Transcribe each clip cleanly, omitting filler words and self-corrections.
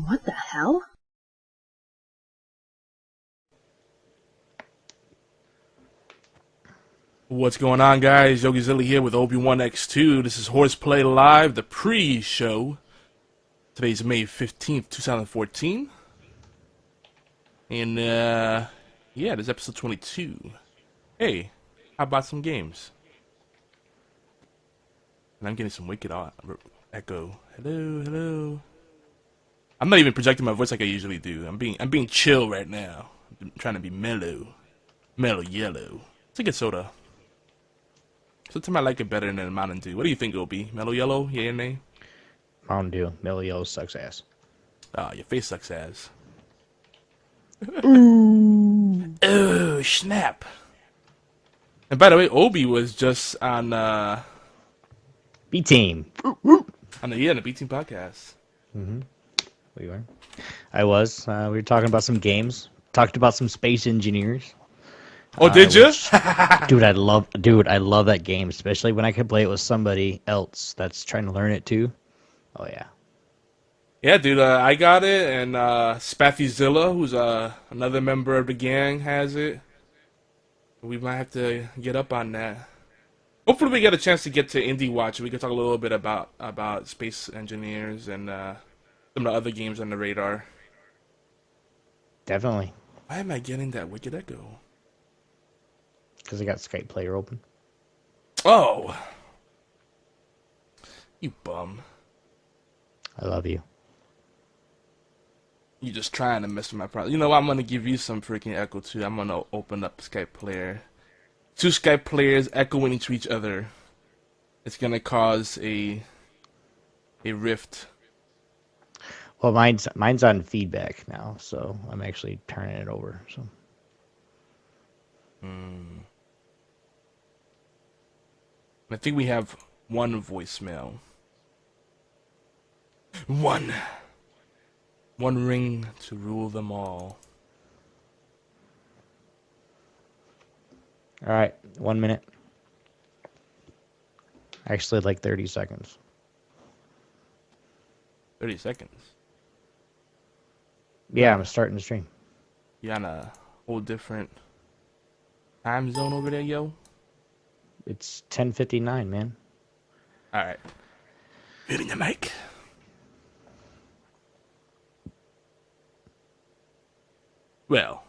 What the hell? What's going on, guys? YogiZilla here with OP1X2. This is HorsePLAY Live, the pre-show. Today's May 15th, 2014. And, yeah, this is episode 22. Hey, how about some games? And I'm getting some wicked echo. Hello, hello. I'm not even projecting my voice like I usually do. I'm being chill right now. I'm trying to be mellow. Mellow yellow. It's a good soda. Sometimes I like it better than Mountain Dew. What do you think it'll be? Mellow yellow? Yeah or nay? Mountain Dew. Mellow yellow sucks ass. Ah, your face sucks ass. Ooh. Oh, snap. And by the way, Obi was just on B Team. on the B Team podcast. Mm-hmm. We were. I was. We were talking about some games. Talked about some space engineers. Oh, did you? Dude, I love that game, especially when I could play it with somebody else that's trying to learn it too. Oh yeah. Yeah, dude, I got it, and SpaffyZilla, who's another member of the gang, has it. We might have to get up on that. Hopefully we get a chance to get to Indie Watch. We can talk a little bit about space engineers and some of the other games on the radar. Definitely. Why am I getting that wicked echo? Because I got Skype Player open. Oh! You bum. I love you. You just trying to mess with my problem. You know what? I'm going to give you some freaking echo, too. I'm going to open up Skype Player. Two Skype players echoing to each other. It's going to cause a rift. Well, mine's on feedback now, so I'm actually turning it over. So. I think we have one voicemail. One ring to rule them all. All right, 1 minute. Actually, like 30 seconds. 30 seconds. Yeah, I'm starting the stream. You on a whole different time zone over there, yo? It's 10:59, man. All right. Muting the mic. Well,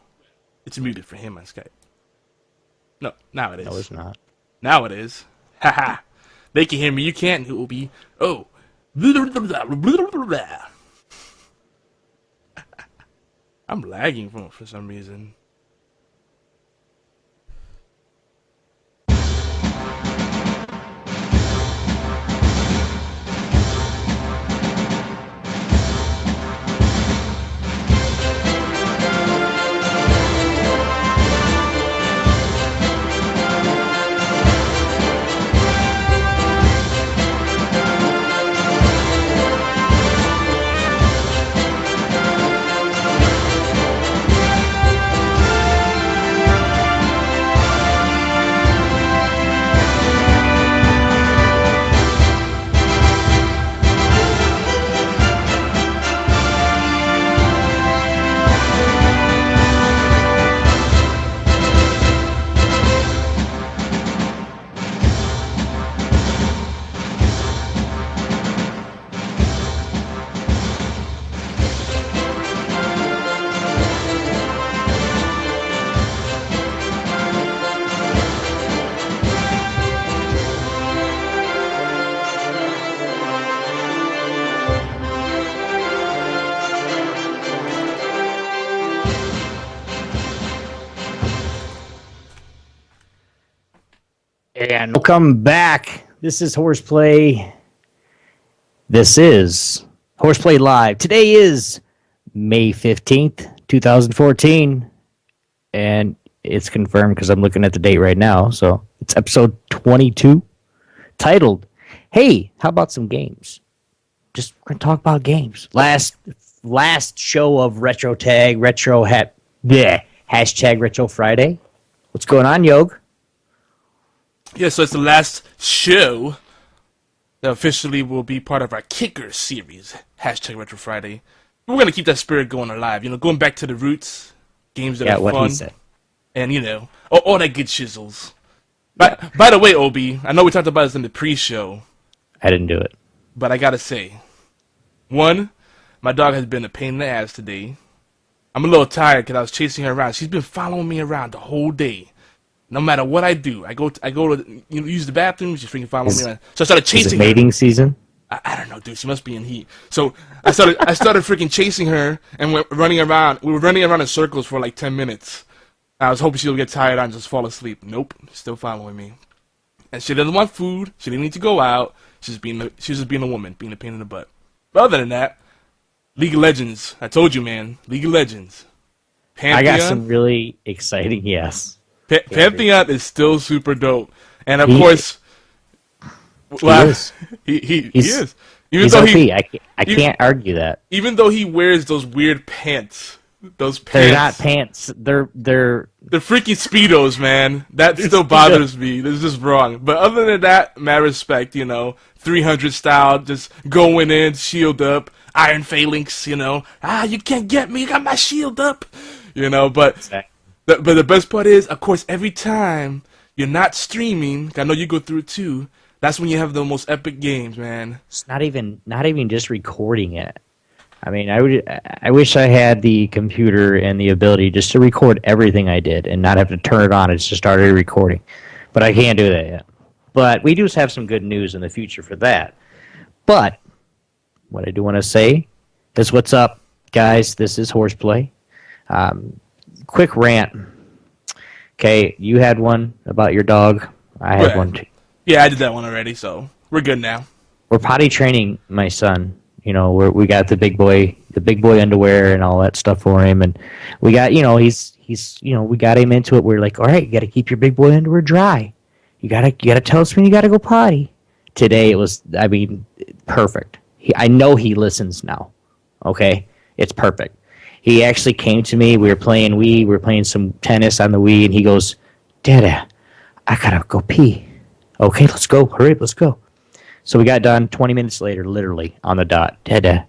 it's muted for him on Skype. No, now it is. No, it's not. Now it is. Haha. They can hear me. You can't. It will be. Oh. I'm lagging for some reason. And welcome back. This is HorsePLAY. This is HorsePLAY Live. Today is May 15th, 2014. And it's confirmed because I'm looking at the date right now. So it's episode 22, titled, Hey, how about some games? We're going to talk about games. Last show of Retro Tag, hashtag Retro Friday. What's going on, Yog? Yeah, so it's the last show that officially will be part of our Kicker series, hashtag Retro Friday. we're gonna keep that spirit going alive. You know, going back to the roots, games that Yeah, are what fun, he said. and you know, all that good shizzles. By the way, Obi, I know we talked about this in the pre-show, I didn't do it. but I gotta say, one, my dog has been a pain in the ass today. I'm a little tired because I was chasing her around. She's been following me around the whole day. No matter what I do, I go to use the bathroom. She's freaking following me around. So I started Is it chasing her. mating season? I don't know, dude. She must be in heat. So I started freaking chasing her and we're running around. We were running around in circles for like 10 minutes. I was hoping she would get tired and just fall asleep. Nope, still following me. And she doesn't want food. She didn't need to go out. She's just being a woman, being a pain in the butt. But other than that, League of Legends. I told you, man. League of Legends. Pantheon. I got some really exciting yes. Pantheon is still super dope, and of He- course, well, is. he He's- is. Even He's though OP. he, I can't argue that. even though he wears those weird pants, those They're not pants, pants. They're the freaking speedos, man. That still bothers me. This is just wrong. But other than that, mad respect. 300 style, just going in, shield up, iron phalanx. You can't get me. I got my shield up. But the best part is, of course, every time you're not streaming, I know you go through it too. That's when you have the most epic games, man. It's not even just recording it. I mean, I wish I had the computer and the ability just to record everything I did and not have to turn it on. It's just started recording, but I can't do that yet. But we do have some good news in the future for that. But what I do want to say is, what's up, guys? This is HorsePLAY. Quick rant. Okay, you had one about your dog. I had one too. Yeah, I did that one already, so we're good now. We're potty training my son. We got the big boy underwear and all that stuff for him, and we got we got him into it. We're like, all right, you got to keep your big boy underwear dry. You gotta tell us when you gotta go potty. Today it was, perfect. I know he listens now. Okay, it's perfect. He actually came to me. We were playing Wii. We were playing some tennis on the Wii, and he goes, "Dada, I gotta go pee." Okay, let's go. Hurry up, let's go. So we got done 20 minutes later, literally, on the dot. Dada,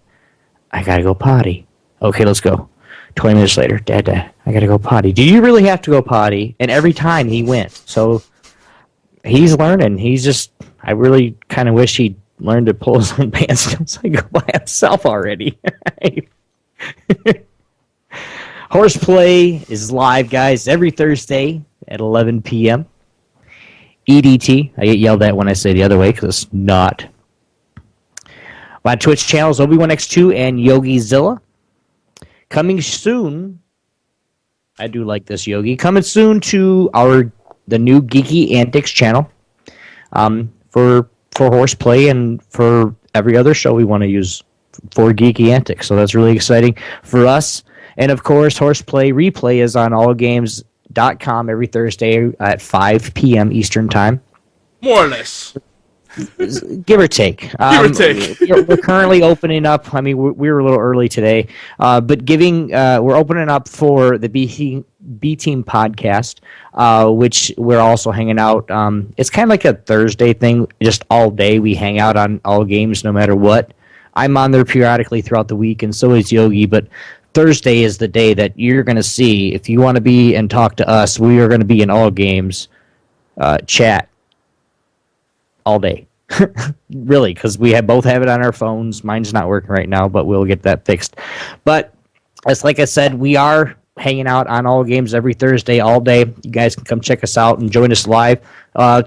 I gotta go potty. Okay, let's go. 20 minutes later, Dada, I gotta go potty. Do you really have to go potty? And every time he went. So he's learning. I really kind of wish he'd learned to pull his own pants down so he could go by himself already. HorsePLAY is live, guys, every Thursday at 11 p.m. EDT. I get yelled at when I say the other way because it's not. My Twitch channels, Obi1X2 and YogiZilla. Coming soon. I do like this, Yogi. Coming soon to the new Geeky Antics channel. For HorsePLAY and for every other show we want to use for Geeky Antics. So that's really exciting for us. And of course, HorsePLAY replay is on allgames.com every Thursday at 5 p.m. Eastern Time. More or less. Give or take. Give or take. We're currently opening up. I mean, we were a little early today, but we're opening up for the B Team podcast, which we're also hanging out. It's kind of like a Thursday thing, just all day. We hang out on all games, no matter what. I'm on there periodically throughout the week, and so is Yogi. But Thursday is the day that you're going to see. If you want to be and talk to us, we are going to be in all games chat all day. Really, because we both have it on our phones. Mine's not working right now, but we'll get that fixed. But as like I said, we are hanging out on all games every Thursday all day. You guys can come check us out and join us live.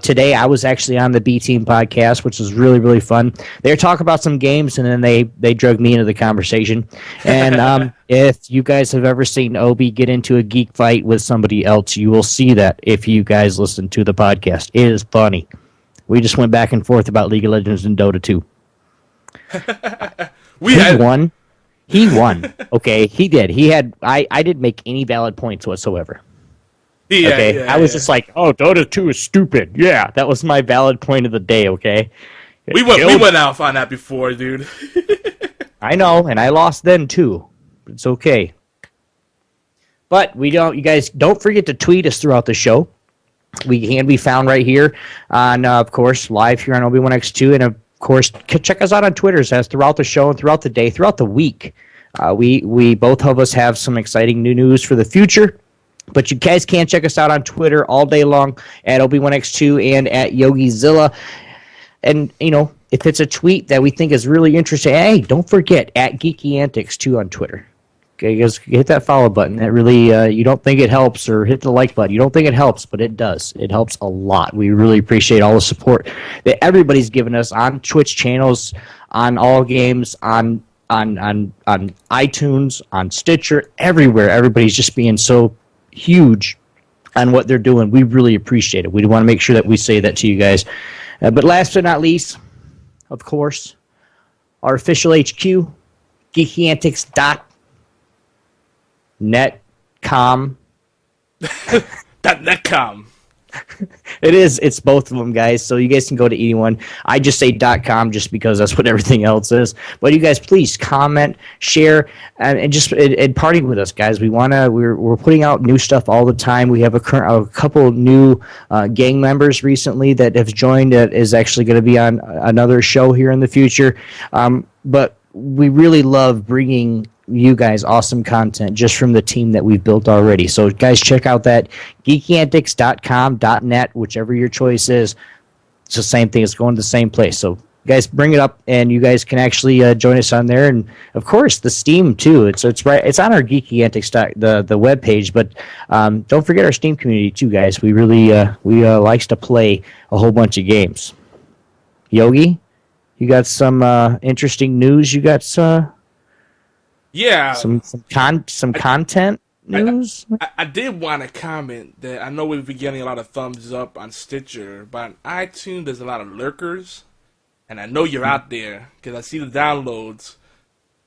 Today I was actually on the B Team podcast, which was really, really fun. They were talking about some games, and then they drug me into the conversation. And if you guys have ever seen Obi get into a geek fight with somebody else, you will see that if you guys listen to the podcast. It is funny. We just went back and forth about League of Legends and Dota 2. He won. Okay, he did. I didn't make any valid points whatsoever. I was just like, oh, Dota 2 is stupid. Yeah, that was my valid point of the day, okay? We went out on that before, dude. I know, and I lost then too. It's okay. But you guys don't forget to tweet us throughout the show. We can be found right here on, of course, live here on Obi1X2. And, of course, check us out on Twitter as throughout the show and throughout the day, throughout the week. We both of us have some exciting new news for the future. But you guys can check us out on Twitter all day long at Obi1X2 and at YogiZilla. And, if it's a tweet that we think is really interesting, hey, don't forget, at Geeky Antics, too, on Twitter. Okay, guys, hit that follow button. That really, you don't think it helps, or hit the like button. You don't think it helps, but it does. It helps a lot. We really appreciate all the support that everybody's given us on Twitch channels, on all games, on iTunes, on Stitcher, everywhere. Everybody's just being so huge on what they're doing. We really appreciate it. We want to make sure that we say that to you guys. But last but not least, of course, our official HQ, geekyantics.netcom. .netcom. It's both of them, guys, so you guys can go to anyone. I just say .com just because that's what everything else is. But you guys, please comment, share, and just party with us, guys. We're putting out new stuff all the time. We have a couple new gang members recently that have joined that is actually going to be on another show here in the future. But we really love bringing you guys awesome content just from the team that we've built already. So guys, check out that geekyantics.com.net, whichever your choice is. It's the same thing. It's going to the same place. So guys, bring it up, and you guys can actually join us on there. And of course, the Steam too. It's right. It's on our Geeky Antics the web page. But don't forget our Steam community too, guys. We really likes to play a whole bunch of games. Yogi, you got some interesting news. You got Yeah. Some content news? I did want to comment that I know we've been getting a lot of thumbs up on Stitcher, but on iTunes there's a lot of lurkers, and I know you're out there because I see the downloads.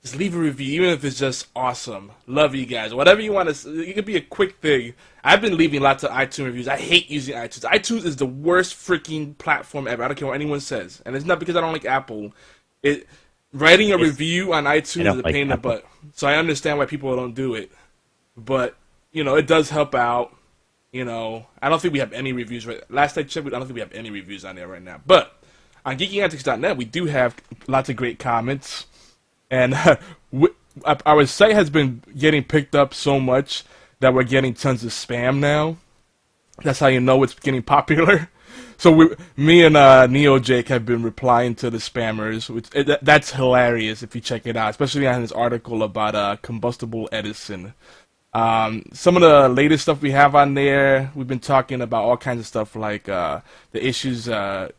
Just leave a review, even if it's just awesome. Love you guys. Whatever you want to, it could be a quick thing. I've been leaving lots of iTunes reviews. I hate using iTunes. iTunes is the worst freaking platform ever. I don't care what anyone says, and it's not because I don't like Apple. Writing a review on iTunes is a pain in the butt. So I understand why people don't do it. But, it does help out. I don't think we have any reviews. Last I checked, I don't think we have any reviews on there right now. But on geekyantics.net, we do have lots of great comments. And our site has been getting picked up so much that we're getting tons of spam now. That's how you know it's getting popular. So me and Neo Jake have been replying to the spammers, that's hilarious if you check it out, especially on his article about combustible Edison. Some of the latest stuff we have on there, we've been talking about all kinds of stuff like the issues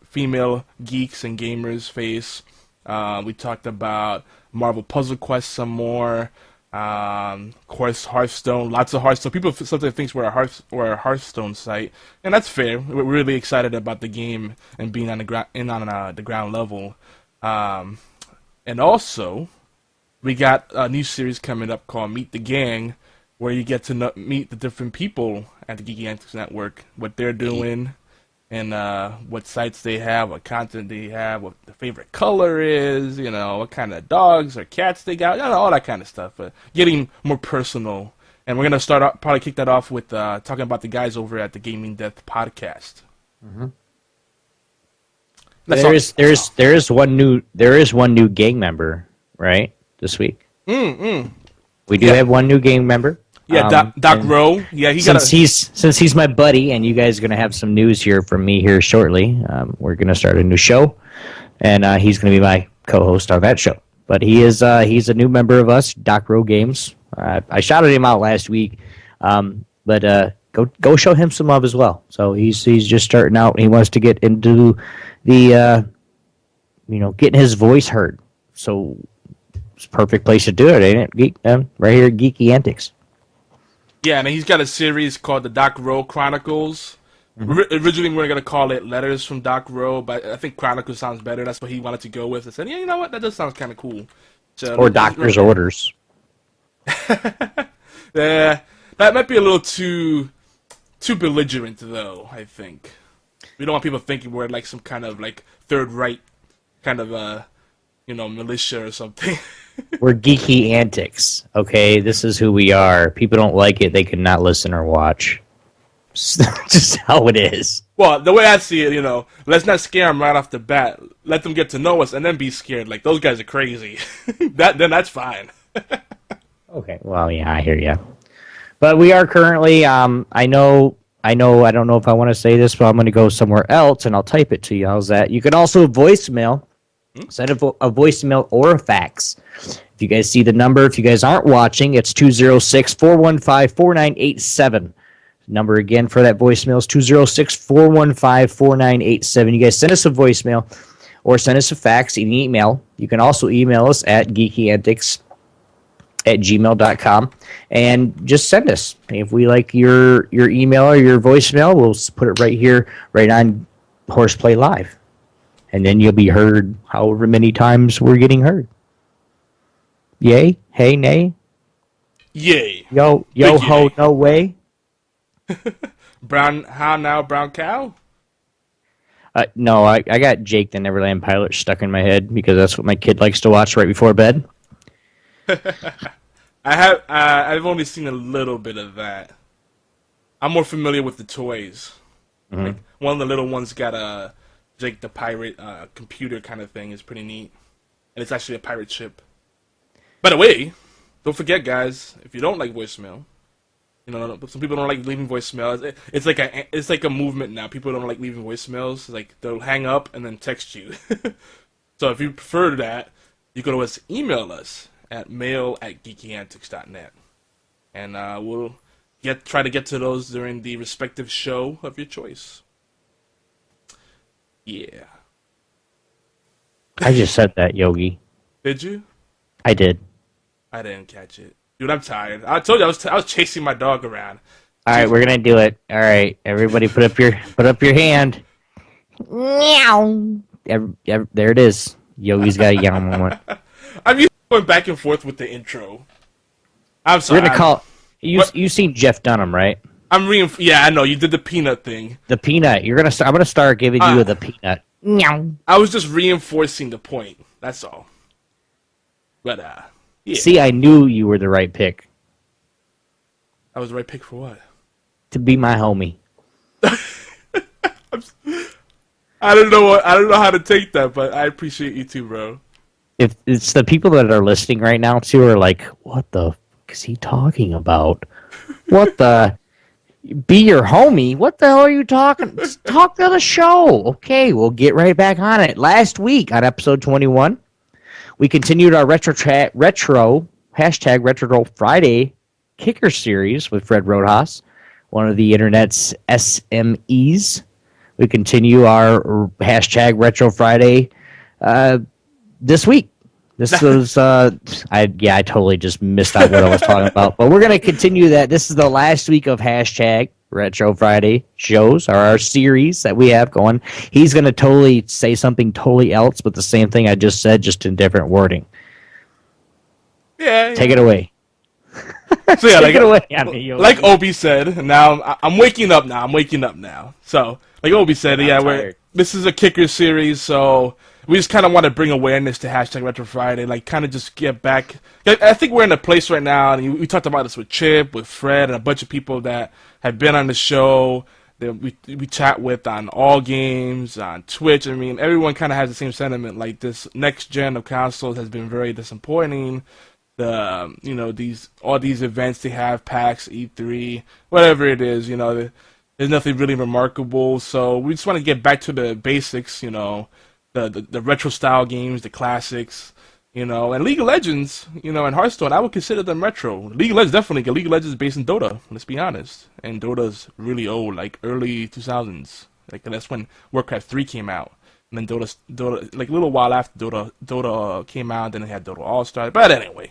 female geeks and gamers face. We talked about Marvel Puzzle Quest some more. Of course, Hearthstone, lots of Hearthstone. People sometimes think we're a Hearthstone site, and that's fair. We're really excited about the game and being on the ground level. And also, we got a new series coming up called Meet the Gang, where you get to meet the different people at the Geeky Antics Network, what they're doing, and what sites they have, what content they have, what the favorite color is, what kind of dogs or cats they got, all that kind of stuff. Getting more personal. And we're going to probably kick that off with talking about the guys over at the Gaming Death podcast. Mm-hmm. There is one new gang member, right, this week. We do have one new gang member. Yeah, Doc Rowe. Yeah, since he's my buddy, and you guys are gonna have some news here from me here shortly. We're gonna start a new show, and he's gonna be my co-host on that show. But he's a new member of us, Doc Rowe Games. I shouted him out last week, but go show him some love as well. So he's just starting out. And he wants to get into the getting his voice heard. So it's a perfect place to do it, ain't it? Right here at Geeky Antics. Yeah, and he's got a series called the Doc Rowe Chronicles. Mm-hmm. Originally, we were going to call it Letters from Doc Rowe, but I think Chronicles sounds better. That's what he wanted to go with. I said, yeah, you know what? That does sound kind of cool. So, or Doctor's Orders. Yeah, that might be a little too belligerent, though, I think. We don't want people thinking we're like some kind of like third right kind of militia or something. We're Geeky Antics, okay? This is who we are. People don't like it, they cannot listen or watch. Just how it is. Well, the way I see it, let's not scare them right off the bat. Let them get to know us and then be scared. Like, those guys are crazy. Then that's fine. Okay. Well, yeah, I hear you. But we are currently. I don't know if I want to say this, but I'm going to go somewhere else, and I'll type it to you. How's that? You can also voicemail. Hmm? Send a voicemail or a fax. If you guys see the number, if you guys aren't watching, it's 206-415-4987. Number again for that voicemail is 206-415-4987. You guys send us a voicemail or send us a fax, an email. You can also email us at geekyantics@gmail.com and just send us. If we like your email or your voicemail, we'll put it right here, right on Horseplay Live. And then you'll be heard however many times we're getting heard. Yay? Hey, nay? Yay. Yo, Big ho, yay. no way? Brown, how now, brown cow? No, I got Jake the Neverland Pilot stuck in my head because that's what my kid likes to watch right before bed. I've only seen a little bit of that. I'm more familiar with the toys. Mm-hmm. Like, one of the little ones got a Jake the Pirate computer kind of thing. It's pretty neat. And it's actually a pirate ship. By the way, don't forget, guys, if you don't like voicemail, you know, some people don't like leaving voicemails. It's like a movement now. People don't like leaving voicemails. Like, they'll hang up and then text you. So if you prefer that, you can always email us at mail@geekyantics.net. And we'll try to get to those during the respective show of your choice. Yeah. I just said that, Yogi. Did you? I did. I didn't catch it. Dude, I'm tired. I told you I was chasing my dog around. All right, we're gonna do it. All right, everybody, put up your hand. Meow. There it is. Yogi's got a yow moment. I'm used to going back and forth with the intro. I'm sorry. We're gonna call. You seen Jeff Dunham, right? Yeah, I know. You did the peanut thing. The peanut. I'm gonna start giving you the peanut. Meow. I was just reinforcing the point. That's all. But, yeah. See, I knew you were the right pick I was the right pick for what? to be my homie. I don't know how to take that, but I appreciate you too, bro. If it's the people that are listening right now too are like, what the f is he talking about? What the? Be your homie? What the hell are you talking? Just talk to the show. Okay, we'll get right back on it. Last week on episode 21, we continued our retro Friday kicker series with Fred Roadhouse, one of the internet's SMEs. We continue our hashtag Retro Friday this week. This was I totally just missed out what I was talking about, but we're gonna continue that. This is the last week of hashtag Retro Friday shows, or our series that we have going. He's gonna totally say something totally else, but the same thing I just said, just in different wording. Yeah. Take it away. So yeah, Take it away. I mean, like Obi said, now I'm waking up now. So like Obi said, this is a kicker series, so we just kind of want to bring awareness to hashtag Retro Friday, like kind of just get back. I think we're in a place right now, and we talked about this with Chip, with Fred, and a bunch of people that have been on the show that we chat with on All Games, on Twitch. I mean, everyone kind of has the same sentiment. Like, this next gen of consoles has been very disappointing. All these events they have, PAX, E3, whatever it is, there's nothing really remarkable. So we just want to get back to the basics, the retro style games, the classics, and League of Legends, and Hearthstone. I would consider them retro. League of Legends definitely. League of Legends is based in DotA. Let's be honest, and DotA's really old, like early 2000s. Like, that's when Warcraft 3 came out. And then Dota, like a little while after Dota came out, then they had Dota All-Star. But anyway.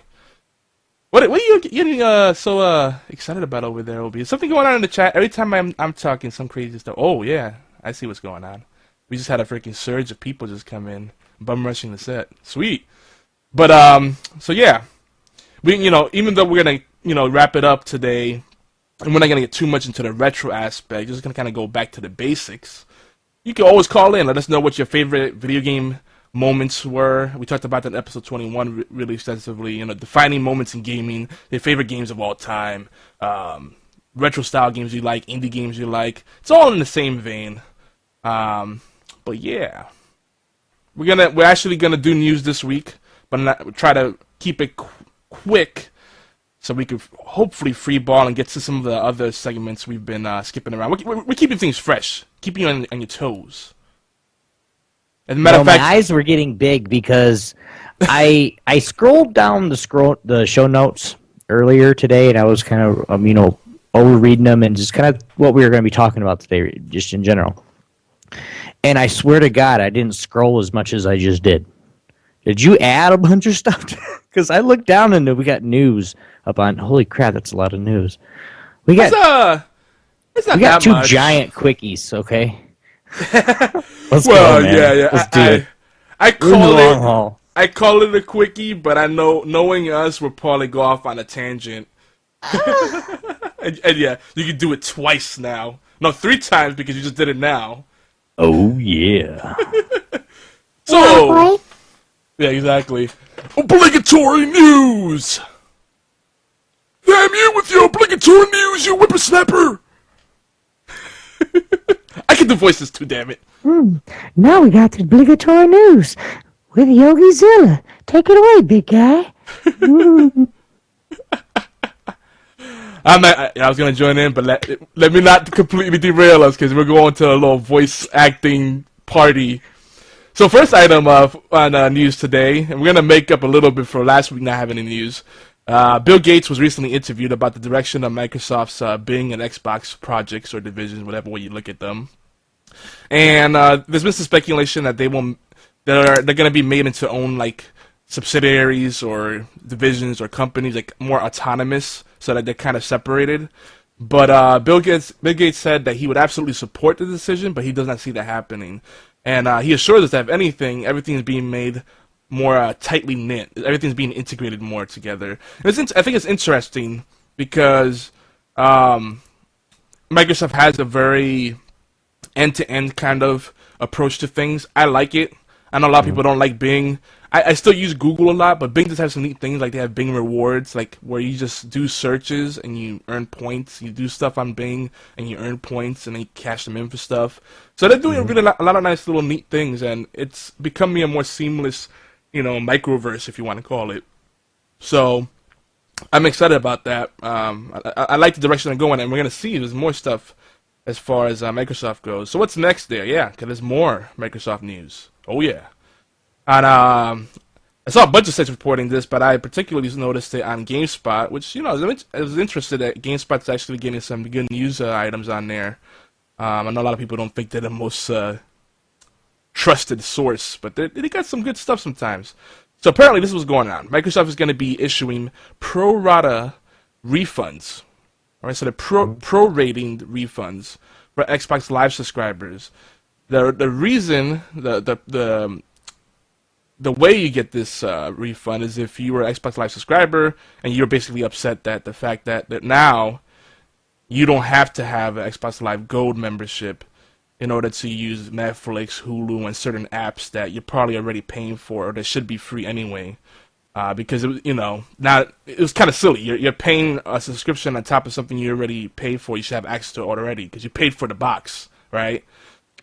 What are you getting so excited about over there, Obi? Is something going on in the chat? Every time I'm talking some crazy stuff. Oh yeah, I see what's going on. We just had a freaking surge of people just come in, bum rushing the set. Sweet. But so yeah, we even though we're gonna wrap it up today, and we're not gonna get too much into the retro aspect, just gonna kind of go back to the basics. You can always call in. Let us know what your favorite video game moments were. We talked about that in episode 21 really extensively. Defining moments in gaming, your favorite games of all time, retro style games you like, indie games you like. It's all in the same vein. But yeah, we're actually gonna do news this week, but try to keep it quick, so we could hopefully free ball and get to some of the other segments we've been skipping around. We're keeping things fresh, keeping you on your toes. As a matter of fact, my eyes were getting big because I scrolled down the show notes earlier today, and I was kind of overreading them and just kind of what we were going to be talking about today, just in general. And I swear to God, I didn't scroll as much as I just did. Did you add a bunch of stuff? Because I looked down and we got news up on. Holy crap, that's a lot of news. We got it's not we got that two much. giant quickies. Okay. Let's Well, go, man. yeah. Let's do it. I We're in the call long it. haul. I call it a quickie, but I know, knowing us, we'll probably go off on a tangent. and yeah, you can do it twice now. No, 3 times because you just did it now. Oh yeah. So, yeah, exactly. Obligatory news! Damn you with your obligatory news, you whippersnapper! I can do voices too, damn it. Now we got the obligatory news with Yogi Zilla. Take it away, big guy. I was gonna join in, but let me not completely derail us because we're going to a little voice acting party. So first item on news today, and we're gonna make up a little bit for last week not having any news. Bill Gates was recently interviewed about the direction of Microsoft's Bing and Xbox projects or divisions, whatever way you look at them. And there's been some speculation that they're going to be made into own like subsidiaries or divisions or companies, like more autonomous, so that they're kind of separated. But Bill Gates said that he would absolutely support the decision, but he does not see that happening. And he assures us that if anything, everything is being made more tightly knit. Everything's being integrated more together. And I think it's interesting because Microsoft has a very end-to-end kind of approach to things. I like it. I know a lot of people don't like Bing. I still use Google a lot, but Bing does have some neat things, like they have Bing rewards, like where you just do searches and you earn points. You do stuff on Bing and you earn points and then you cash them in for stuff. So they're doing a lot of nice little neat things, and it's becoming a more seamless, microverse, if you want to call it. So I'm excited about that. I like the direction they're going, and we're going to see there's more stuff as far as Microsoft goes. So what's next there? Yeah, because there's more Microsoft news. Oh, yeah. And I saw a bunch of sites reporting this, but I particularly noticed it on GameSpot, which, I was interested that GameSpot's actually getting some good news items on there. I know a lot of people don't think they're the most trusted source, but they got some good stuff sometimes. So apparently this was going on. Microsoft is going to be issuing pro rata refunds. All right, so they're prorating refunds for Xbox Live subscribers. The reason the way you get this refund is if you were an Xbox Live subscriber and you're basically upset that the fact that now you don't have to have an Xbox Live Gold membership in order to use Netflix, Hulu, and certain apps that you're probably already paying for or that should be free anyway. Because now it was kind of silly. You're paying a subscription on top of something you already paid for. You should have access to it already because you paid for the box, right?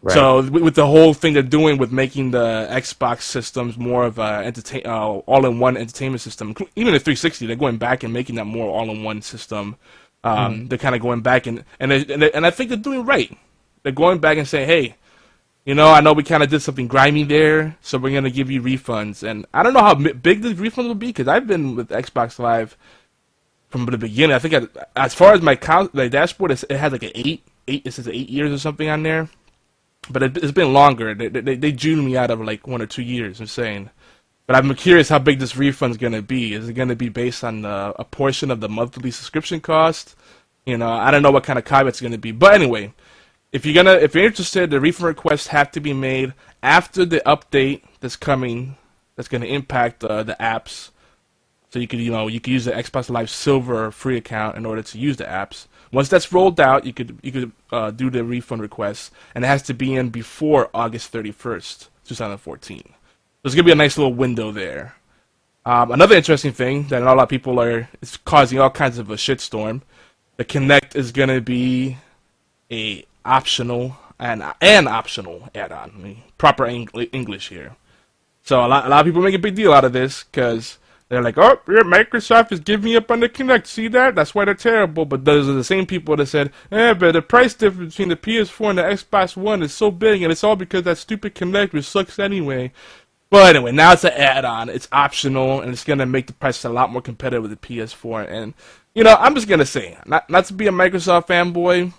Right. So with the whole thing they're doing with making the Xbox systems more of a all-in-one entertainment system, even the 360, they're going back and making that more all-in-one system. They're kind of going back and I think they're doing right. They're going back and saying, hey, I know we kind of did something grimy there, so we're going to give you refunds. And I don't know how big the refunds will be, because I've been with Xbox Live from the beginning. I think as far as my dashboard, it has like it says 8 years or something on there. But it's been longer. They Juned me out of like 1 or 2 years, I'm saying. But I'm curious how big this refund's going to be. Is it going to be based on a portion of the monthly subscription cost? I don't know what kind of caveat it's going to be. But anyway, if you're interested, the refund requests have to be made after the update that's coming. That's going to impact the apps. So you could use the Xbox Live Silver free account in order to use the apps. Once that's rolled out, you could do the refund request, and it has to be in before August 31st, 2014. So it's gonna be a nice little window there. Another interesting thing that a lot of people is causing all kinds of a shitstorm. The Kinect is gonna be an optional add-on. I mean, proper English here. So a lot of people make a big deal out of this because They're like, oh, yeah, Microsoft is giving up on the Kinect. See that? That's why they're terrible. But those are the same people that said, but the price difference between the PS4 and the Xbox One is so big, and it's all because that stupid Kinect, which sucks anyway. Well, anyway, now it's an add-on. It's optional, and it's going to make the price a lot more competitive with the PS4. And, you know, I'm just going to say, not to be a Microsoft fanboy,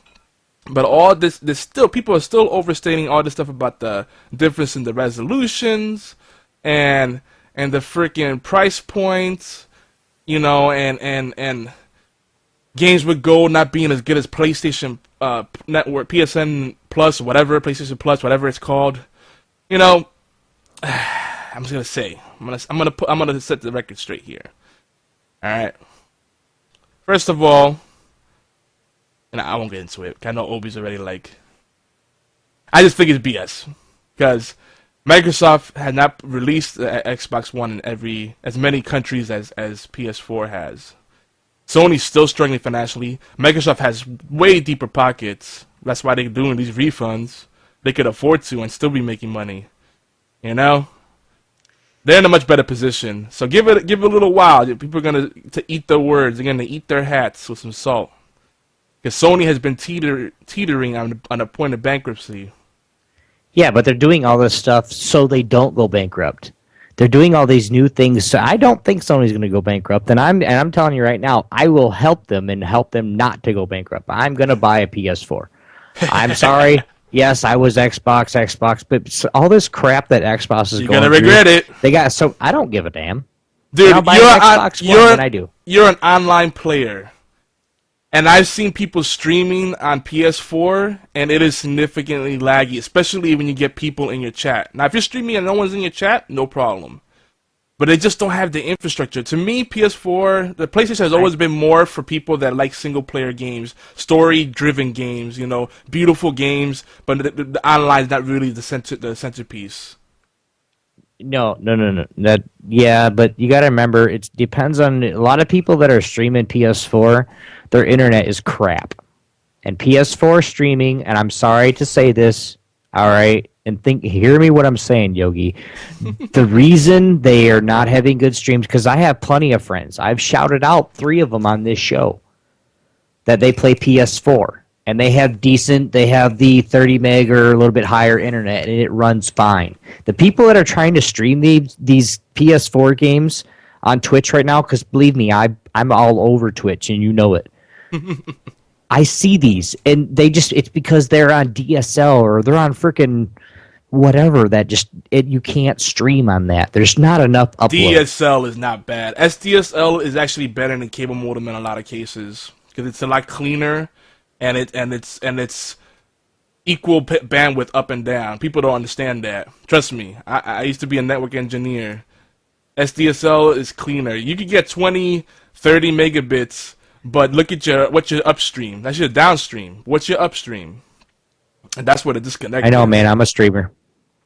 but all this still, people are still overstating all this stuff about the difference in the resolutions and the freaking price points, you know, and games with gold not being as good as PlayStation Network, PSN Plus, whatever, PlayStation Plus, whatever it's called. You know, I'm just gonna say, I'm gonna set the record straight here. All right. First of all, and I won't get into it. I know Obi's already like. I just think it's BS because Microsoft had not released the Xbox One in as many countries as PS4 has. Sony's still struggling financially. Microsoft has way deeper pockets. That's why they're doing these refunds. They could afford to and still be making money. You know, they're in a much better position. So give it a little while. People are gonna eat their words. They're gonna eat their hats with some salt. Because Sony has been teetering on a point of bankruptcy. Yeah, but they're doing all this stuff so they don't go bankrupt. They're doing all these new things, so I don't think Sony's going to go bankrupt. And I'm telling you right now, I will help them and help them not to go bankrupt. I'm going to buy a PS4. I'm sorry. Yes, I was Xbox, but all this crap that Xbox is You're going gonna regret it. They got so I don't give a damn. Dude, I'll buy an Xbox One than I do. You're an online player. And I've seen people streaming on PS4, and it is significantly laggy, especially when you get people in your chat. Now, if you're streaming and no one's in your chat, no problem. But they just don't have the infrastructure. To me, PS4, the PlayStation has always been more for people that like single-player games, story-driven games, you know, beautiful games, but the online is not really the centerpiece. No. Yeah, but you got to remember, it depends on a lot of people that are streaming PS4. Their internet is crap, and PS4 streaming. And I'm sorry to say this, all right, and hear me what I'm saying, Yogi. The reason they are not having good streams because I have plenty of friends. I've shouted out 3 of them on this show that they play PS4. And they have the 30 meg or a little bit higher internet, and it runs fine. The people that are trying to stream these PS4 games on Twitch right now, because believe me, I'm all over Twitch, and you know it. I see these, and it's because they're on DSL or they're on freaking whatever you can't stream on that. There's not enough upload. DSL is not bad. SDSL is actually better than cable modem in a lot of cases because it's a lot cleaner. And it's equal bandwidth up and down. People don't understand that. Trust me. I used to be a network engineer. SDSL is cleaner. You can get 20, 30 megabits, but look at what's your upstream. That's your downstream. What's your upstream? And that's where the disconnect. I know, man. I'm a streamer.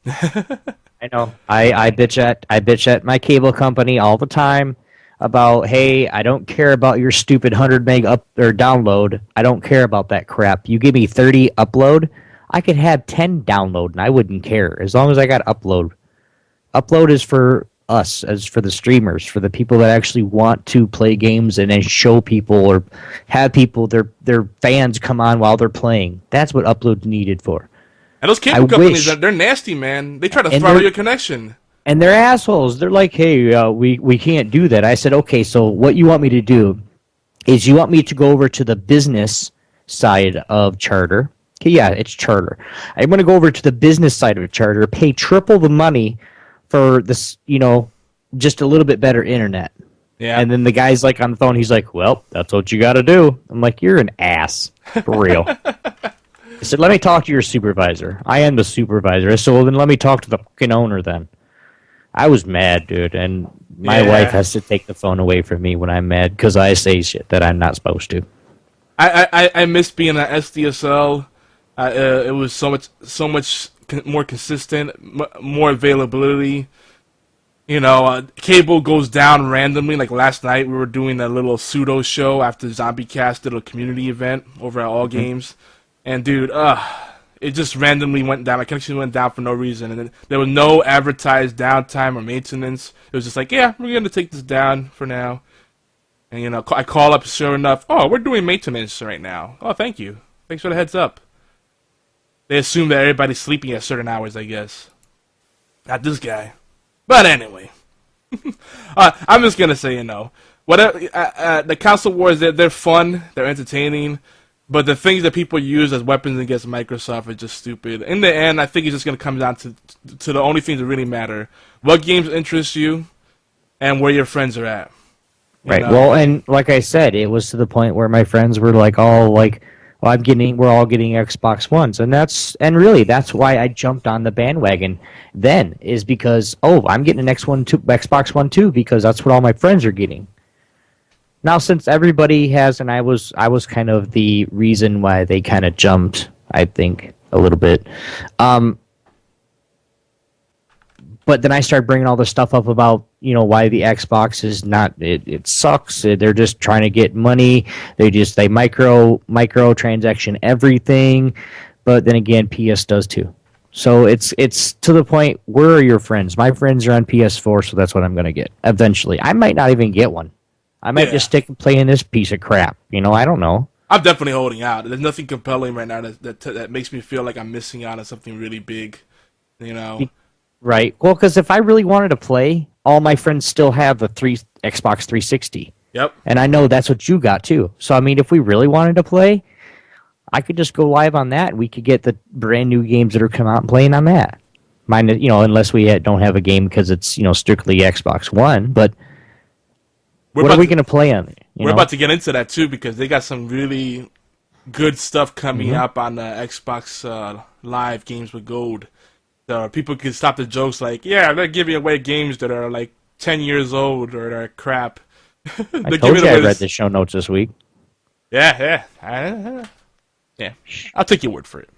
I know. I bitch at my cable company all the time. About, hey, I don't care about your stupid 100 meg up or download. I don't care about that crap. You give me 30 upload, I could have 10 download, and I wouldn't care as long as I got upload. Upload is for us, as for the streamers, for the people that actually want to play games and then show people or have people their fans come on while they're playing. That's what upload's needed for. And those cable companies, they're nasty, man. They try to throttle your connection. And they're assholes. They're like, hey, we can't do that. I said, okay, so what you want me to do is you want me to go over to the business side of Charter. Okay, yeah, it's Charter. I'm going to go over to the business side of Charter, pay triple the money for this, just a little bit better internet. Yeah. And then the guy's like on the phone, he's like, well, that's what you got to do. I'm like, you're an ass. For real. I said, let me talk to your supervisor. I am the supervisor. I said, well, then let me talk to the fucking owner then. I was mad, dude, and my wife has to take the phone away from me when I'm mad because I say shit that I'm not supposed to. I miss being at SDSL. It was so much more consistent, more availability. Cable goes down randomly. Like last night, we were doing a little pseudo show after Zombie Cast did a community event over at All Games, and dude, it just randomly went down. My connection went down for no reason, and then there was no advertised downtime or maintenance. It was just like, yeah, we're gonna take this down for now. And you know, I call up, sure enough, oh, we're doing maintenance right now. Oh, thank you. Thanks for the heads up. They assume that everybody's sleeping at certain hours, I guess. Not this guy. But anyway, I'm just gonna say, you know, whatever. The console wars, they're fun, they're entertaining. But the things that people use as weapons against Microsoft are just stupid. In the end, I think it's just going to come down to the only things that really matter. What games interest you and where your friends are at. Right. Well, and like I said, it was to the point where my friends were like, all like, well, we're all getting Xbox Ones. And really, that's why I jumped on the bandwagon then, is because, I'm getting an Xbox One too, because that's what all my friends are getting. Now, since everybody has, and I was kind of the reason why they kind of jumped, I think, a little bit. But then I started bringing all this stuff up about, you know, why the Xbox is not, it sucks. They're just trying to get money. They micro transaction everything. But then again, PS does too. So it's to the point, where are your friends? My friends are on PS4, so that's what I'm going to get eventually. I might not even get one. I might just stick to playing this piece of crap. You know, I don't know. I'm definitely holding out. There's nothing compelling right now that makes me feel like I'm missing out on something really big. You know? Right. Well, because if I really wanted to play, all my friends still have the Xbox 360. Yep. And I know that's what you got too. So, I mean, if we really wanted to play, I could just go live on that. And we could get the brand new games that are coming out and playing on that. You know, unless we don't have a game because it's, you know, strictly Xbox One. But what are we going to play on it? We're about to get into that too, because they got some really good stuff coming up on the Xbox Live Games with Gold. So people can stop the jokes like, yeah, they're giving away games that are like 10 years old or they're crap. I told you I read the show notes this week. Yeah. I'll take your word for it.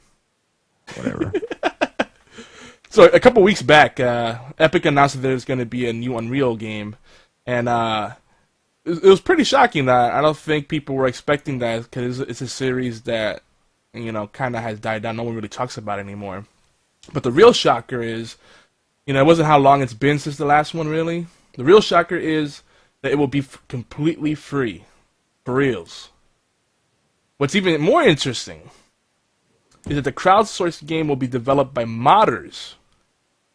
Whatever. So a couple weeks back, Epic announced that there's going to be a new Unreal game, and it was pretty shocking that I don't think people were expecting that, because it's a series that, you know, kind of has died down. No one really talks about it anymore. But the real shocker is, you know, it wasn't how long it's been since the last one, really. The real shocker is that it will be completely free. For reals. What's even more interesting is that the crowdsourced game will be developed by modders.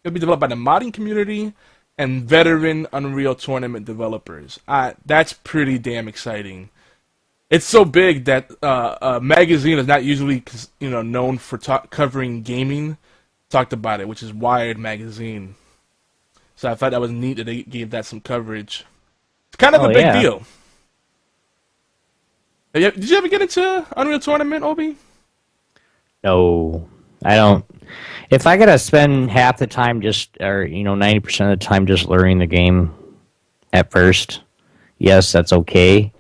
It'll be developed by the modding community and veteran Unreal Tournament developers. That's pretty damn exciting. It's so big that a magazine is not usually, you know, known for covering gaming talked about it, which is Wired magazine. So I thought that was neat that they gave that some coverage. It's kind of a big deal. Did you ever get into Unreal Tournament, Obi? No, I don't. If I gotta spend half the time 90% of the time just learning the game at first, yes, that's okay.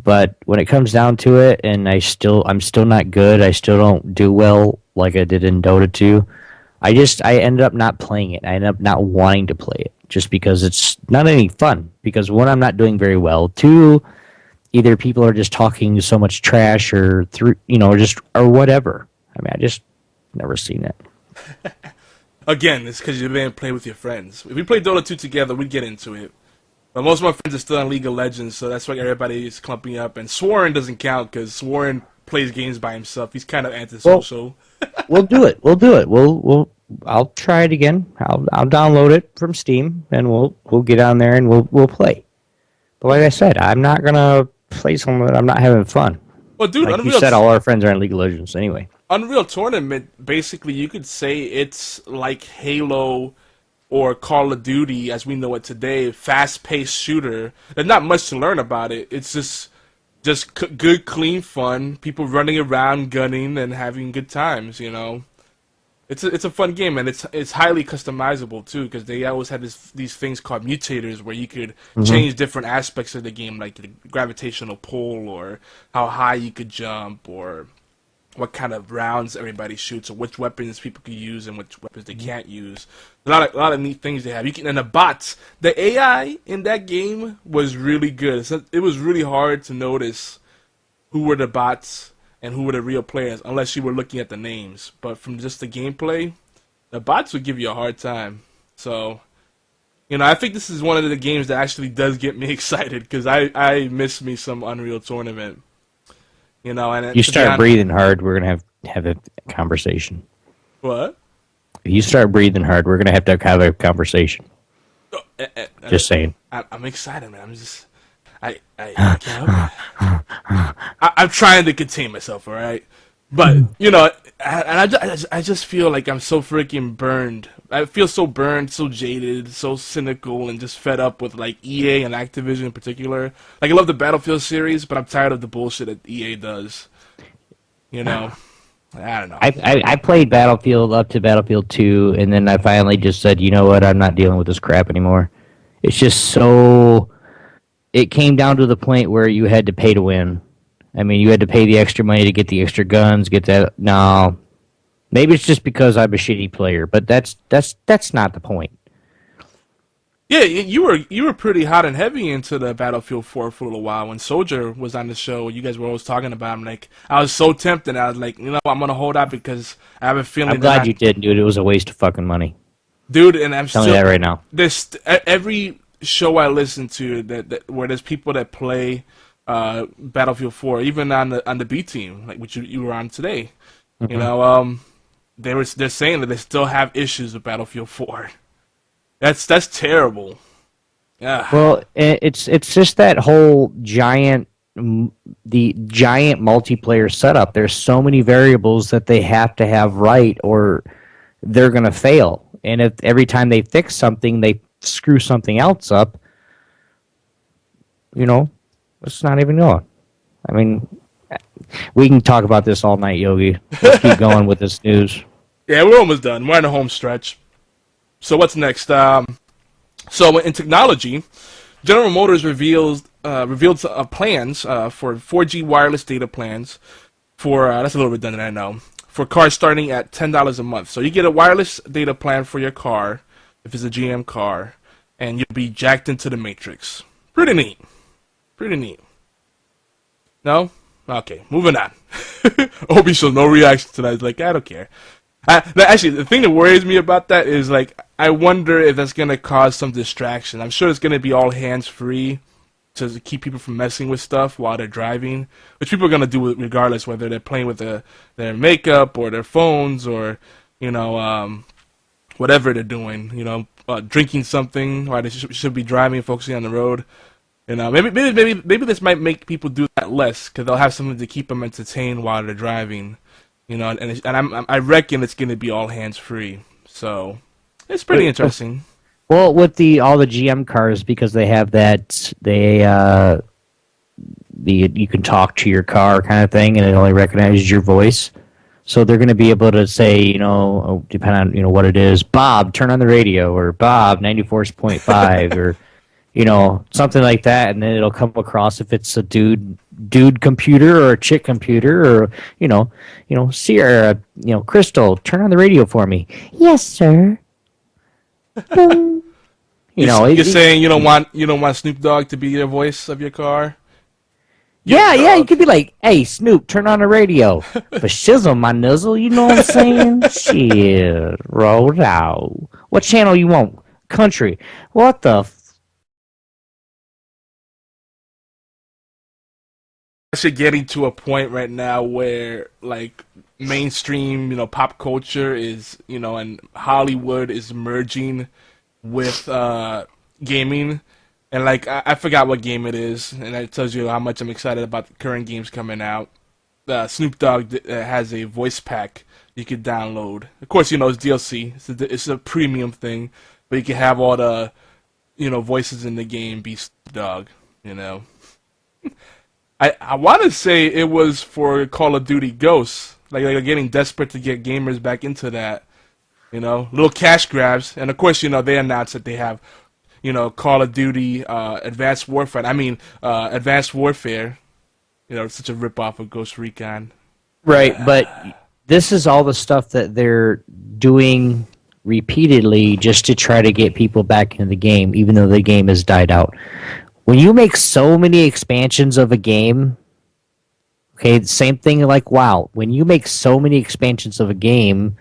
But when it comes down to it, and I'm still not good, I still don't do well like I did in Dota 2, I ended up not playing it. I ended up not wanting to play it just because it's not any fun. Because one, I'm not doing very well. Two, either people are just talking so much trash or or whatever. I mean, I just never seen it. Again, it's because you didn't play with your friends. If we played Dota 2 together, we'd get into it. But most of my friends are still on League of Legends, so that's why everybody is clumping up. And Swarren doesn't count because Swarren plays games by himself. He's kind of antisocial. We'll do it. I'll try it again. I'll download it from Steam, and we'll get on there and we'll play. But like I said, I'm not gonna play something that I'm not having fun. Well, dude, like you said, all our friends are in League of Legends anyway. Unreal Tournament, basically, you could say it's like Halo or Call of Duty as we know it today, fast-paced shooter. There's not much to learn about it. It's just good, clean fun. People running around, gunning, and having good times. You know, it's a fun game, and it's highly customizable too, because they always had these things called mutators where you could change different aspects of the game, like the gravitational pull, or how high you could jump, or what kind of rounds everybody shoots, or which weapons people can use and which weapons they can't use. A lot of neat things they have. And the bots, the AI in that game was really good. So it was really hard to notice who were the bots and who were the real players, unless you were looking at the names. But from just the gameplay, the bots would give you a hard time. So, I think this is one of the games that actually does get me excited, because I miss me some Unreal Tournament. And you start breathing hard, we're gonna have a conversation. What? If you start breathing hard, we're gonna have to have a conversation. Just saying. I'm excited, man. I can't help it. I'm trying to contain myself, all right? But, I just feel like I'm so freaking burned. I feel so burned, so jaded, so cynical, and just fed up with, like, EA and Activision in particular. Like, I love the Battlefield series, but I'm tired of the bullshit that EA does. I don't know. I played Battlefield up to Battlefield 2, and then I finally just said, you know what, I'm not dealing with this crap anymore. It's just so... It came down to the point where you had to pay to win. I mean, you had to pay the extra money to get the extra guns, get that... No. Maybe it's just because I'm a shitty player, but that's not the point. Yeah, you were pretty hot and heavy into the Battlefield 4 for a little while. When Soldier was on the show, you guys were always talking about him. Like, I was so tempted. I was like, I'm gonna hold out because I have a feeling. I'm glad you didn't, dude. It was a waste of fucking money, dude. And I'm telling you that right now. Every show I listen to that where there's people that play Battlefield 4, even on the B team, like which you were on today. Mm-hmm. They're saying that they still have issues with Battlefield 4. That's terrible. Yeah. Well, it's just that whole giant multiplayer setup. There's so many variables that they have to have right, or they're gonna fail. And if every time they fix something, they screw something else up, it's not even going. I mean, we can talk about this all night, Yogi. Let's keep going with this news. Yeah, we're almost done. We're in the home stretch. So what's next? So in technology, General Motors revealed plans for 4G wireless data plans for that's a little redundant, I know, for cars starting at $10 a month. So you get a wireless data plan for your car if it's a GM car, and you'll be jacked into the Matrix. Pretty neat. Pretty neat. No? Okay, moving on. Obi shows no reaction to that. He's like, I don't care. Actually, the thing that worries me about that is, like, I wonder if that's going to cause some distraction. I'm sure it's going to be all hands-free to keep people from messing with stuff while they're driving, which people are going to do regardless, whether they're playing with their makeup or their phones or, whatever they're doing, drinking something while they should be driving, focusing on the road. Maybe this might make people do that less because they'll have something to keep them entertained while they're driving. I reckon it's going to be all hands-free. So it's pretty interesting. Well, with all the GM cars, because they have that, you can talk to your car kind of thing, and it only recognizes your voice. So they're going to be able to say, depending on what it is, Bob, turn on the radio, or Bob, 94.5, or something like that, and then it'll come across if it's a dude computer or a chick computer, or Sierra, Crystal, turn on the radio for me. Yes, sir. You're saying you don't want Snoop Dogg to be the voice of your car? Yeah, you could be like, hey, Snoop, turn on the radio. But shizzle my nizzle, you know what I'm saying? Shit, roll out. What channel you want? Country. What the Actually getting to a point right now where, like, mainstream, pop culture is, and Hollywood is merging with gaming. And, like, I forgot what game it is, and that tells you how much I'm excited about the current games coming out. Snoop Dogg has a voice pack you could download. Of course, it's DLC. It's a premium thing, but you can have all the, voices in the game be Snoop Dogg, I want to say it was for Call of Duty Ghosts. Like, they're getting desperate to get gamers back into that. Little cash grabs. And, of course, they announced that they have, Call of Duty Advanced Warfare. Advanced Warfare. It's such a ripoff of Ghost Recon. Right, but this is all the stuff that they're doing repeatedly just to try to get people back into the game, even though the game has died out. When you make so many expansions of a game, Okay, the same thing like WoW. When you make so many expansions of a game,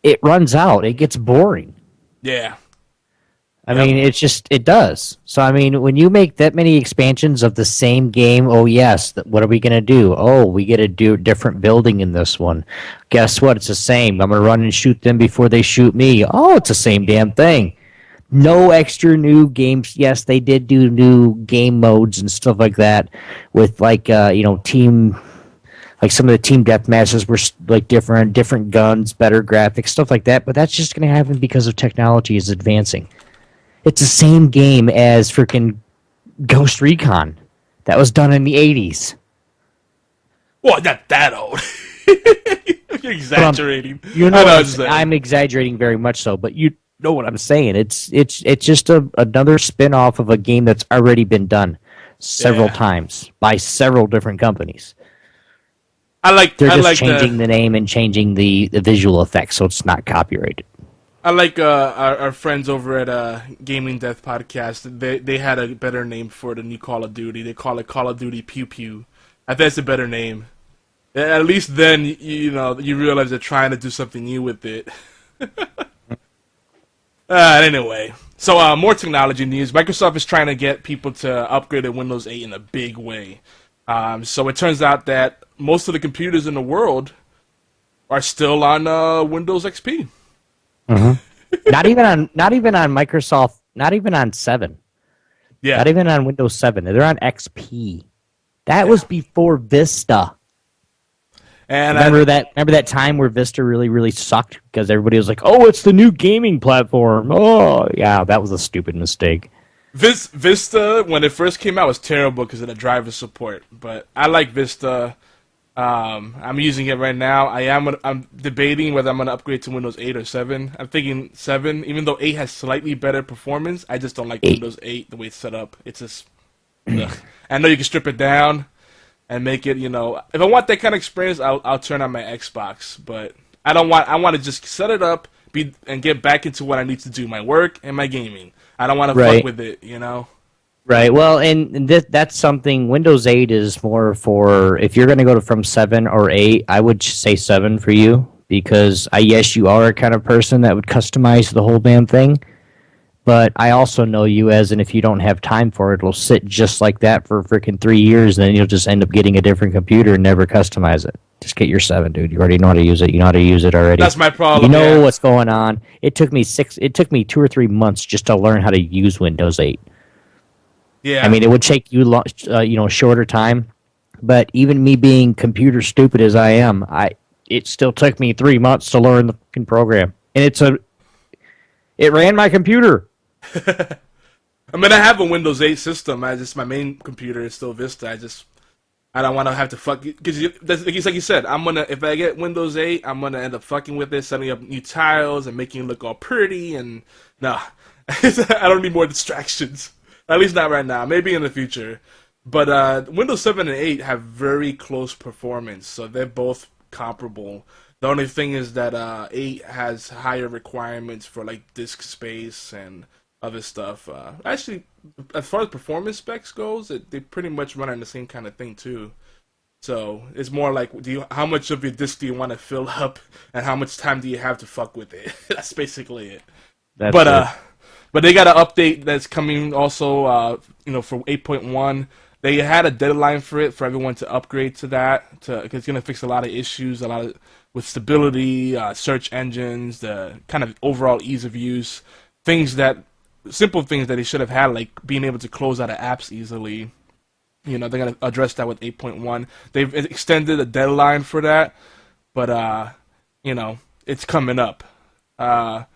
it runs out. It gets boring. Yeah. I mean, it does. So, I mean, when you make that many expansions of the same game, oh, yes, what are we going to do? Oh, we get to do a different building in this one. Guess what? It's the same. I'm going to run and shoot them before they shoot me. Oh, it's the same damn thing. No extra new games. Yes, they did do new game modes and stuff like that with, like, team... Like some of the team death matches were like different guns, better graphics, stuff like that. But that's just going to happen because of technology is advancing. It's the same game as freaking Ghost Recon that was done in the 80s. Well, not that old. You're exaggerating. I'm exaggerating very much so, but you know what I'm saying. It's just another spin-off of a game that's already been done several times by several different companies. They're just changing the name and changing the visual effects, so it's not copyrighted. I like our friends over at Gaming Death Podcast. They had a better name for the new Call of Duty. They call it Call of Duty Pew Pew. I think it's a better name. At least then, you realize they're trying to do something new with it. Anyway, so more technology news. Microsoft is trying to get people to upgrade to Windows 8 in a big way. So it turns out that most of the computers in the world are still on Windows XP. Mm-hmm. not even on Microsoft. Not even on 7. Yeah. Not even on Windows 7. They're on XP. That was before Vista. And remember that time where Vista really sucked because everybody was like, "Oh, it's the new gaming platform." Oh, yeah, that was a stupid mistake. Vista, when it first came out, was terrible because of the driver support. But I like Vista. I'm using it right now. I'm debating whether I'm going to upgrade to Windows 8 or 7. I'm thinking 7, even though 8 has slightly better performance. I just don't like Windows 8 the way it's set up. It's just... I know you can strip it down and make it, if I want that kind of experience, I'll turn on my Xbox. But I want to just set it up and get back into what I need to do, my work and my gaming. I don't want to fuck with it, Right. Well, and that's something. Windows 8 is more for if you're going to go from 7 or 8. I would say 7 for you because yes, you are a kind of person that would customize the whole damn thing. But I also know you as, and if you don't have time for it, it'll sit just like that for freaking 3 years, and then you'll just end up getting a different computer and never customize it. Just get your 7, dude. You already know how to use it. You know how to use it already. That's my problem. You know what's going on. It took me 2 or 3 months just to learn how to use Windows 8. Yeah. I mean, it would take you, shorter time. But even me being computer stupid as I am, it still took me 3 months to learn the fucking program, and it ran my computer. I mean, I have a Windows 8 system. My main computer is still Vista. I don't want to have to fuck it because like you said, if I get Windows 8, I'm gonna end up fucking with it, setting up new tiles and making it look all pretty. And no, I don't need more distractions. At least not right now. Maybe in the future. But Windows 7 and 8 have very close performance, so they're both comparable. The only thing is that 8 has higher requirements for like disk space and other stuff. Actually, as far as performance specs goes, they pretty much run on the same kind of thing too. So it's more like, how much of your disk do you want to fill up, and how much time do you have to fuck with it? That's basically it. But they got an update that's coming also, for 8.1. They had a deadline for everyone to upgrade to that, because it's gonna fix a lot of issues, with stability, search engines, the kind of overall ease of use, simple things that they should have had, like being able to close out of apps easily. They're going to address that with 8.1. They've extended a deadline for that, but, it's coming up. And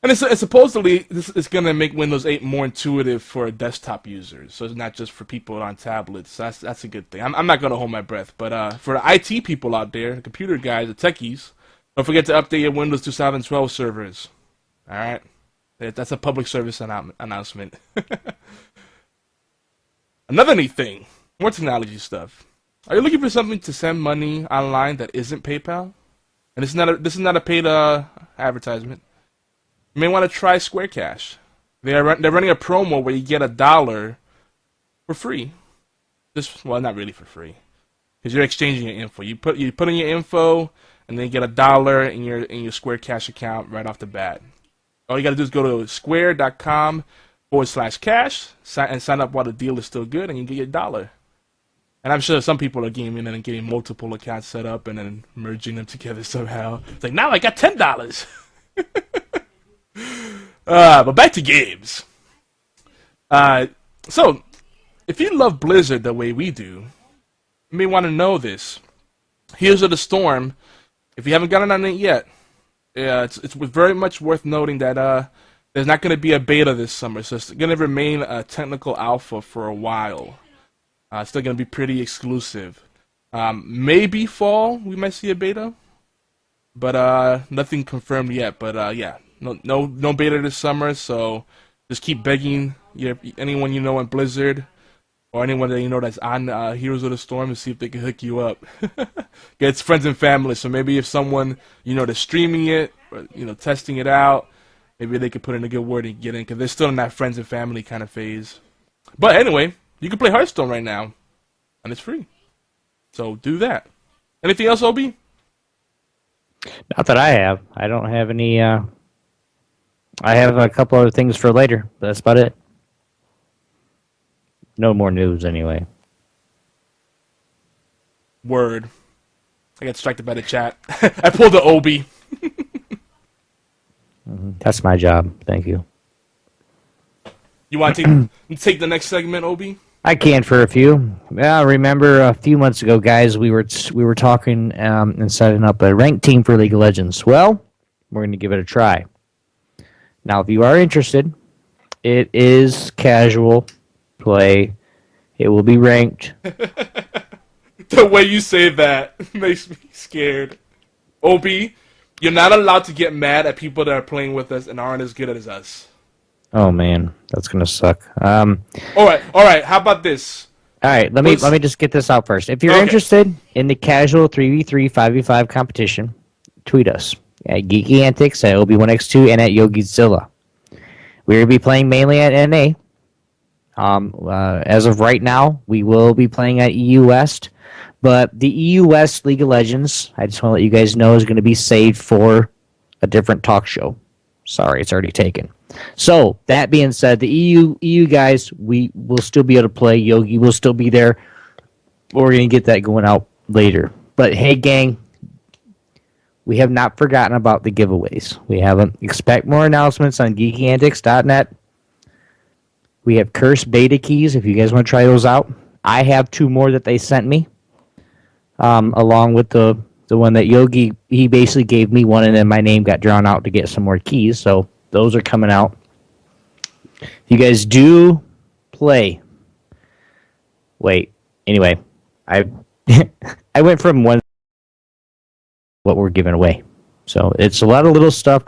it's supposedly, this is going to make Windows 8 more intuitive for desktop users, so it's not just for people on tablets. That's a good thing. I'm not going to hold my breath, but for the IT people out there, the computer guys, the techies, don't forget to update your Windows 2012 servers. All right? That's a public service announcement. Another neat thing, more technology stuff. Are you looking for something to send money online that isn't PayPal? And this is not a paid advertisement. You may want to try Square Cash. They're running a promo where you get $1 for free. Just, well, not really for free, because you're exchanging your info. You put in your info, and then you get $1 in your Square Cash account right off the bat. All you gotta do is go to square.com/cash and sign up while the deal is still good, and you get your $1. And I'm sure some people are gaming and getting multiple accounts set up and then merging them together somehow. It's like, now I got $10. But back to games. So, if you love Blizzard the way we do, you may want to know this. Heroes of the Storm, if you haven't gotten on it yet, it's very much worth noting that there's not going to be a beta this summer, so it's going to remain a technical alpha for a while. It's still going to be pretty exclusive. Maybe fall we might see a beta, but nothing confirmed yet. But yeah, no beta this summer. So just keep begging anyone you know in Blizzard or anyone that you know that's on Heroes of the Storm to see if they can hook you up. Get friends and family. So maybe if someone you know that's streaming it, or, testing it out, maybe they could put in a good word and get in, because they're still in that friends and family kind of phase. But anyway. You can play Hearthstone right now, and it's free. So do that. Anything else, Obi? Not that I have. I don't have any. I have a couple other things for later, but that's about it. No more news, anyway. Word. I got distracted by the chat. I pulled the Obi. That's my job. Thank you. You want to take the next segment, Obi? I can for a few. I remember a few months ago, guys, we were talking and setting up a ranked team for League of Legends. Well, we're going to give it a try. Now, if you are interested, it is casual play. It will be ranked. The way you say that makes me scared. Obi, you're not allowed to get mad at people that are playing with us and aren't as good as us. Oh man, that's gonna suck. All right. How about this? All right, let me just get this out first. If you're interested in the casual 3v3 5v5 competition, tweet us at Geeky Antics, at Obi1x2, and at YogiZilla. We're gonna be playing mainly at NA. As of right now, we will be playing at EU West, but the EU West League of Legends, I just want to let you guys know, is going to be saved for a different talk show. Sorry, it's already taken. So, that being said, the EU guys, we will still be able to play. Yogi will still be there. We're going to get that going out later. But, hey, gang, we have not forgotten about the giveaways. We haven't. Expect more announcements on geekyantics.net. We have cursed beta keys if you guys want to try those out. I have 2 more that they sent me, along with the one that Yogi, he basically gave me one, and then my name got drawn out to get some more keys. So those are coming out. You guys do play. Wait. Anyway, I went from one what we're giving away. So it's a lot of little stuff.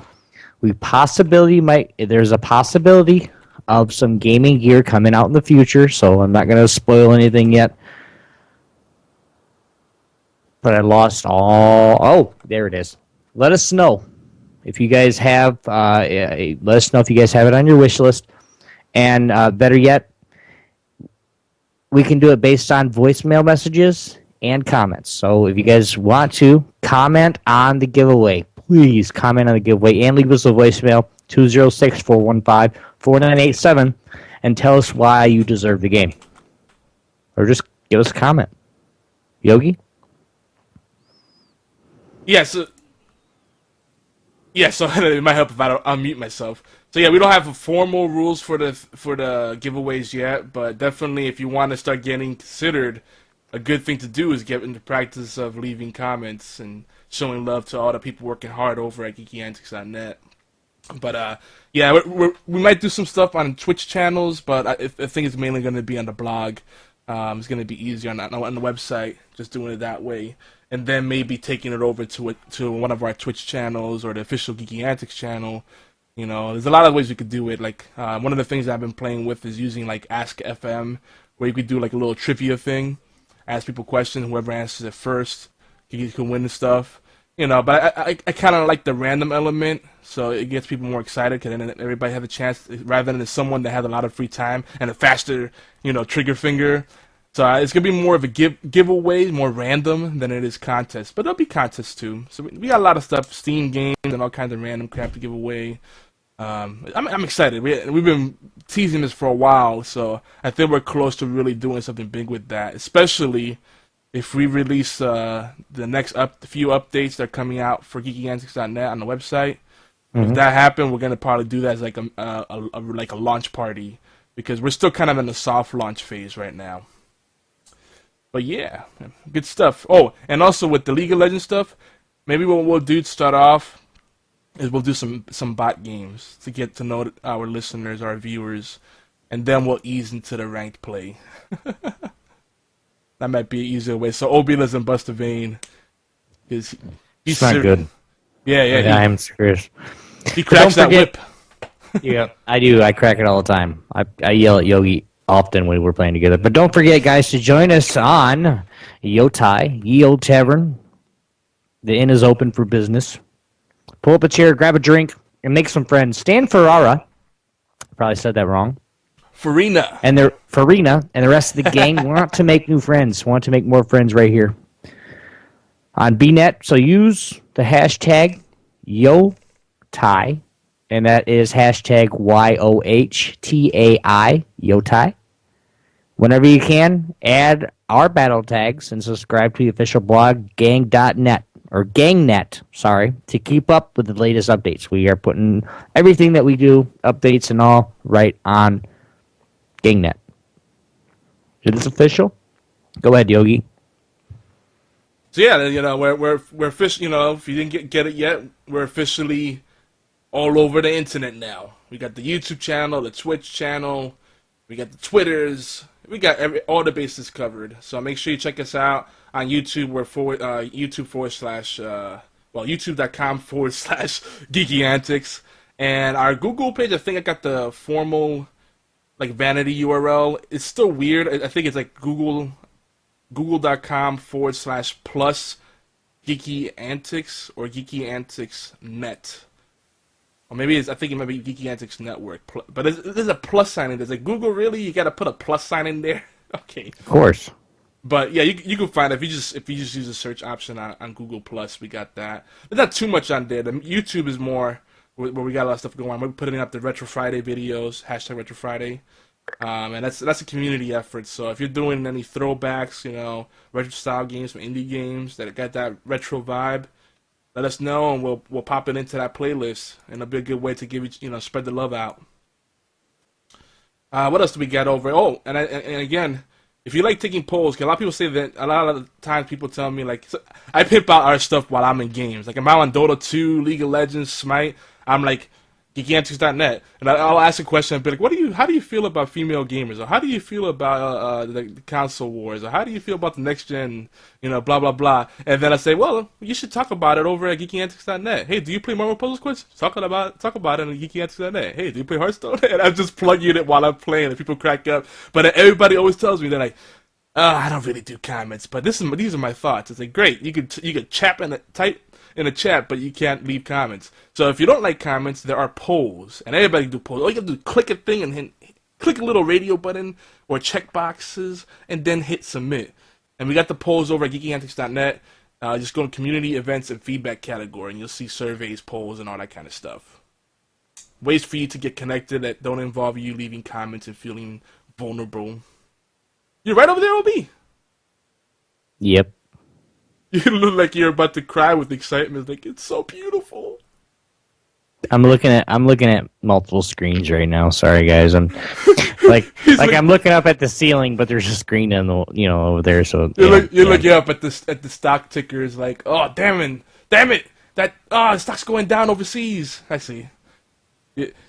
There's a possibility of some gaming gear coming out in the future, so I'm not going to spoil anything yet. But I lost all... Oh, there it is. Let us know if you guys have... let us know if you guys have it on your wish list. And better yet, we can do it based on voicemail messages and comments. So if you guys want to, comment on the giveaway. Please comment on the giveaway and leave us a voicemail, 206-415-4987, and tell us why you deserve the game. Or just give us a comment. Yogi? So it might help if I don't unmute myself. So yeah, we don't have formal rules for the giveaways yet, but definitely if you want to start getting considered, a good thing to do is get into practice of leaving comments and showing love to all the people working hard over at geekyantics.net. But yeah, we might do some stuff on Twitch channels, but I think it's mainly going to be on the blog. It's going to be easier on the website, just doing it that way. And then maybe taking it over to one of our Twitch channels or the official Geeky Antics channel. You know, there's a lot of ways we could do it. Like, one of the things I've been playing with is using, like, Ask FM, where you could do, like, a little trivia thing. Ask people questions, whoever answers it first, you can win and stuff. You know, but I kind of like the random element, so it gets people more excited, because then everybody has a chance, rather than someone that has a lot of free time and a faster, trigger finger. So it's gonna be more of a giveaway, more random than it is contest. But there'll be contests too. So we got a lot of stuff, Steam games and all kinds of random crap to give away. I'm excited. We've been teasing this for a while, so I think we're close to really doing something big with that. Especially if we release the next few updates that are coming out for geekyantics.net on the website. If that happens, we're gonna probably do that as like a launch party, because we're still kind of in the soft launch phase right now. But yeah, good stuff. Oh, and also with the League of Legends stuff, maybe what we'll do to start off is we'll do some bot games to get to know our listeners, our viewers, and then we'll ease into the ranked play. That might be an easier way. So OB doesn't bust a vein, because he's not good. Yeah, I'm serious. He cracks that whip. Yeah, I do. I crack it all the time. I yell at Yogi often when we're playing together. But don't forget, guys, to join us on Yotai, Ye Old Tavern. The inn is open for business. Pull up a chair, grab a drink, and make some friends. Stan Ferrara, probably said that wrong. Farina. Farina and the rest of the gang want to make new friends, want to make more friends right here on BNet. So use the hashtag YOTAI, and that is hashtag YOHTAI, YOTAI. Whenever you can, add our battle tags and subscribe to the official blog, gang.net, or gangnet, sorry, to keep up with the latest updates. We are putting everything that we do, updates and all, right on gangnet. Is this official? Go ahead, Yogi. So yeah, you know, we're officially, you know, if you didn't get it yet, we're officially all over the internet now. We got the YouTube channel, the Twitch channel, we got the Twitters, we got all the bases covered. So make sure you check us out on YouTube. We're youtube.com/geeky antics, and our Google page. I think I got the formal like vanity URL. It's still weird. I think it's like google.com/plus geeky antics or geeky antics net. Or maybe I think it might be Geeky Antics Network. But there's a plus sign in there. It's like, Google, really? You got to put a plus sign in there? Okay. Of course. But yeah, you can find it if you just use the search option on Google Plus. We got that. There's not too much on there. The YouTube is more where we got a lot of stuff going on. We're putting up the Retro Friday videos, hashtag Retro Friday, and that's a community effort. So if you're doing any throwbacks, you know, retro style games, some indie games that got that retro vibe, let us know, and we'll pop it into that playlist, and it'll be a good way to give spread the love out. What else do we got over? Oh, and again, if you like taking polls, 'cause a lot of people say that a lot of the times people tell me like, I pimp out our stuff while I'm in games. Like, I'm out on Dota 2, League of Legends, Smite. I'm like geekyantics.net, and I'll ask a question and be like, how do you feel about female gamers, or how do you feel about the console wars, or how do you feel about the next gen, blah blah blah, and then I say, well, you should talk about it over at geekyantics.net. Hey, do you play Marvel Puzzle Quest? Talk about it on geekyantics.net. Hey, do you play Hearthstone? And I'm just plugging it while I'm playing, and people crack up. But everybody always tells me, they're like, I don't really do comments, but these are my thoughts. It's like, great, you could type in a chat, but you can't leave comments. So if you don't like comments, there are polls, and everybody can do polls. All you have to do is click a thing and click a little radio button or check boxes, and then hit submit. And we got the polls over at geekyantics.net. Just go to community events and feedback category, and you'll see surveys, polls, and all that kind of stuff. Ways for you to get connected that don't involve you leaving comments and feeling vulnerable. You're right over there, OB. Yep. You look like you're about to cry with excitement. Like, it's so beautiful. I'm looking at multiple screens right now. Sorry, guys. I'm like I'm looking up at the ceiling, but there's a screen in the over there. So you're looking up at the stock tickers. Like, oh damn it, that the stock's going down overseas. I see.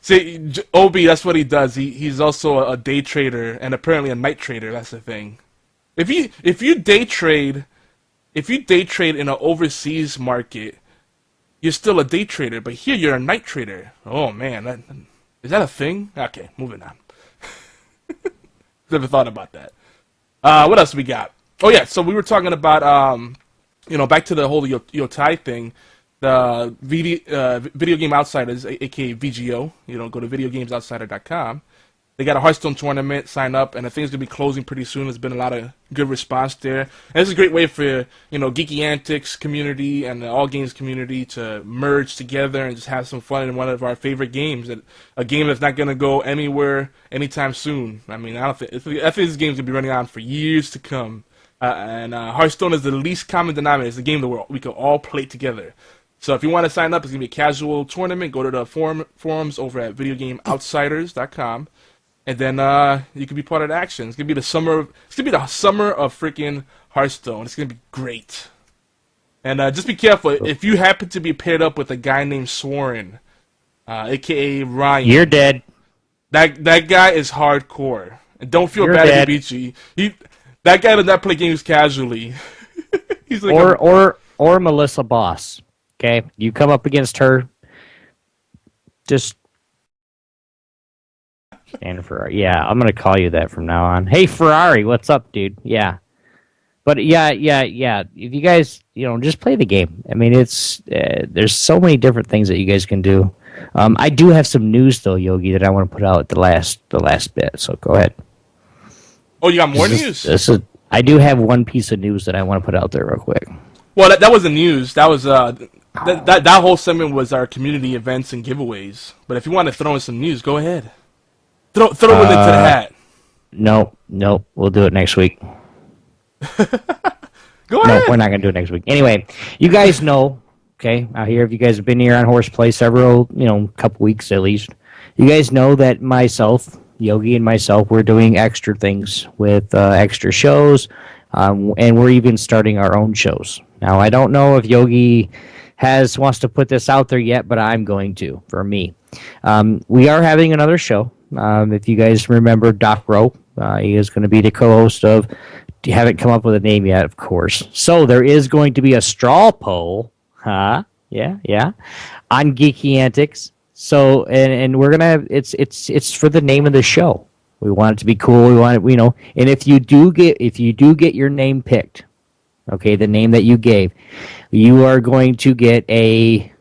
See, OB, that's what he does. He's also a day trader and apparently a night trader. That's the thing. If you day trade in an overseas market, you're still a day trader, but here you're a night trader. Oh man, is that a thing? Okay, moving on. Never thought about that. What else we got? Oh yeah, so we were talking about back to the whole Yotai thing. The Video Game Outsiders, aka VGO. Go to videogamesoutsider.com. They got a Hearthstone tournament. Sign up, and I think it's gonna be closing pretty soon. There's been a lot of good response there, and this is a great way for Geeky Antics community and the All Games community to merge together and just have some fun in one of our favorite games. And a game that's not gonna go anywhere anytime soon. I mean, I think this game's gonna be running on for years to come. And Hearthstone is the least common denominator. It's a game that we can all play together. So if you want to sign up, it's gonna be a casual tournament. Go to the forums over at videogameoutsiders.com. And then you can be part of the action. It's gonna be the summer. It's gonna be the summer of freaking Hearthstone. It's gonna be great. And just be careful if you happen to be paired up with a guy named Swarren, aka Ryan. You're dead. That guy is hardcore. And don't feel You're bad dead. if he beats you. That guy does not play games casually. He's like or Melissa Boss. Okay, you come up against her. Just. Stand Ferrari. Yeah, I'm gonna call you that from now on. Hey Ferrari, what's up, dude? Yeah, but yeah. If you guys, just play the game. I mean, it's there's so many different things that you guys can do. I do have some news though, Yogi, that I want to put out at the last bit. So go ahead. Oh, you got more news? I do have one piece of news that I want to put out there real quick. Well, that wasn't news. That was that whole segment was our community events and giveaways. But if you want to throw in some news, go ahead. Throw it into the hat. No, we'll do it next week. Go ahead. No, we're not going to do it next week. Anyway, you guys know, okay, out here, if you guys have been here on HorsePLAY several, couple weeks at least, you guys know that myself, Yogi and myself, we're doing extra things with extra shows, and we're even starting our own shows. Now, I don't know if Yogi wants to put this out there yet, but I'm going to, for me. We are having another show. If you guys remember Doc Rowe, he is going to be the co-host of, you haven't come up with a name yet, of course. So there is going to be a straw poll, yeah, on Geeky Antics. So, and we're going to, it's for the name of the show. We want it to be cool. We want it, and if you do get your name picked, okay, the name that you gave, you are going to get a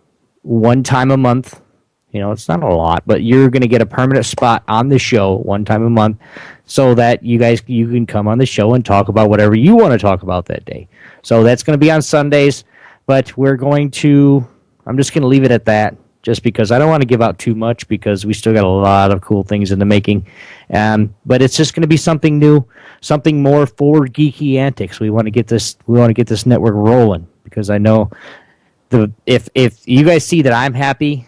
one time a month. It's not a lot, but you're going to get a permanent spot on the show one time a month so that you can come on the show and talk about whatever you want to talk about that day. So that's going to be on Sundays, but I'm just going to leave it at that just because I don't want to give out too much because we still got a lot of cool things in the making. But it's just going to be something new, something more for Geeky Antics. We want to get this network rolling because I know if you guys see that I'm happy,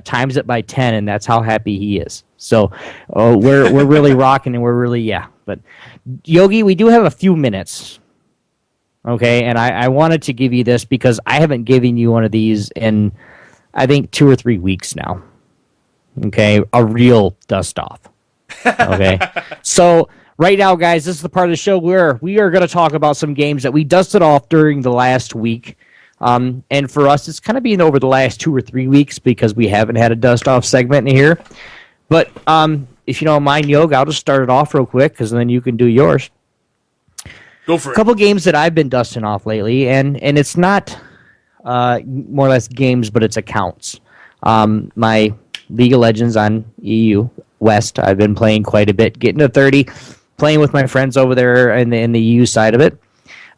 times it by 10, and that's how happy he is. So we're really rocking, and we're really, But Yogi, we do have a few minutes, okay? And I wanted to give you this because I haven't given you one of these in, I think, 2 or 3 weeks now, okay? A real dust-off, okay? So right now, guys, this is the part of the show where we are going to talk about some games that we dusted off during the last week. And for us, it's kind of been over the last 2 or 3 weeks because we haven't had a dust-off segment in here. But if you don't mind, Yog, I'll just start it off real quick because then you can do yours. Go for it. A couple games that I've been dusting off lately, and it's not more or less games, but it's accounts. My League of Legends on EU West, I've been playing quite a bit, getting to 30, playing with my friends over there in the EU side of it.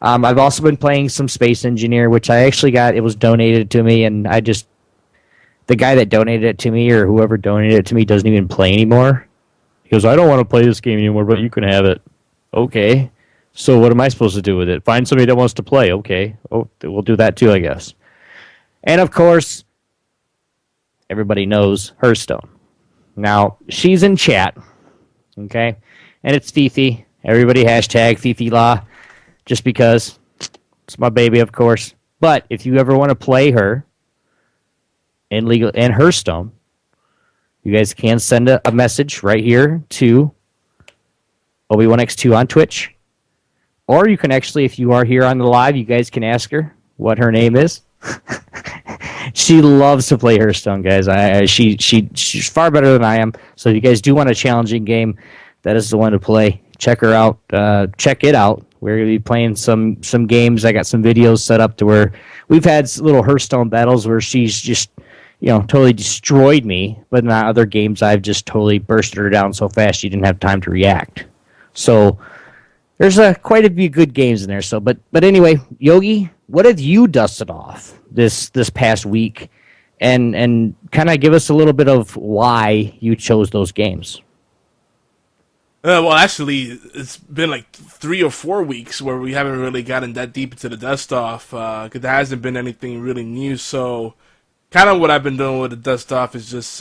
I've also been playing some Space Engineer, which I actually got. It was donated to me, and the guy that donated it to me or whoever donated it to me doesn't even play anymore. He goes, I don't want to play this game anymore, but you can have it. Okay. So what am I supposed to do with it? Find somebody that wants to play. Okay. Oh, we'll do that too, I guess. And of course, everybody knows Hearthstone. Now, she's in chat. Okay. And it's Fifi. Everybody hashtag Fifi Law. Just because it's my baby, of course. But if you ever want to play her in Hearthstone, you guys can send a message right here to Obi1X2 on Twitch. Or you can actually, if you are here on the live, you guys can ask her what her name is. She loves to play Hearthstone, guys. She's far better than I am. So if you guys do want a challenging game, that is the one to play. Check her out. Check it out. We're going to be playing some games. I got some videos set up to where we've had little Hearthstone battles where she's just, totally destroyed me. But in other games, I've just totally bursted her down so fast you didn't have time to react. So there's quite a few good games in there. So, but anyway, Yogi, what have you dusted off this past week, and kind of give us a little bit of why you chose those games. Well, actually, it's been like 3 or 4 weeks where we haven't really gotten that deep into the dust off, because there hasn't been anything really new. So, kind of what I've been doing with the dust off is just,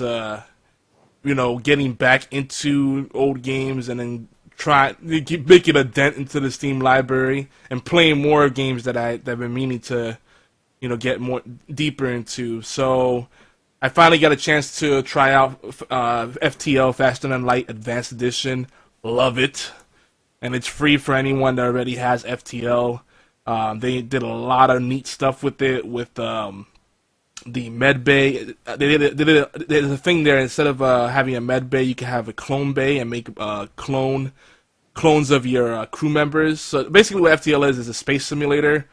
getting back into old games and then try to keep making a dent into the Steam library and playing more games that I've been meaning to, get more deeper into. So, I finally got a chance to try out FTL, Faster Than Light Advanced Edition. Love it, and it's free for anyone that already has FTL. They did a lot of neat stuff with it, with the med bay. There's a thing there. Instead of having a med bay, you can have a clone bay and make clones of your crew members. So basically, what FTL is a space simulator.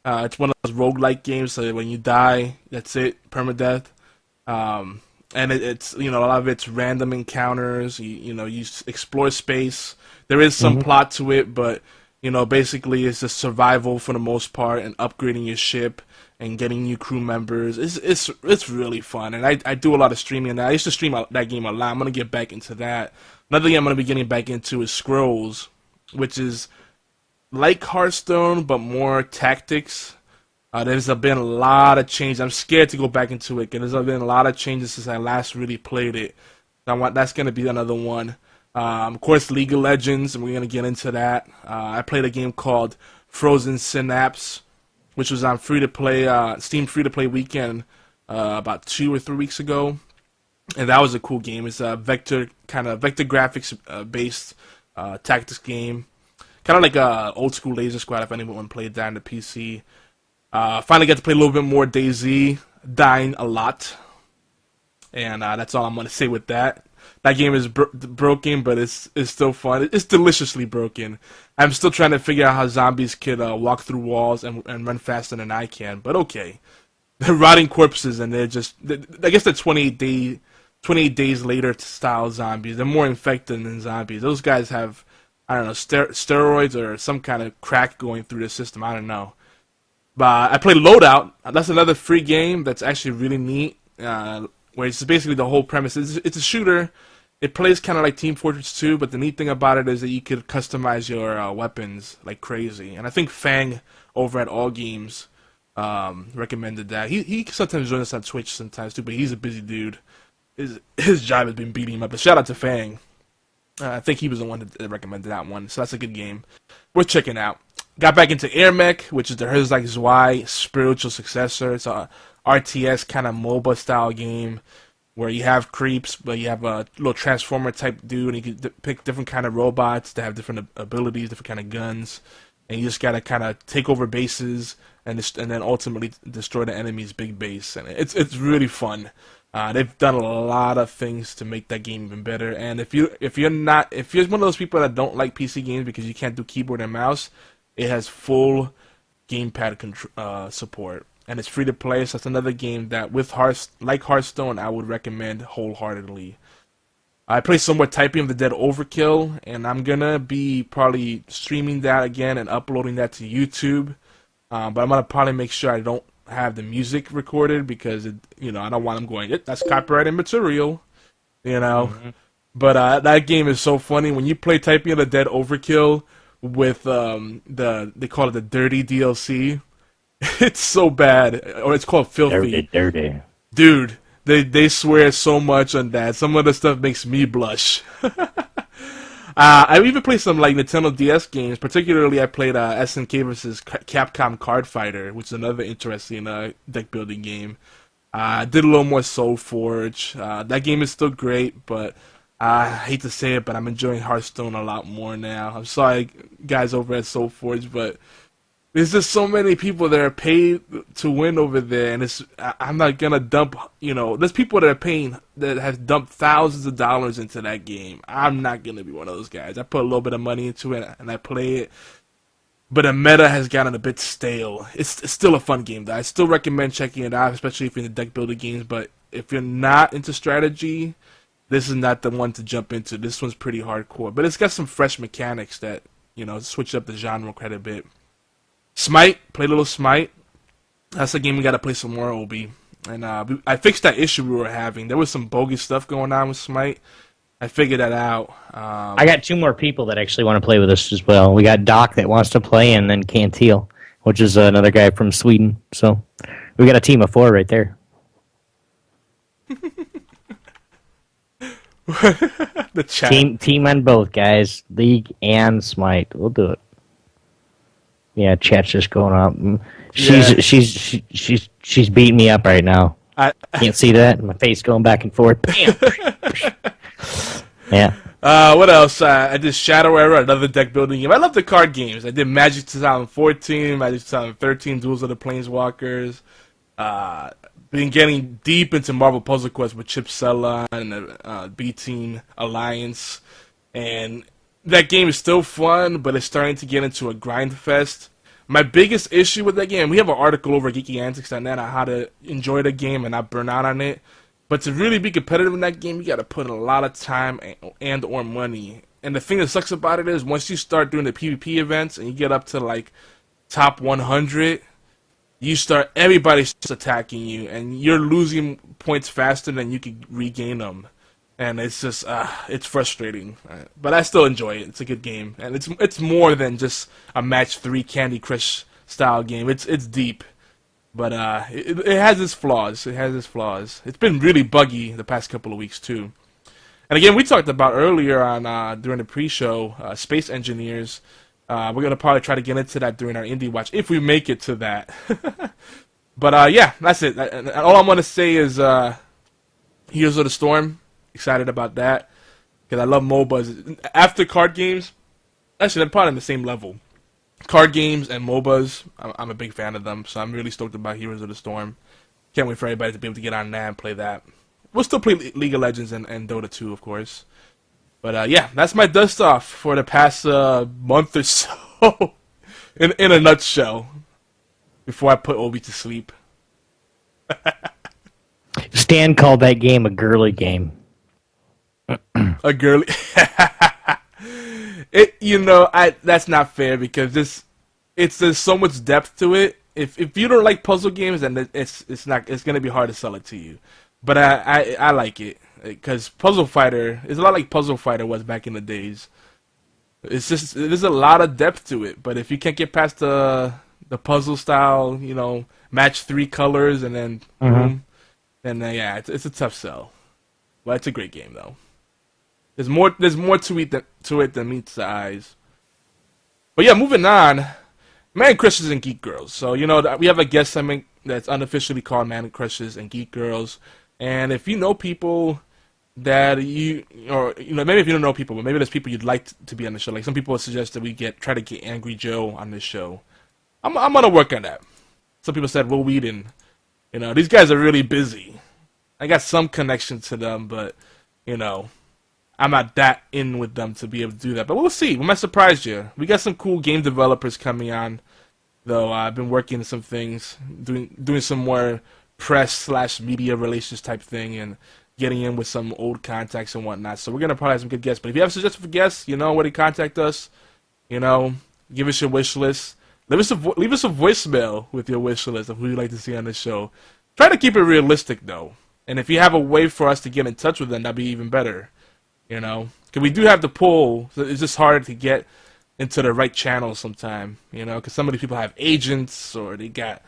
It's one of those roguelike games. So when you die, that's it, permadeath. And it's a lot of it's random encounters. You explore space. There is some plot to it, but basically it's just survival for the most part and upgrading your ship and getting new crew members. It's really fun, and I do a lot of streaming now. I used to stream that game a lot. I'm gonna get back into that. Another thing I'm gonna be getting back into is Scrolls, which is like Hearthstone but more tactics. There's been a lot of change. I'm scared to go back into it because there's been a lot of changes since I last really played it. That's going to be another one. Of course, League of Legends, and we're going to get into that. I played a game called Frozen Synapse, which was on Steam free-to-play weekend about 2 or 3 weeks ago. And that was a cool game. It's a vector graphics based tactics game. Kind of like a old school Laser Squad if anyone played that on the PC. Finally got to play a little bit more DayZ, dying a lot, and that's all I'm going to say with that. That game is broken, but it's still fun. It's deliciously broken. I'm still trying to figure out how zombies could walk through walls and run faster than I can, but okay. They're rotting corpses, and I guess they're 28 days later style zombies. They're more infected than zombies. Those guys have, I don't know, steroids or some kind of crack going through the system. I don't know. But I played Loadout. That's another free game that's actually really neat. Where it's basically the whole premise. It's a shooter. It plays kind of like Team Fortress 2, but the neat thing about it is that you could customize your weapons like crazy. And I think Fang over at All Games recommended that. He sometimes joins us on Twitch sometimes too, but he's a busy dude. His job has been beating him up. But shout out to Fang. I think he was the one that recommended that one. So that's a good game. Worth checking out. Got back into Air Mech, which is the Hearthstone ROCK spiritual successor. It's a RTS kind of MOBA style game where you have creeps, but you have a little transformer type dude, and you can pick different kind of robots that have different abilities, different kind of guns, and you just gotta kind of take over bases and then ultimately destroy the enemy's big base. And it's really fun. They've done a lot of things to make that game even better. And if you're one of those people that don't like PC games because you can't do keyboard and mouse, it has full gamepad support, and it's free to play. So that's another game that, like Hearthstone, I would recommend wholeheartedly. I play some more Typing of the Dead Overkill, and I'm gonna be probably streaming that again and uploading that to YouTube. But I'm gonna probably make sure I don't have the music recorded because I don't want them going, that's copyrighted material, But that game is so funny when you play Typing of the Dead Overkill with they call it the dirty DLC. It's so bad, or it's called filthy. Dirty. Dude, they swear so much on that. Some of the stuff makes me blush. I even played some like Nintendo DS games. Particularly, I played SNK vs. Capcom Card Fighter, which is another interesting deck building game. I did a little more Soul Forge. That game is still great, but I hate to say it, but I'm enjoying Hearthstone a lot more now. I'm sorry, guys over at Soul Forge, but there's just so many people that are paid to win over there, and I'm not gonna dump. There's people that are paying that have dumped thousands of dollars into that game. I'm not gonna be one of those guys. I put a little bit of money into it and I play it, but the meta has gotten a bit stale. It's still a fun game though. I still recommend checking it out, especially if you're into deck builder games. But if you're not into strategy, this is not the one to jump into. This one's pretty hardcore, but it's got some fresh mechanics that, switch up the genre quite a bit. Smite, play a little Smite. That's a game we gotta play some more, OB. And I fixed that issue we were having. There was some bogus stuff going on with Smite. I figured that out. I got 2 more people that actually want to play with us as well. We got Doc that wants to play, and then Cantil, which is another guy from Sweden. So we got a team of 4 right there. The chat. Team on both, guys. League and Smite. We'll do it. Yeah, chat's just going up. She's beating me up right now. Can't see that. My face going back and forth. Bam. Yeah. What else? I did Shadow Era, another deck building game. I love the card games. I did Magic 2014, Magic 2013, Duels of the Planeswalkers. Been getting deep into Marvel Puzzle Quest with Chip Sella and the B-Team Alliance. And that game is still fun, but it's starting to get into a grind fest. My biggest issue with that game, we have an article over at geekyantics.net on how to enjoy the game and not burn out on it. But to really be competitive in that game, you got to put in a lot of time and or money. And the thing that sucks about it is once you start doing the PvP events and you get up to like top 100, everybody's just attacking you, and you're losing points faster than you can regain them. And it's just, it's frustrating. But I still enjoy it. It's a good game. And it's more than just a match 3 Candy Crush style game. It's deep. But it has its flaws. It's been really buggy the past couple of weeks, too. And again, we talked about earlier on during the pre-show, Space Engineers. We're going to probably try to get into that during our Indie Watch, if we make it to that. But yeah, that's it. All I'm going to say is Heroes of the Storm. Excited about that because I love MOBAs. After card games, actually they're probably on the same level. Card games and MOBAs, I'm a big fan of them, so I'm really stoked about Heroes of the Storm. Can't wait for everybody to be able to get on that and play that. We'll still play League of Legends and Dota 2, of course. But yeah, that's my dust off for the past month or so, in a nutshell. Before I put Obi to sleep. Stan called that game a girly game. A girly. That's not fair because there's so much depth to it. If you don't like puzzle games, then it's gonna be hard to sell it to you. But I like it because Puzzle Fighter is a lot like Puzzle Fighter was back in the days. It's just there's a lot of depth to it. But if you can't get past the puzzle style, match 3 colors and then boom, then yeah, it's a tough sell. But it's a great game though. There's more to it than meets the eyes. But yeah, moving on. Man Crushes and Geek Girls. So we have a guest segment that's unofficially called Man Crushes and Geek Girls. And if you know people that maybe if you don't know people, but maybe there's people you'd like to be on the show. Like some people suggest that we try to get Angry Joe on this show. I'm gonna work on that. Some people said Will Wheaton. These guys are really busy. I got some connection to them, but I'm not that in with them to be able to do that. But we'll see. We might surprise you. We got some cool game developers coming on, though. I've been working on some things, doing some more press/media relations type thing, and getting in with some old contacts and whatnot. So we're gonna probably have some good guests. But if you have suggestions for guests, where to contact us. Give us your wish list. Leave us a voicemail with your wish list of who you'd like to see on the show. Try to keep it realistic, though. And if you have a way for us to get in touch with them, that'd be even better. Because we do have the pull, so it's just hard to get into the right channel sometime, because some of these people have agents or they got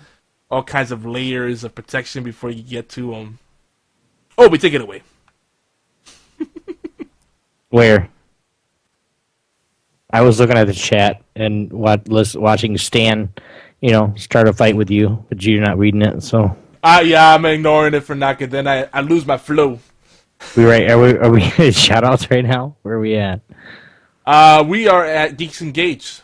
all kinds of layers of protection before you get to them. Oh, take it away. Where? I was looking at the chat and watching Stan, start a fight with you, but you're not reading it, so. Yeah, I'm ignoring it for now, because then I lose my flow. Are we shout outs right now? Where are we at? We are at Geeks Engaged.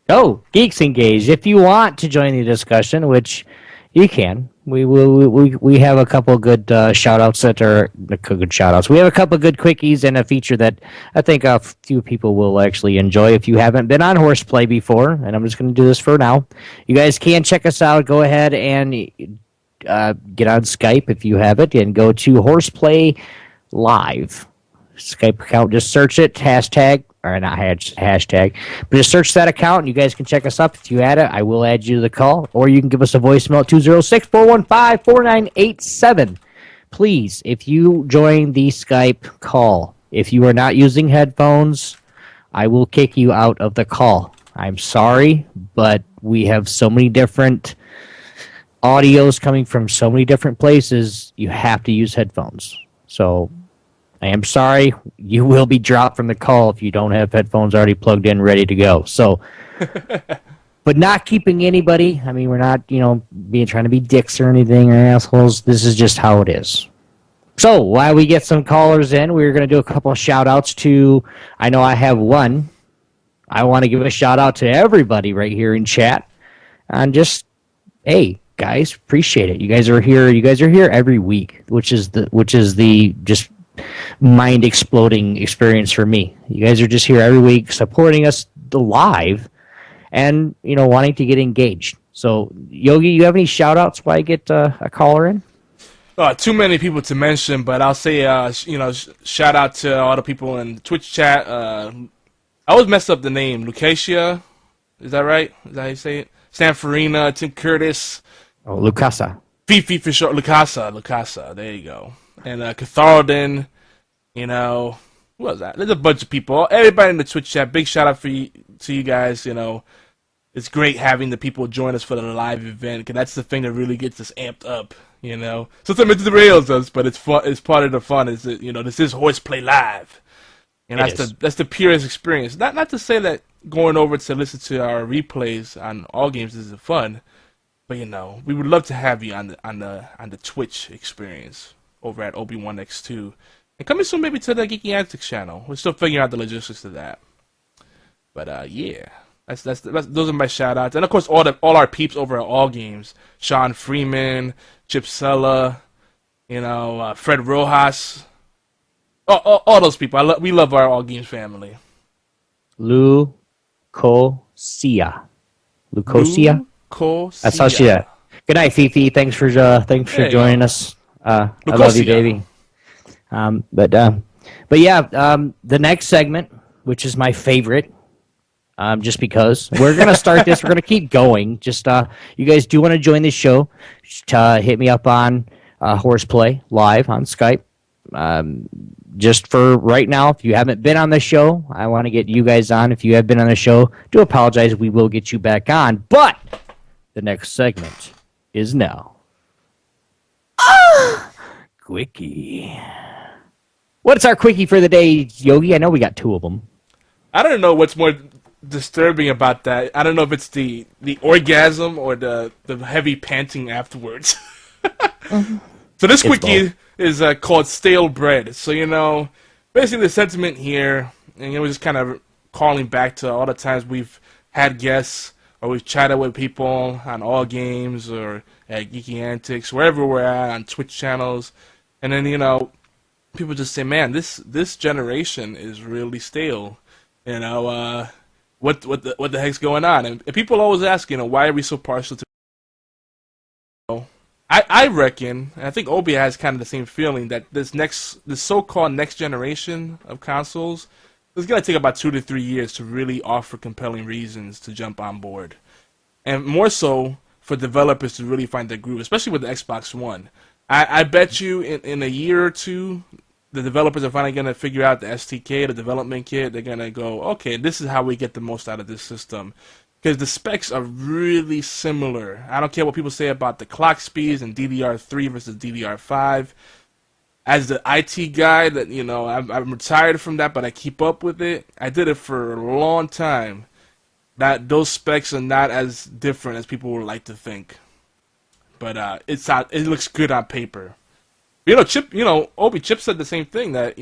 Oh, Geeks Engaged. If you want to join the discussion, which you can, we have a couple good shout outs that are good shout outs. We have a couple good quickies and a feature that I think a few people will actually enjoy. If you haven't been on HorsePLAY before, and I'm just going to do this for now, you guys can check us out. Go ahead and get on Skype if you have it and go to HorsePLAY Live Skype account. Just search it, hashtag, or not hashtag, but just search that account and you guys can check us up. If you add it, I will add you to the call, or you can give us a voicemail at 206-415-4987. Please, if you join the Skype call, if you are not using headphones, I will kick you out of the call. I'm sorry, but we have so many different audios coming from so many different places, you have to use headphones. So I am sorry, you will be dropped from the call if you don't have headphones already plugged in, ready to go. So, but not keeping anybody. I mean, we're not, trying to be dicks or anything or assholes. This is just how it is. So while we get some callers in, we're going to do a couple of shout-outs to, I know I have one. I want to give a shout-out to everybody right here in chat. And just, hey, guys, appreciate it. You guys are here. You guys are here every week, which is the just mind-exploding experience for me. You guys are just here every week supporting us live and, wanting to get engaged. So, Yogi, you have any shout-outs while I get a caller in? Too many people to mention, but I'll say, shout out to all the people in Twitch chat. I always mess up the name. Lucasia, is that right? Is that how you say it? Sanfarina, Tim Curtis. Oh, Lucasa. Fifi for short. Lucasa. There you go. And Catharden, who was that? There's a bunch of people. Everybody in the Twitch chat, big shout out to you guys. It's great having the people join us for the live event, because that's the thing that really gets us amped up. Sometimes it derails us, but it's fun. It's part of the fun. Is that this is HorsePLAY Live, and that's the purest experience. Not to say that going over to listen to our replays on all games isn't fun, but we would love to have you on the Twitch experience over at Obi1X2, and coming soon maybe to the Geeky Antics channel. We're still figuring out the logistics of that, but yeah. Those are my shout-outs. And, of course, all our peeps over at All Games. Sean Freeman, Chip Sella, Fred Rojas. All those people. We love our All Games family. Lucosia. That's how she is. Good night, Fifi. Thanks for joining us. I love you, baby. But yeah, the next segment, which is my favorite, just because we're going to start this. We're going to keep going. Just you guys do want to join this show, just, hit me up on HorsePLAY Live on Skype. Just for right now, if you haven't been on the show, I want to get you guys on. If you have been on the show, do apologize. We will get you back on. But the next segment is now. Quickie. What's our quickie for the day, Yogi? I know we got two of them. I don't know what's more disturbing about that. I don't know if it's the orgasm or the heavy panting afterwards. So this quickie is called Stale Bread. So, basically the sentiment here, and we're just kind of calling back to all the times we've had guests or we've chatted with people on All Games or at Geeky Antics, wherever we're at, on Twitch channels. And then, people just say, man, this generation is really stale. What the heck's going on? And people always ask, why are we so partial to? I reckon, and I think Obi has kind of the same feeling, that this so-called next generation of consoles is going to take about 2 to 3 years to really offer compelling reasons to jump on board, and more so for developers to really find their groove, especially with the Xbox One. I bet you in a year or two, the developers are finally going to figure out the SDK, the development kit. They're going to go, okay, this is how we get the most out of this system. Because the specs are really similar. I don't care what people say about the clock speeds and DDR3 versus DDR5. As the IT guy, that I'm retired from that, but I keep up with it. I did it for a long time. That those specs are not as different as people would like to think. But it looks good on paper. Obi Chip said the same thing, that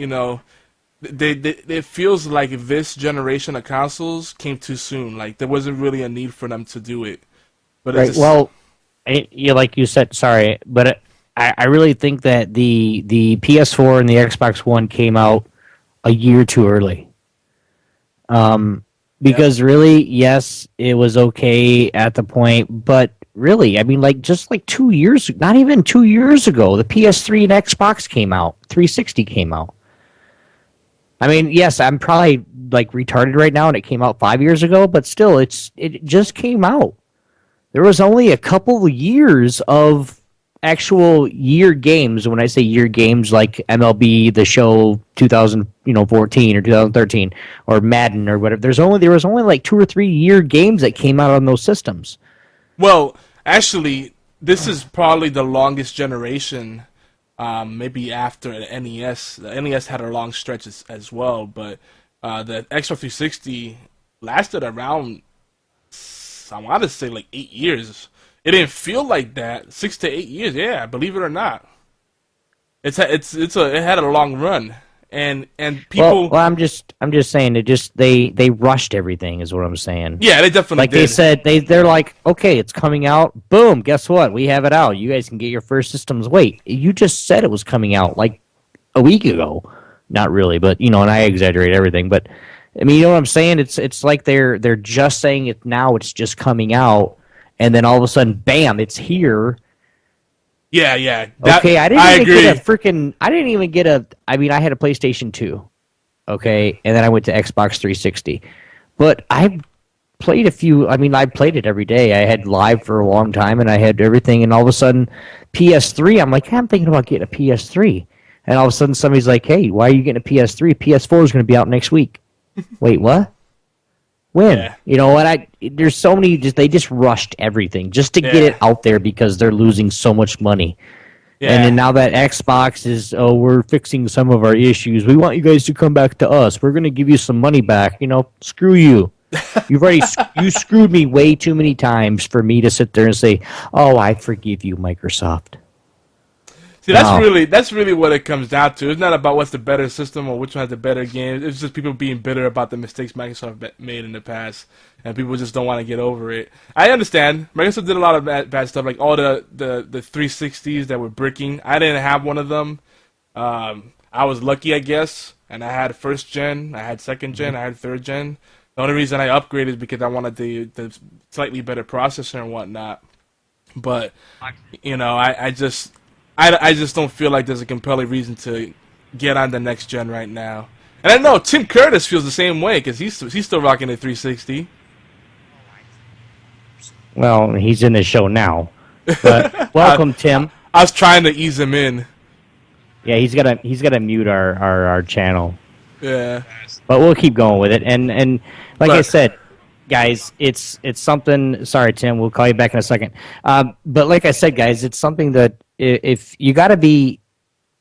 it feels like this generation of consoles came too soon. Like there wasn't really a need for them to do it. But right. Well, like you said, sorry, but I really think that the PS4 and the Xbox One came out a year too early. Because really, yes, it was okay at the point, but really. I mean, like just like 2 years, not even 2 years ago, the PS3 and Xbox came out. 360 came out. I mean, yes, I'm probably like retarded right now, and it came out 5 years ago, but still, it just came out. There was only a couple of years of actual year games. When I say year games, like MLB, the show 2014 or 2013, or Madden or whatever. There was only like 2 or 3 year games that came out on those systems. Well, actually, this is probably the longest generation. Maybe after the NES. The NES had a long stretch as well, but the Xbox 360 lasted around, I want to say, like 8 years. It didn't feel like that. 6 to 8 years, yeah, believe it or not. It had a long run, and people. Well, I'm just saying they rushed everything is what I'm saying. Yeah, they definitely like did. They said they're like, okay, it's coming out. Boom, guess what? We have it out. You guys can get your first systems. Wait, you just said it was coming out like a week ago. Not really, but and I exaggerate everything. But I mean, you know what I'm saying? It's like they're just saying it now. It's just coming out, and then all of a sudden, bam, it's here. Yeah. Okay, I didn't even get a. I mean, I had a PlayStation 2. Okay, and then I went to Xbox 360. But I played a few. I mean, I played it every day. I had live for a long time, and I had everything. And all of a sudden, PS3. I'm like, hey, I'm thinking about getting a PS3. And all of a sudden, somebody's like, hey, why are you getting a PS3? PS4 is going to be out next week. Wait, what? When? Yeah. You know what? There's so many. They just rushed everything just to get it out there because they're losing so much money. Yeah. And then now that Xbox is, we're fixing some of our issues. We want you guys to come back to us. We're going to give you some money back. Screw you. You screwed me way too many times for me to sit there and say, oh, I forgive you, Microsoft. See, that's really what it comes down to. It's not about what's the better system or which one has the better games. It's just people being bitter about the mistakes Microsoft made in the past, and people just don't want to get over it. I understand. Microsoft did a lot of bad stuff, like all the 360s that were bricking. I didn't have one of them. I was lucky, I guess, and I had first gen, I had second gen, I had third gen. The only reason I upgraded is because I wanted the slightly better processor and whatnot. But I just don't feel like there's a compelling reason to get on the next gen right now. And I know Tim Curtis feels the same way because he's still rocking a 360. Well, he's in the show now. But welcome, Tim. I was trying to ease him in. Yeah, he's gotta mute our channel. Yeah. But we'll keep going with it. And like I said, guys, it's something. Sorry, Tim. We'll call you back in a second. But like I said, guys, it's something that if you got to be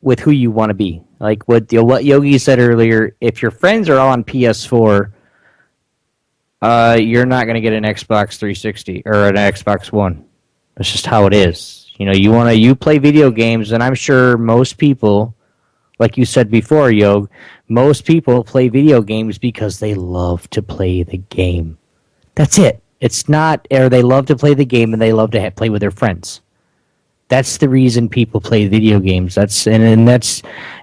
with who you want to be. Like what Yogi said earlier, if your friends are all on PS4, you're not going to get an Xbox 360 or an Xbox One. That's just how it is. You play video games, and I'm sure most people, like you said before, Yog, most people play video games because they love to play the game. That's it. It's not, or they love to play the game and they love to play with their friends. That's the reason people play video games. And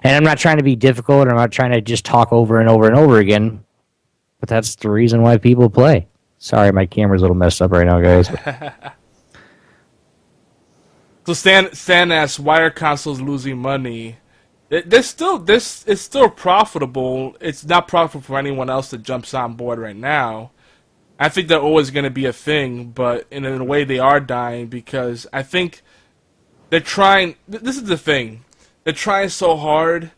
I'm not trying to be difficult, or I'm not trying to just talk over and over and over again, but that's the reason why people play. Sorry, my camera's a little messed up right now, guys. So Stan asks, why are consoles losing money? It's still profitable. It's not profitable for anyone else that jumps on board right now. I think they're always going to be a thing, but in a way they are dying because I think they're trying. This is the thing. They're trying so hard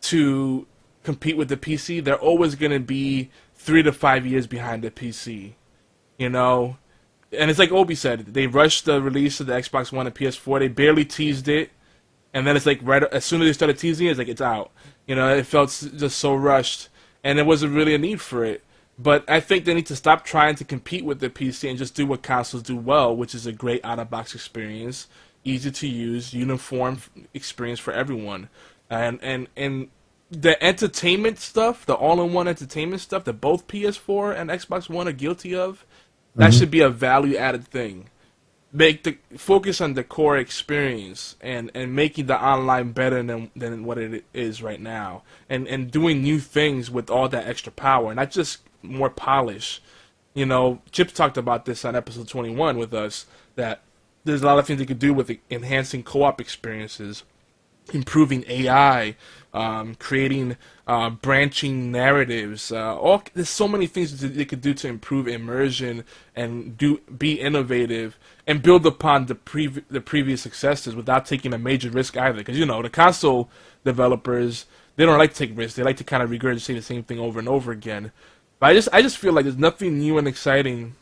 to compete with the PC. They're always going to be 3 to 5 years behind the PC. And it's like Obi said, they rushed the release of the Xbox One and PS4. They barely teased it, and then it's like right as soon as they started teasing it, it's like it's out. It felt just so rushed, and there wasn't really a need for it. But I think they need to stop trying to compete with the PC and just do what consoles do well, which is a great out-of-box experience, easy to use, uniform experience for everyone, and the entertainment stuff, the all-in-one entertainment stuff that both PS4 and Xbox One are guilty of. That should be a value-added thing. Focus on the core experience and making the online better than what it is right now. And doing new things with all that extra power, not just more polish. Chips talked about this on episode 21 with us, that there's a lot of things they could do with enhancing co-op experiences, improving AI, creating branching narratives. There's so many things that they could do to improve immersion and be innovative and build upon the previous successes without taking a major risk either. Because the console developers, they don't like to take risks. They like to kind of regurgitate the same thing over and over again. But I just feel like there's nothing new and exciting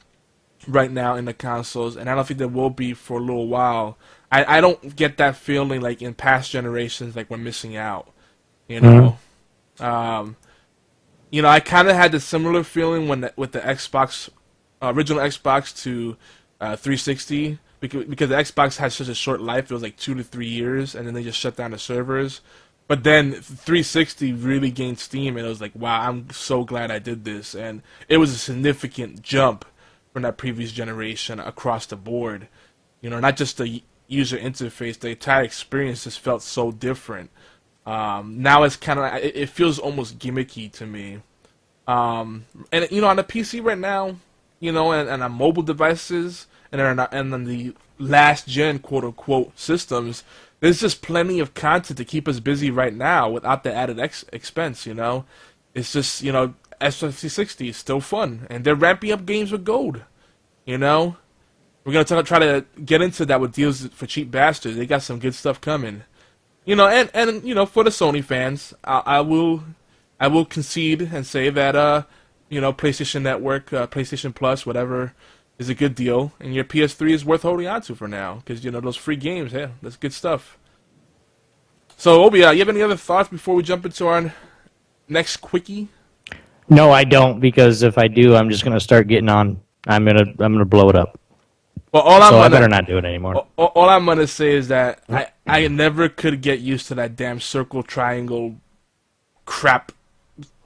right now in the consoles, and I don't think there will be for a little while. I don't get that feeling like in past generations, like we're missing out. I kind of had the similar feeling with the Xbox, original Xbox to 360, because the Xbox had such a short life. It was like 2 to 3 years, and then they just shut down the servers. But then 360 really gained steam, and it was like, wow, I'm so glad I did this. And it was a significant jump from that previous generation across the board. Not just the user interface, the entire experience just felt so different. Now it's kind of, it feels almost gimmicky to me. And on the PC right now, and on mobile devices, and on the last gen quote unquote systems, there's just plenty of content to keep us busy right now without the added expense. It's just S360 is still fun, and they're ramping up games with gold. We're gonna try to get into that with deals for cheap bastards. They got some good stuff coming. And for the Sony fans, I will concede and say that PlayStation Network, PlayStation Plus, whatever, is a good deal, and your PS3 is worth holding on to for now, because those free games, yeah, that's good stuff. So Obi, you have any other thoughts before we jump into our next quickie? No, I don't, because if I do, I'm just gonna start getting on. I'm gonna blow it up. Well, I better not do it anymore. All I'm gonna say is that I never could get used to that damn circle, triangle, crap,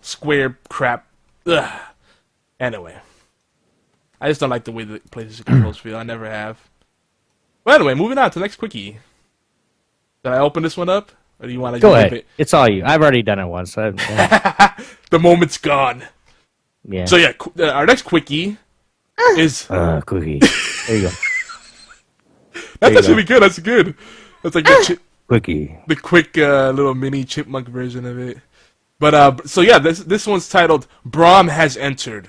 square crap. Ugh. Anyway, I just don't like the way the PlayStation controls feel. I never have. Well, anyway, moving on to the next quickie. Did I open this one up, or do you want to go ahead? It's all you. I've already done it once. So the moment's gone. Yeah. So yeah, our next quickie is quickie. There you go. That's actually good. That's good. That's like the quickie. The quick little mini chipmunk version of it. But so yeah, this one's titled "Braum has entered,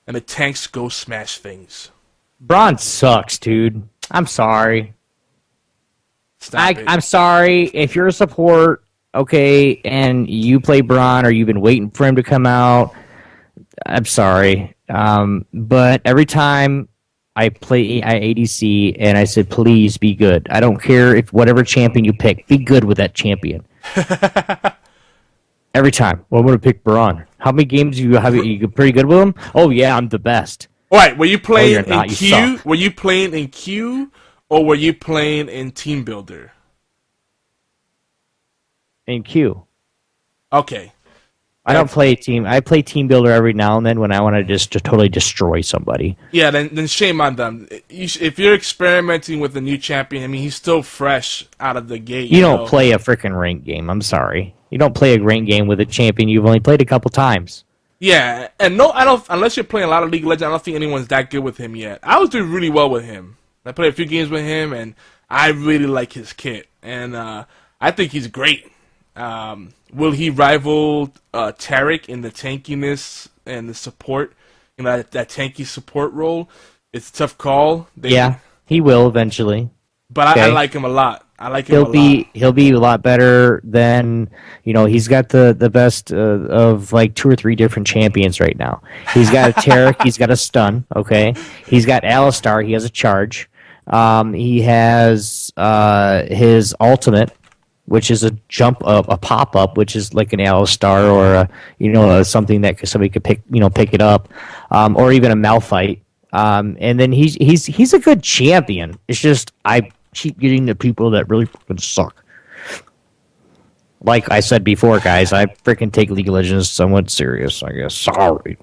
and the tanks go smash things." Braun sucks, dude. I'm sorry. Stop it. I'm sorry if you're a support, okay, and you play Braun or you've been waiting for him to come out. I'm sorry, but every time I play ADC and I said, please be good. I don't care if whatever champion you pick, be good with that champion. Every time. Well, I'm going to pick Braun. How many games do you have? You pretty good with him? Oh, yeah, I'm the best. All right, were you playing in Q? Were you playing in Q, or were you playing in Team Builder? In Q. Okay. I don't play team. I play Team Builder every now and then when I want to just totally destroy somebody. Yeah, then shame on them. If you're experimenting with a new champion, I mean, he's still fresh out of the gate. You don't play a freaking ranked game. I'm sorry. You don't play a ranked game with a champion you've only played a couple times. Yeah, and no, I don't. Unless you're playing a lot of League of Legends, I don't think anyone's that good with him yet. I was doing really well with him. I played a few games with him, and I really like his kit, and I think he's great. Will he rival Taric in the tankiness and the support? That tanky support role. It's a tough call. Yeah, he will eventually. But I like him a lot. I like him a lot. He'll be a lot better than he's got the best of like 2 or 3 different champions right now. He's got a Taric, he's got a stun. Okay, he's got Alistar. He has a charge. He has his ultimate, which is a jump up, a pop up, which is like an Alistar or something that somebody could pick it up, or even a Malphite. And then he's a good champion. It's just I keep getting the people that really fucking suck. Like I said before, guys, I freaking take League of Legends somewhat serious, I guess. Sorry.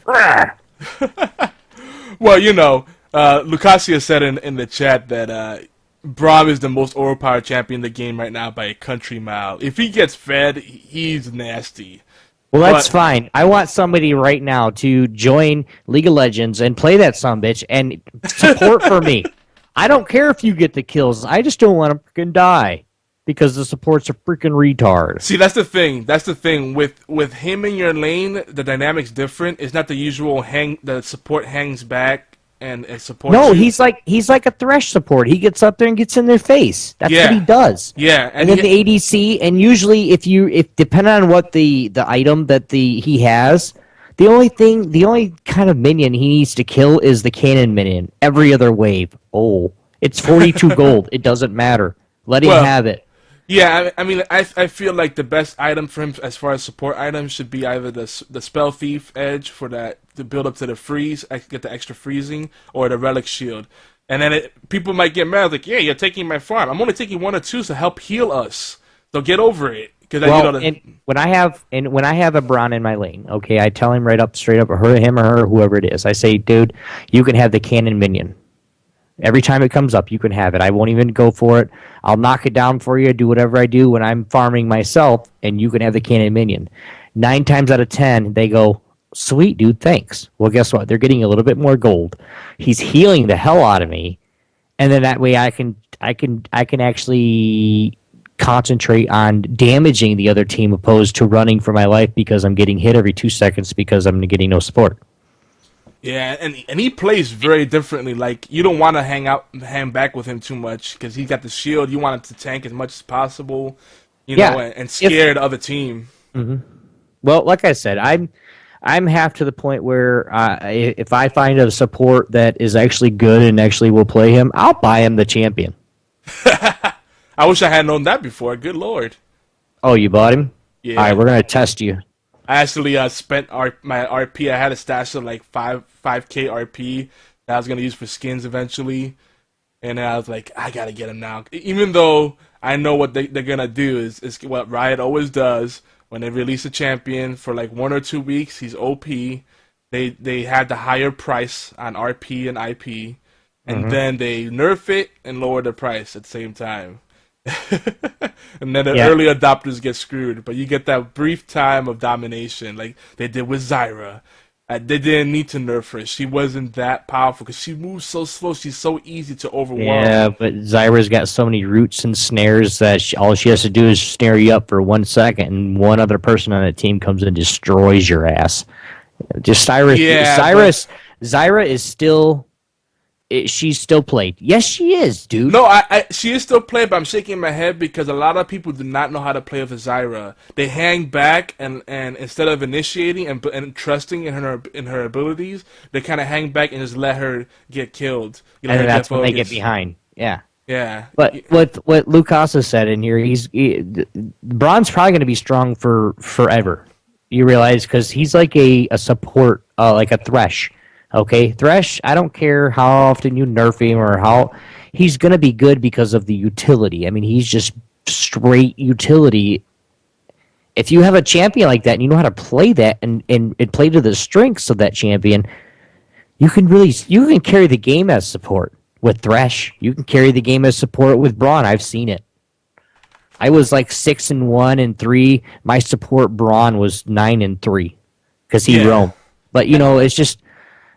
Well, Lucasia said in the chat that Braum is the most overpowered champion in the game right now by a country mile. If he gets fed, he's nasty. Well, that's fine. I want somebody right now to join League of Legends and play that sumbitch and support for me. I don't care if you get the kills. I just don't want to freaking die because the support's a freaking retard. See, that's the thing. That's the thing with him in your lane. The dynamic's different. It's not the usual hang. The support hangs back and supports. No, you. he's like a Thresh support. He gets up there and gets in their face. That's what he does. Yeah, and then the ADC, and usually if depending on what the item that he has, the only kind of minion he needs to kill is the cannon minion. Every other wave. Oh, it's 42 gold. It doesn't matter. Let him have it. Yeah, I mean, I feel like the best item for him as far as support items should be either the Spell Thief Edge for that to build up to the freeze, get the extra freezing, or the Relic Shield. And then people might get mad, like, yeah, you're taking my farm. I'm only taking 1 or 2 to help heal us. So get over it. And when I have a Braum in my lane, okay, I tell him straight up, or him or her, whoever it is, I say, dude, you can have the cannon minion. Every time it comes up, you can have it. I won't even go for it. I'll knock it down for you, do whatever I do when I'm farming myself, and you can have the cannon minion. 9 times out of 10, they go, sweet, dude, thanks. Well, guess what? They're getting a little bit more gold. He's healing the hell out of me, and then that way I can actually concentrate on damaging the other team opposed to running for my life because I'm getting hit every 2 seconds because I'm getting no support. Yeah, and he plays very differently. Like, you don't want to hang back with him too much because he's got the shield. You want him to tank as much as possible, you know, and scare the other team. Mm-hmm. Well, like I said, I'm half to the point where if I find a support that is actually good and actually will play him, I'll buy him the champion. I wish I had known that before. Good lord. Oh, you bought him? Yeah. All right, we're gonna test you. I actually spent my RP. I had a stash of like 5K RP that I was gonna use for skins eventually, and I was like, I gotta get him now. Even though I know what they're gonna do is what Riot always does when they release a champion for like 1 or 2 weeks. He's OP. They had the higher price on RP and IP, and then they nerf it and lower the price at the same time. And then the early adopters get screwed, but you get that brief time of domination like they did with Zyra. They didn't need to nerf her. She wasn't that powerful because she moves so slow. She's so easy to overwhelm. Yeah, but Zyra's got so many roots and snares that all she has to do is snare you up for 1 second, and one other person on the team comes and destroys your ass. Zyra is still... she's still played. Yes, she is, dude. No, she is still played, but I'm shaking my head because a lot of people do not know how to play with Zyra. They hang back and instead of initiating and trusting in her abilities, they kind of hang back and just let her get killed. And that's when they get behind. Yeah. Yeah. But what Lucasa said in here, Braum's probably going to be strong for forever. You realize because he's like a support, like a Thresh. Okay, Thresh, I don't care how often you nerf him or how... He's going to be good because of the utility. I mean, he's just straight utility. If you have a champion like that and you know how to play that and play to the strengths of that champion, you can carry the game as support with Thresh. You can carry the game as support with Braum. I've seen it. I was like 6-1 and 3. My support Braum was 9-3 because he roamed. But, you know, it's just...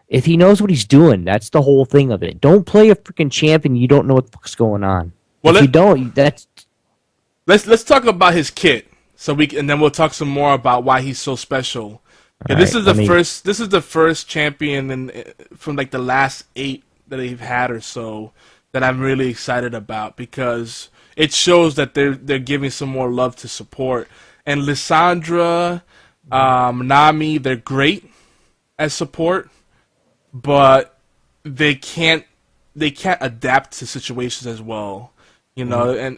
If he knows what he's doing, that's the whole thing of it. Don't play a freaking champion you don't know what the fuck's going on. Well, if you don't, that's... Let's talk about his kit, and then we'll talk some more about why he's so special. Yeah, this is the first champion from like the last 8 that they've had or so that I'm really excited about because it shows that they're giving some more love to support. And Lissandra, Nami, they're great as support. But they can't adapt to situations as well, you know. And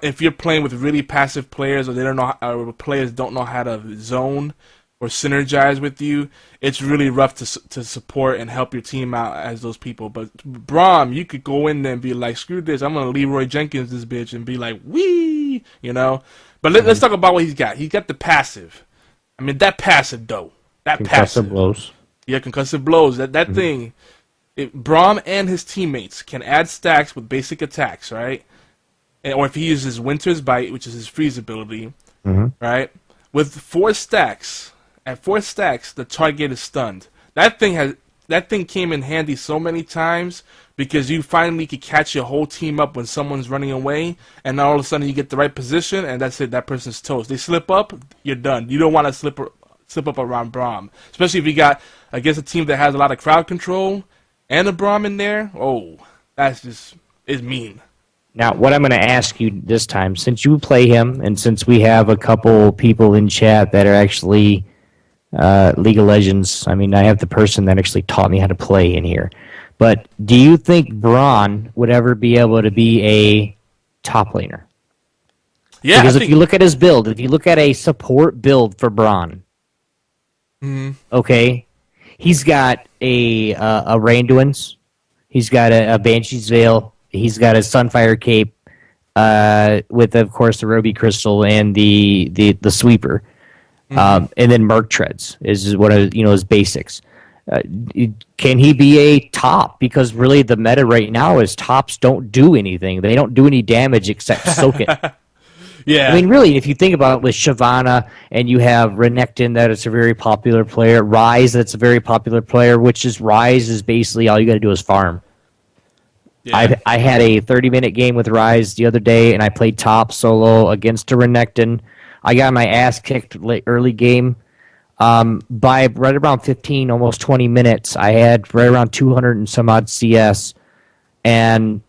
if you're playing with really passive players or players don't know how to zone or synergize with you, it's really rough to support and help your team out as those people. But Braum, you could go in there and be like, screw this, I'm gonna Leroy Jenkins this bitch and be like, wee, you know. But let's talk about what he's got. He's got the passive. I mean, that passive though. That passive blows. Yeah, concussive blows. That thing, Braum and his teammates can add stacks with basic attacks, right? Or if he uses Winter's Bite, which is his freeze ability, right? With 4 stacks, at 4 stacks, the target is stunned. That thing has that thing came in handy so many times because you finally could catch your whole team up when someone's running away, and all of a sudden you get the right position, and that's it. That person's toast. They slip up, you're done. You don't want to slip up around Braum, especially if you got against a team that has a lot of crowd control and a Braum in there. Oh, that's just is mean. Now, what I'm going to ask you this time, since you play him, and since we have a couple people in chat that are actually League of Legends, I mean, I have the person that actually taught me how to play in here. But do you think Braun would ever be able to be a top laner? Yeah, because if you look at his build, if you look at a support build for Braun, okay, he's got a Randuin's, he's got a Banshee's Veil, he's got a Sunfire Cape, with, of course, the Ruby Crystal and the Sweeper. And then Merc Treads is what his basics. Can he be a top? Because really the meta right now is tops don't do anything. They don't do any damage except soak it. Yeah. I mean, really, if you think about it with Shyvana, and you have Renekton, that is a very popular player, Ryze, that's a very popular player, Ryze is basically all you got to do is farm. Yeah. I had a 30-minute game with Ryze the other day, and I played top solo against a Renekton. I got my ass kicked early game. By right around 15, almost 20 minutes, I had right around 200 and some odd CS, and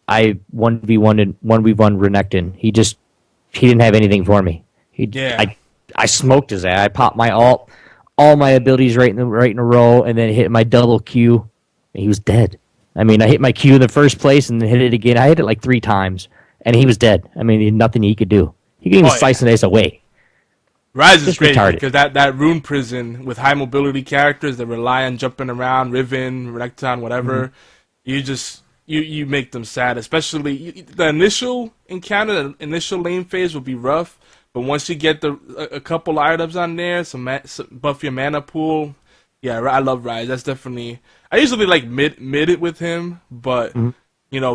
I 1v1 Renekton. He didn't have anything for me. I smoked his ass. I popped my ult, all my abilities right in a row, and then hit my double Q, and he was dead. I mean, I hit my Q in the first place and then hit it again. I hit it like 3 times, and he was dead. I mean, nothing he could do. He can even slice an ace away. Ryze is great because that rune prison with high mobility characters that rely on jumping around, Riven, Renekton, whatever, you make them sad. Especially the initial encounter, the initial lane phase will be rough, but once you get a couple items on there, some buff your mana pool. Yeah, I love Ryze. That's definitely. I usually like mid it with him, but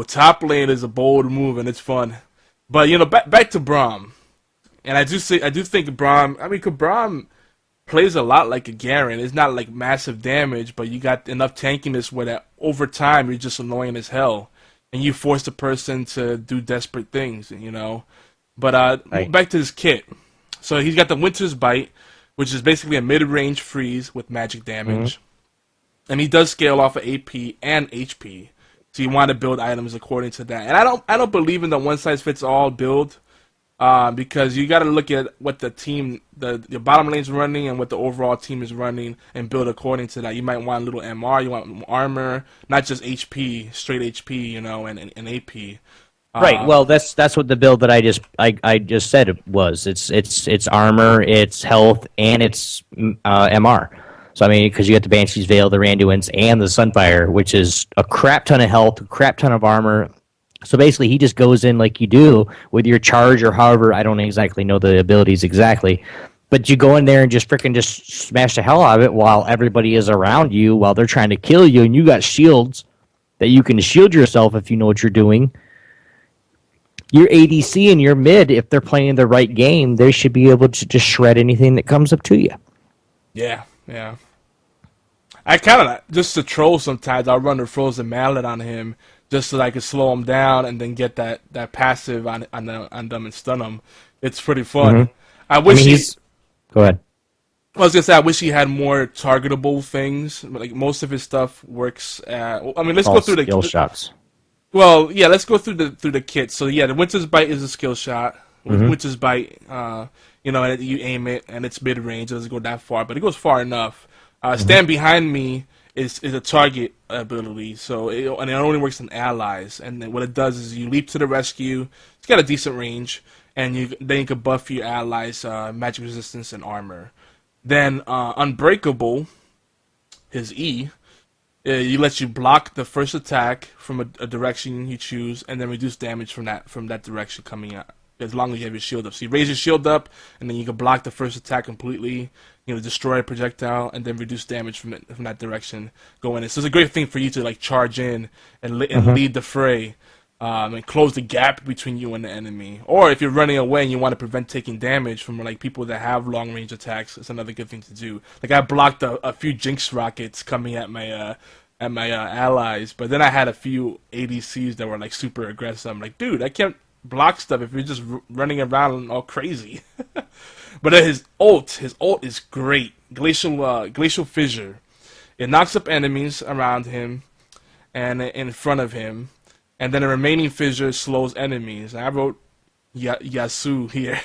top lane is a bold move and it's fun. But back to Braum. And I do think Braum. I mean, Braum plays a lot like a Garen. It's not like massive damage, but you got enough tankiness where that over time you're just annoying as hell, and you force the person to do desperate things. But back to his kit. So he's got the Winter's Bite, which is basically a mid-range freeze with magic damage, and he does scale off of AP and HP. So you want to build items according to that. And I don't believe in the one-size-fits-all build. Because you got to look at what the team, your bottom lane's running and what the overall team is running and build according to that. You might want a little MR, you want armor, not just HP, straight HP, and AP. Right. Well, that's what the build that I just said it was. It's armor, it's health, and it's MR. So I mean, because you got the Banshee's Veil, the Randuin's, and the Sunfire, which is a crap ton of health, a crap ton of armor. So basically, he just goes in like you do with your charge or however. I don't exactly know the abilities exactly. But you go in there and just smash the hell out of it while everybody is around you, while they're trying to kill you. And you got shields that you can shield yourself if you know what you're doing. Your ADC and your mid, if they're playing the right game, they should be able to just shred anything that comes up to you. Yeah. I kind of, just to troll sometimes, I'll run the Frozen Mallet on him, just so that I can slow them down and then get that passive on them and stun them. It's pretty fun. I wish Go ahead. I was gonna say I wish he had more targetable things. Like most of his stuff works. Let's go through the skill shots. Well, yeah, let's go through the kit. So yeah, the Winter's Bite is a skill shot. Winter's Bite, and you aim it and it's mid range. It doesn't go that far, but it goes far enough. Stand Behind Me is a target ability, and it only works on allies. And then what it does is you leap to the rescue. It's got a decent range, and then you can buff your allies' magic resistance and armor. Then Unbreakable, his E, he lets you block the first attack from a direction you choose, and then reduce damage from that direction coming out, as long as you have your shield up. So you raise your shield up, and then you can block the first attack completely. Destroy a projectile, and then reduce damage from that direction going in. So it's a great thing for you to like charge in and lead the fray. and close the gap between you and the enemy. Or if you're running away and you want to prevent taking damage from like people that have long range attacks, it's another good thing to do. Like I blocked a few Jinx rockets coming at my allies, but then I had a few ADCs that were like super aggressive. I'm like, dude, I can't block stuff if you're just running around all crazy. But his ult is great. Glacial Fissure. It knocks up enemies around him and in front of him, and then the remaining fissure slows enemies. I wrote Yasu here.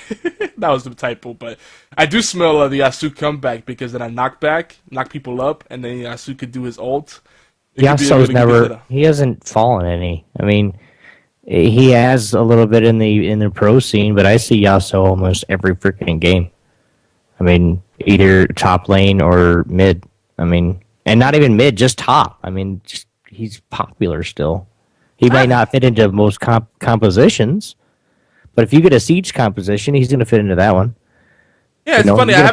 That was the typo, but I do smell the Yasu comeback because then I knock people up, and then Yasu could do his ult. Yasuo's never. He hasn't fallen any. I mean, he has a little bit in the pro scene, but I see Yasuo almost every freaking game. I mean, either top lane or mid. I mean, and not even mid, just top. I mean, he's popular still. He might not fit into most compositions, but if you get a siege composition, he's going to fit into that one. Yeah, it's funny. I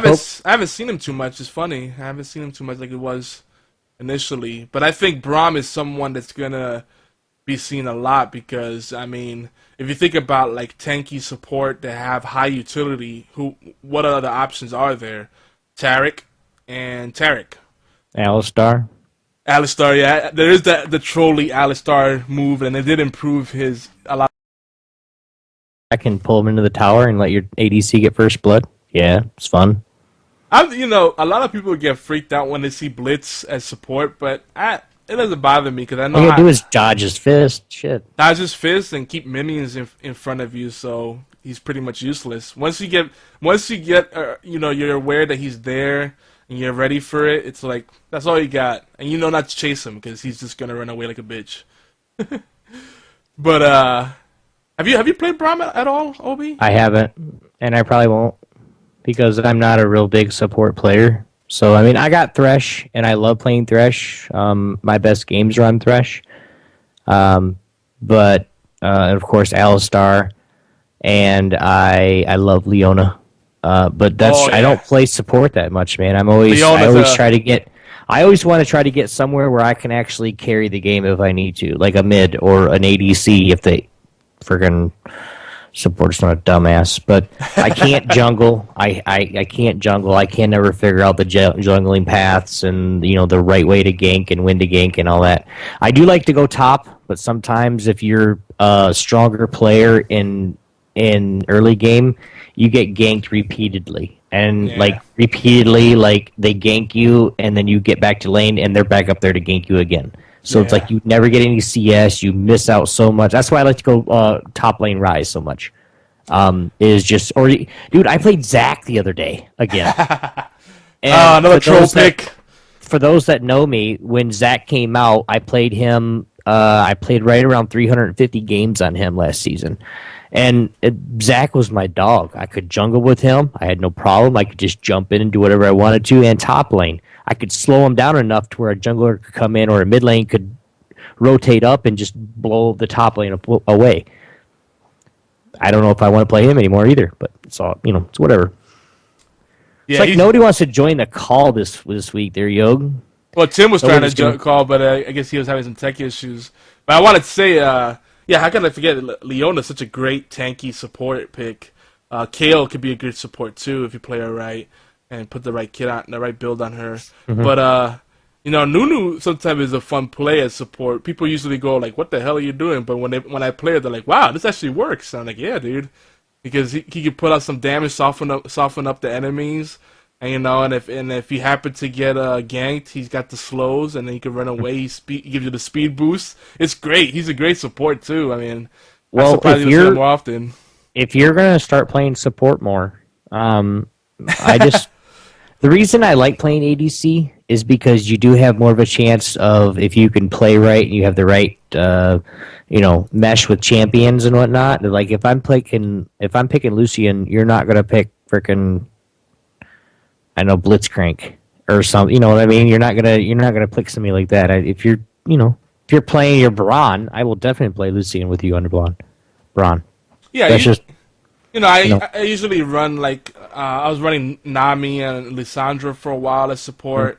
haven't seen him too much. It's funny. I haven't seen him too much like it was initially. But I think Braum is someone that's going to be seen a lot because, I mean, if you think about like tanky support that have high utility, what other options are there? Taric and Taric. Alistar, yeah. There is the trolly Alistar move, and it did improve his a lot. I can pull him into the tower and let your ADC get first blood. Yeah, it's fun. A lot of people get freaked out when they see Blitz as support, but it doesn't bother me because I know all you gotta do is dodge his fist. Shit. Dodge his fist and keep minions in front of you, so he's pretty much useless. Once you get, you're aware that he's there and you're ready for it. It's like that's all you got, and you know not to chase him because he's just gonna run away like a bitch. But have you played Braum at all, Obi? I haven't, and I probably won't because I'm not a real big support player. So I mean, I got Thresh, and I love playing Thresh. My best games are on Thresh, but of course Alistar, and I love Leona. But I don't play support that much, man. I always want to try to get somewhere where I can actually carry the game if I need to, like a mid or an ADC if they friggin' support's not a dumbass. But I can't jungle. I can't jungle. I can never figure out the jungling paths and the right way to gank and when to gank and all that. I do like to go top, but sometimes if you're a stronger player in early game, you get ganked repeatedly. And repeatedly, they gank you, and then you get back to lane, and they're back up there to gank you again. So it's like you never get any CS. You miss out so much. That's why I like to go top lane Rise so much. Dude, I played Zac the other day again. Another troll pick. For those that know me, when Zac came out, I played him. I played right around 350 games on him last season. And Zac was my dog. I could jungle with him. I had no problem. I could just jump in and do whatever I wanted to. And top lane, I could slow him down enough to where a jungler could come in or a mid lane could rotate up and just blow the top lane away. I don't know if I want to play him anymore either, but it's all, it's whatever. Yeah, it's like nobody wants to join the call this week there, Yog. Well, Tim was trying to call, but I guess he was having some tech issues. But I wanted to say, how can I forget? Leona's such a great tanky support pick. Kale could be a good support too if you play her right and put the right kit on, the right build on her. Mm-hmm. But Nunu sometimes is a fun play as support. People usually go like, "What the hell are you doing?" But when I play her, they're like, "Wow, this actually works." And I'm like, "Yeah, dude," because he can put out some damage, soften up the enemies. And if he happen to get ganked, he's got the slows, and then he can run away. He gives you the speed boost. It's great. He's a great support too. I mean, I'm surprised you don't see him more often. If you're gonna start playing support more, the reason I like playing ADC is because you do have more of a chance of, if you can play right and you have the right mesh with champions and whatnot. Like if I'm picking Lucian, you're not gonna pick frickin' Blitzcrank or something. You know what I mean? You're not gonna pick somebody like that. If you're playing your Braun, I will definitely play Lucian with you under Braun. Yeah, I usually run I was running Nami and Lissandra for a while as support,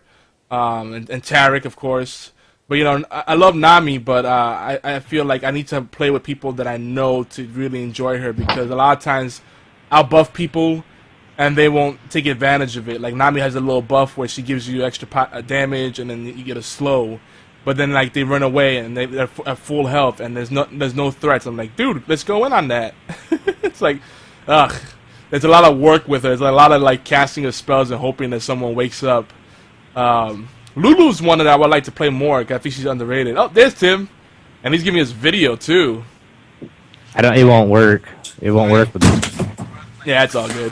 and Taric, of course. But you know, I love Nami, but I feel like I need to play with people that I know to really enjoy her, because a lot of times I'll buff people and they won't take advantage of it. Like Nami has a little buff where she gives you extra damage and then you get a slow, but then like they run away and they're at full health and there's no threats. I'm like, dude, let's go in on that. It's like, ugh. There's a lot of work with her. There's a lot of like casting of spells and hoping that someone wakes up. Lulu's one that I would like to play more, because I think she's underrated. Oh, there's Tim, and he's giving us video too. It won't work. It won't work with me. Yeah, it's all good.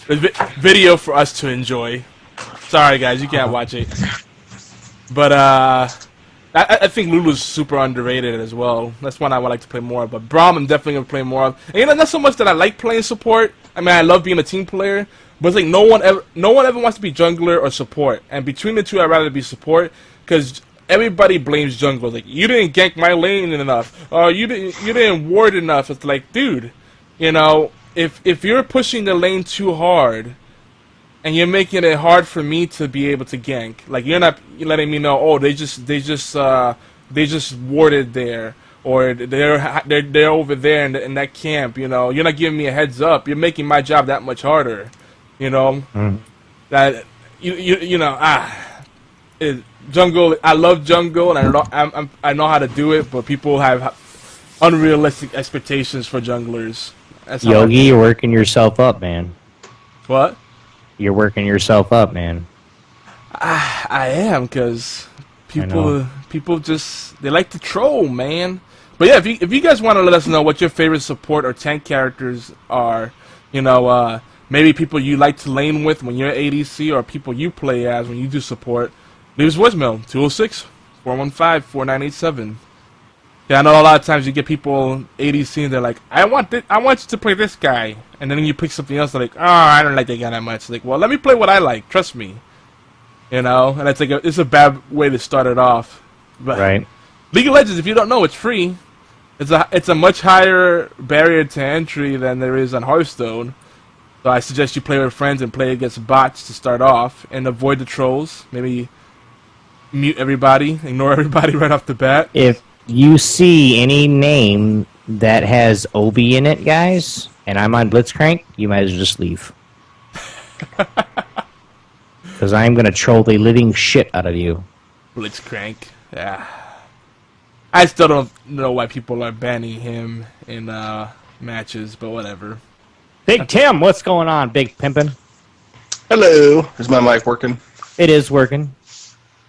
There's video for us to enjoy. Sorry guys, you can't watch it. But I think Lulu's super underrated as well. That's one I would like to play more of. But Braum, I'm definitely gonna play more of. And you know, not so much that I like playing support. I mean, I love being a team player, but it's like no one ever wants to be jungler or support. And between the two, I'd rather be support, because everybody blames jungle. Like, you didn't gank my lane enough, or you didn't ward enough. It's like, dude, you know, if you're pushing the lane too hard, and you're making it hard for me to be able to gank, like you're letting me know, oh, they just warded there, or they're over there in that camp. You know, you're not giving me a heads up. You're making my job that much harder. You know, that you know, jungle. I love jungle, and I know how to do it, but people have unrealistic expectations for junglers. That's Yogi, you're working yourself up, man. What? You're working yourself up, man. I am, because people just, they like to troll, man. But yeah, if you guys want to let us know what your favorite support or tank characters are, you know, maybe people you like to lane with when you're ADC, or people you play as when you do support, leave us voicemail 206-415-4987. Yeah, I know a lot of times you get people ADC and they're like, I want you to play this guy, and then you pick something else. They're like, oh, I don't like that guy that much. Like, well, let me play what I like. Trust me, you know. And it's like it's a bad way to start it off. But right. League of Legends, if you don't know, it's free. It's a much higher barrier to entry than there is on Hearthstone. So I suggest you play with friends and play against bots to start off, and avoid the trolls. Maybe mute everybody, ignore everybody right off the bat. If you see any name that has OB in it, guys, and I'm on Blitzcrank, you might as well just leave. Because I'm going to troll the living shit out of you. Blitzcrank, yeah. I still don't know why people are banning him in matches, but whatever. Big Tim, what's going on, Big Pimpin'? Hello. Is my mic working? It is working.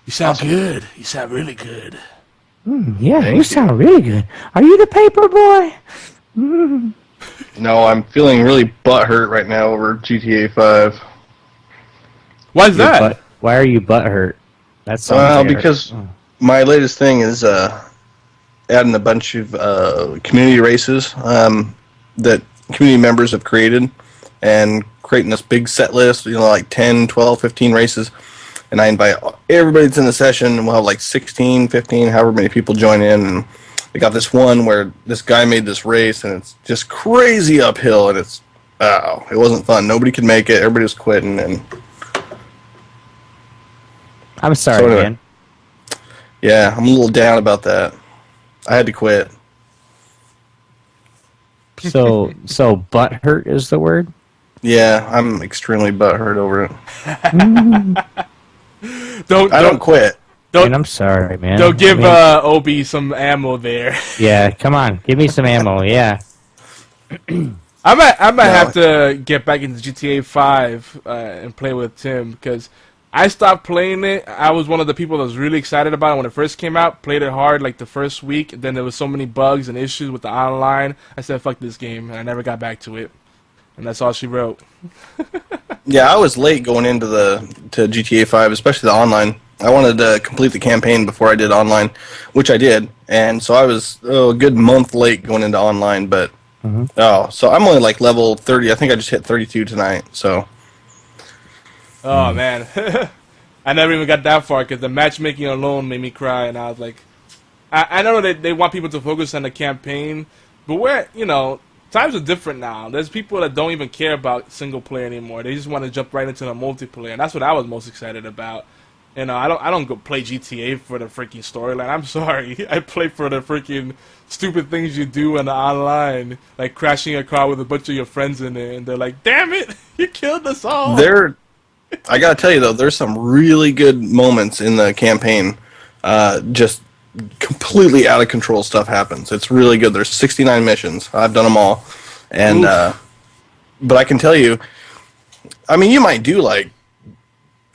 You sound good. You sound really good. Yeah, you sound really good. Are you the paper boy? No, I'm feeling really butthurt right now over GTA 5. Why is that? Why are you butthurt? That's something. Because my latest thing is adding a bunch of community races that community members have created, and creating this big set list, you know, like 10, 12, 15 races. And I invite everybody that's in the session, and we'll have like 16, 15, however many people join in. And we got this one where this guy made this race, and it's just crazy uphill, and it wasn't fun. Nobody could make it. Everybody was quitting. And I'm sorry, anyway, man. Yeah, I'm a little down about that. I had to quit. So butthurt is the word? Yeah, I'm extremely butthurt over it. I don't quit. Man, I'm sorry, man. Don't give OB some ammo there. Yeah, come on. Give me some ammo, yeah. I might have to get back into GTA 5 and play with Tim, because I stopped playing it. I was one of the people that was really excited about it when it first came out. Played it hard like the first week. Then there was so many bugs and issues with the online. I said, fuck this game, and I never got back to it. And that's all she wrote. Yeah, I was late going into to GTA 5, especially the online. I wanted to complete the campaign before I did online, which I did. And so I was a good month late going into online. But so I'm only like level 30. I think I just hit 32 tonight. So. Oh man, I never even got that far, because the matchmaking alone made me cry, and I was like, I know that they want people to focus on the campaign, but times are different now. There's people that don't even care about single player anymore. They just want to jump right into the multiplayer, and that's what I was most excited about. You know, I don't go play GTA for the freaking storyline. I'm sorry. I play for the freaking stupid things you do in the online, like crashing a car with a bunch of your friends in it, and they're like, "Damn it, you killed us all." I gotta tell you though, there's some really good moments in the campaign. Just completely out of control stuff happens. It's really good. There's 69 missions. I've done them all, and but I can tell you, I mean, you might do like,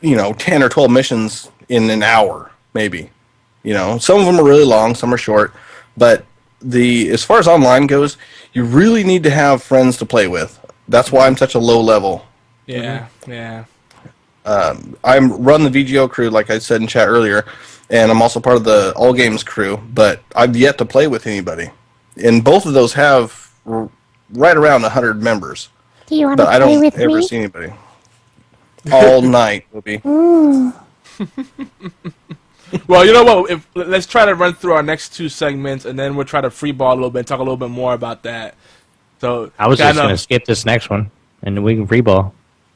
10 or 12 missions in an hour, maybe. Some of them are really long, some are short, but as far as online goes, you really need to have friends to play with. That's why I'm such a low level. Yeah, yeah. I run the VGO crew, like I said in chat earlier, and I'm also part of the All Games crew, but I've yet to play with anybody. And both of those have right around 100 members. Do you want to But I play don't with ever me? see anybody. All night, Whoopi. Well, you know what? Let's try to run through our next two segments, and then we'll try to freeball a little bit and talk a little bit more about that. So I was just going to skip this next one, and we can free ball.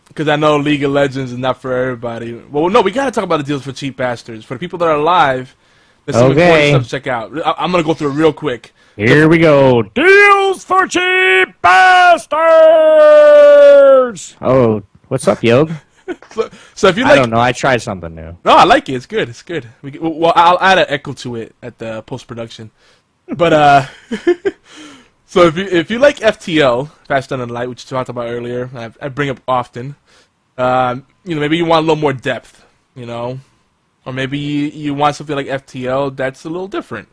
Because I know League of Legends is not for everybody. Well, no, we got to talk about the deals for cheap bastards. For the people that are live, there's some important stuff to check out. I'm going to go through it real quick. Here we go. Deals for cheap bastards! Oh, what's up, Yog? So if you like, I don't know. I tried something new. No, I like it. It's good. It's good. Well, I'll add an echo to it at the post production. But so if you like FTL, Fast Done and Light, which we talked about earlier, I bring up often. Maybe you want a little more depth, or maybe you want something like FTL that's a little different.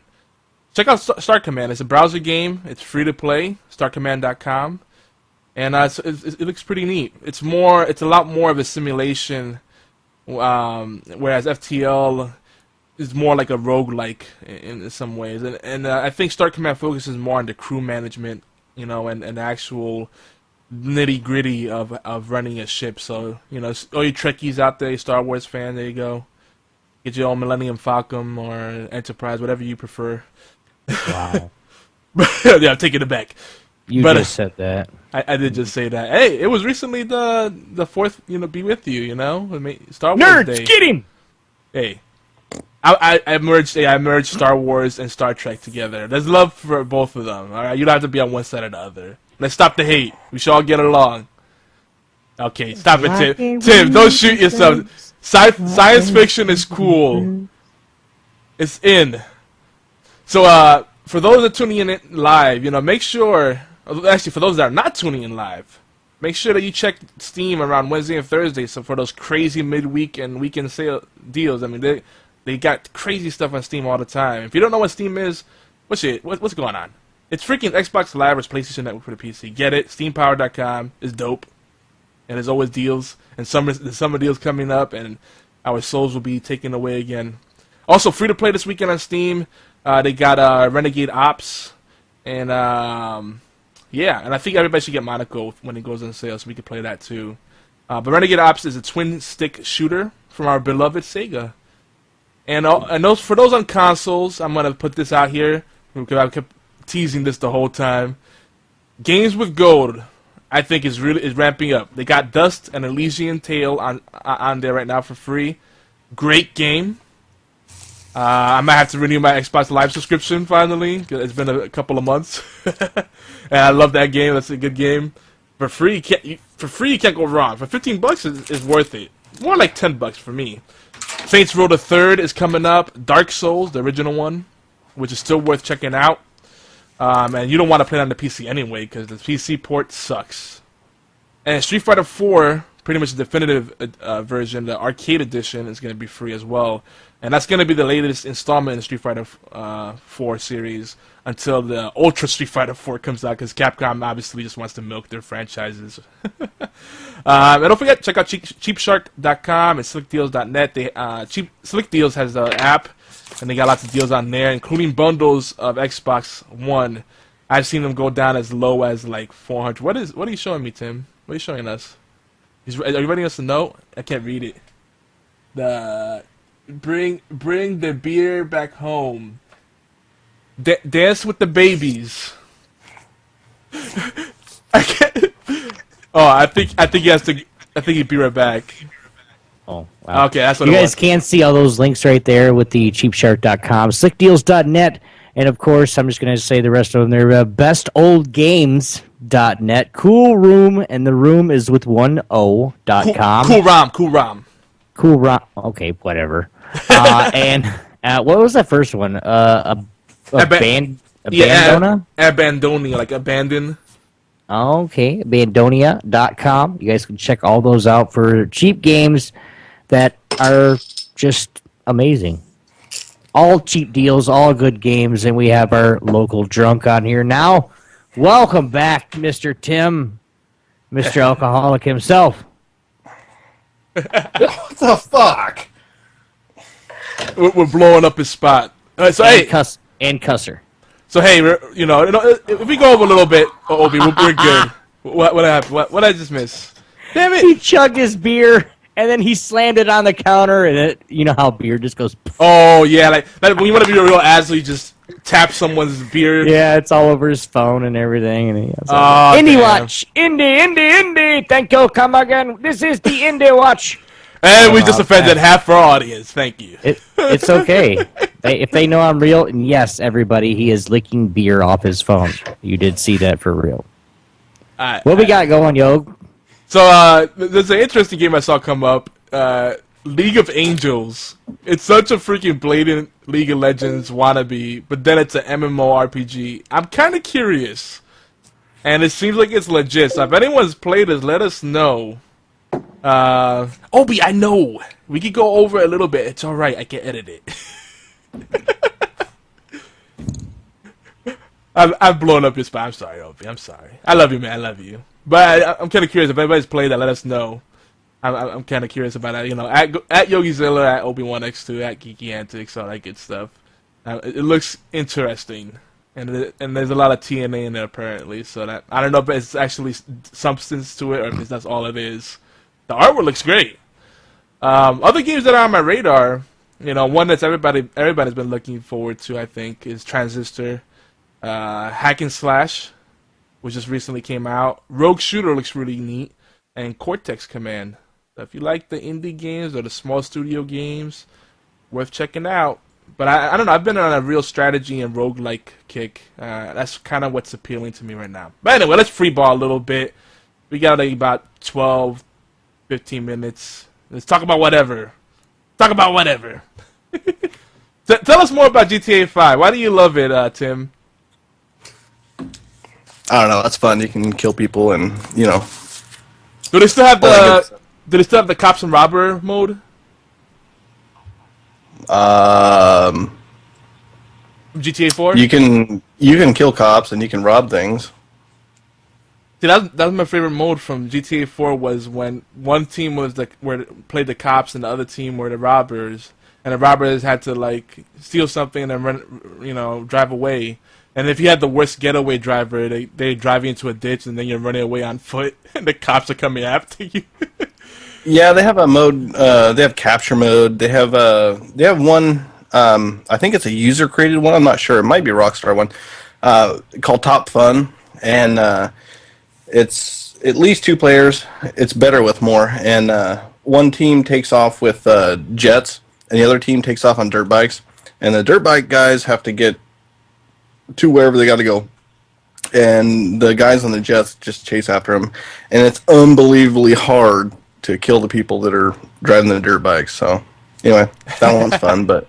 Check out Start Command. It's a browser game. It's free to play. StartCommand.com. And it looks pretty neat. It's a lot more of a simulation, whereas FTL is more like a roguelike in some ways. And I think Start Command focuses more on the crew management, and the actual nitty-gritty of running a ship. So, all you Trekkies out there, Star Wars fan, there you go. Get your own Millennium Falcon or Enterprise, whatever you prefer. Wow. Yeah, I'm taking it back. You just said that. I did just say that. Hey, it was recently the fourth, Be With You, Star Wars Nerds, Day. get him! Hey, I merged Star Wars and Star Trek together. There's love for both of them. All right, you don't have to be on one side or the other. Let's stop the hate. We should all get along. Okay, stop it, Tim. Tim, don't shoot yourself. Science fiction is cool. It's in. So, for those that are tuning in live, make sure. Actually, for those that are not tuning in live, make sure that you check Steam around Wednesday and Thursday. So for those crazy midweek and weekend sale deals, I mean they got crazy stuff on Steam all the time. If you don't know what Steam is, what's going on? It's freaking Xbox Live or PlayStation Network for the PC. Get it? SteamPower.com is dope, and there's always deals. And the summer deals coming up, and our souls will be taken away again. Also, free to play this weekend on Steam. They got Renegade Ops, and yeah, and I think everybody should get Monaco when it goes on sale, so we can play that too. But Renegade Ops is a twin-stick shooter from our beloved Sega. And for those on consoles, I'm gonna put this out here because I kept teasing this the whole time. Games with Gold, I think is ramping up. They got Dust and Elysian Tale on there right now for free. Great game. I might have to renew my Xbox Live subscription finally. It's been a couple of months, and I love that game. That's a good game. For free, you can't go wrong. For $15 is worth it. More like $10 for me. Saints Row the Third is coming up. Dark Souls, the original one, which is still worth checking out. And you don't want to play it on the PC anyway because the PC port sucks. And Street Fighter 4, pretty much the definitive version, the arcade edition, is going to be free as well. And that's going to be the latest installment in the Street Fighter 4 series until the Ultra Street Fighter 4 comes out, because Capcom obviously just wants to milk their franchises. And don't forget, check out cheapshark.com and slickdeals.net. Slick Deals has the app, and they got lots of deals on there, including bundles of Xbox One. I've seen them go down as low as like 400. What are you showing me, Tim? What are you showing us? Are you writing us a note? I can't read it. Bring the beer back home. Dance with the babies. I can't. Oh, I think he has to. I think he'd be right back. Oh, wow. Okay, that's what you it guys was. can see all those links right there with the cheapshark.com, slickdeals.net, and of course, I'm just going to say the rest of them. They're bestoldgames.net, Cool Room, and the room is with one O.com. Cool ROM. Cool Room. Okay, whatever. And what was that first one? Abandona? Abandonia, like abandon. Okay, Abandonia.com. You guys can check all those out for cheap games that are just amazing. All cheap deals, all good games, and we have our local drunk on here now. Welcome back, Mr. Tim, Mr. Alcoholic himself. What the fuck? We're blowing up his spot. So hey, And Cusser. so hey, if we go over a little bit, Obi, we're good. What happened? What did I just miss? Damn He it! chugged his beer, and then he slammed it on the counter, and you know how beer just goes... Oh yeah, like when you want to be a real asshole, you just tap someone's beer. Yeah, it's all over his phone and everything. And he has Oh, Indie damn. Watch! Indie! Thank you, come again. This is the Indie Watch. And we just offended half our audience. Thank you. It's okay. If they know I'm real, and yes, everybody, he is licking beer off his phone. You did see that for real. What we got going, yo? So there's an interesting game I saw come up. League of Angels. It's such a freaking blatant League of Legends wannabe, but then it's an MMORPG. I'm kind of curious, and it seems like it's legit. So if anyone's played this, let us know. Obi, I know. We could go over it a little bit. It's alright, I can edit it. I've blown up your spot. I'm sorry, Obi. I'm sorry. I love you, man. I love you. But I'm kind of curious. If anybody's played that, let us know. I'm kind of curious about that. You know, at YogiZilla, at Obi1X2, at Geeky Antics, all that good stuff. It looks interesting. And there's a lot of TNA in there, apparently. So that I don't know if it's actually substance to it or if that's all it is. The artwork looks great. Other games that are on my radar, you know, one that's everybody's been looking forward to, I think, is Transistor, Hack and Slash, which just recently came out. Rogue Shooter looks really neat, and Cortex Command. So if you like the indie games or the small studio games, worth checking out. But I don't know, I've been on a real strategy and roguelike kick. That's kind of what's appealing to me right now. But anyway, let's freeball a little bit. We got about 12, 15 minutes. Let's talk about whatever. Tell us more about GTA 5. Why do you love it, Tim? I don't know. That's fun. You can kill people, and you know. Do they still have the cops and robber mode? GTA 4. You can kill cops and you can rob things. See, that was my favorite mode from GTA 4. Was when one team was played the cops and the other team were the robbers, and the robbers had to like steal something and then run, drive away. And if you had the worst getaway driver, they drive you into a ditch and then you're running away on foot, and the cops are coming after you. Yeah, they have a mode. They have capture mode. They have one. I think it's a user created one. I'm not sure. It might be a Rockstar one. Called Top Fun, and it's at least 2 players. It's better with more. And one team takes off with jets, and the other team takes off on dirt bikes. And the dirt bike guys have to get to wherever they got to go, and the guys on the jets just chase after them. And it's unbelievably hard to kill the people that are driving the dirt bikes. So anyway, that one's fun. But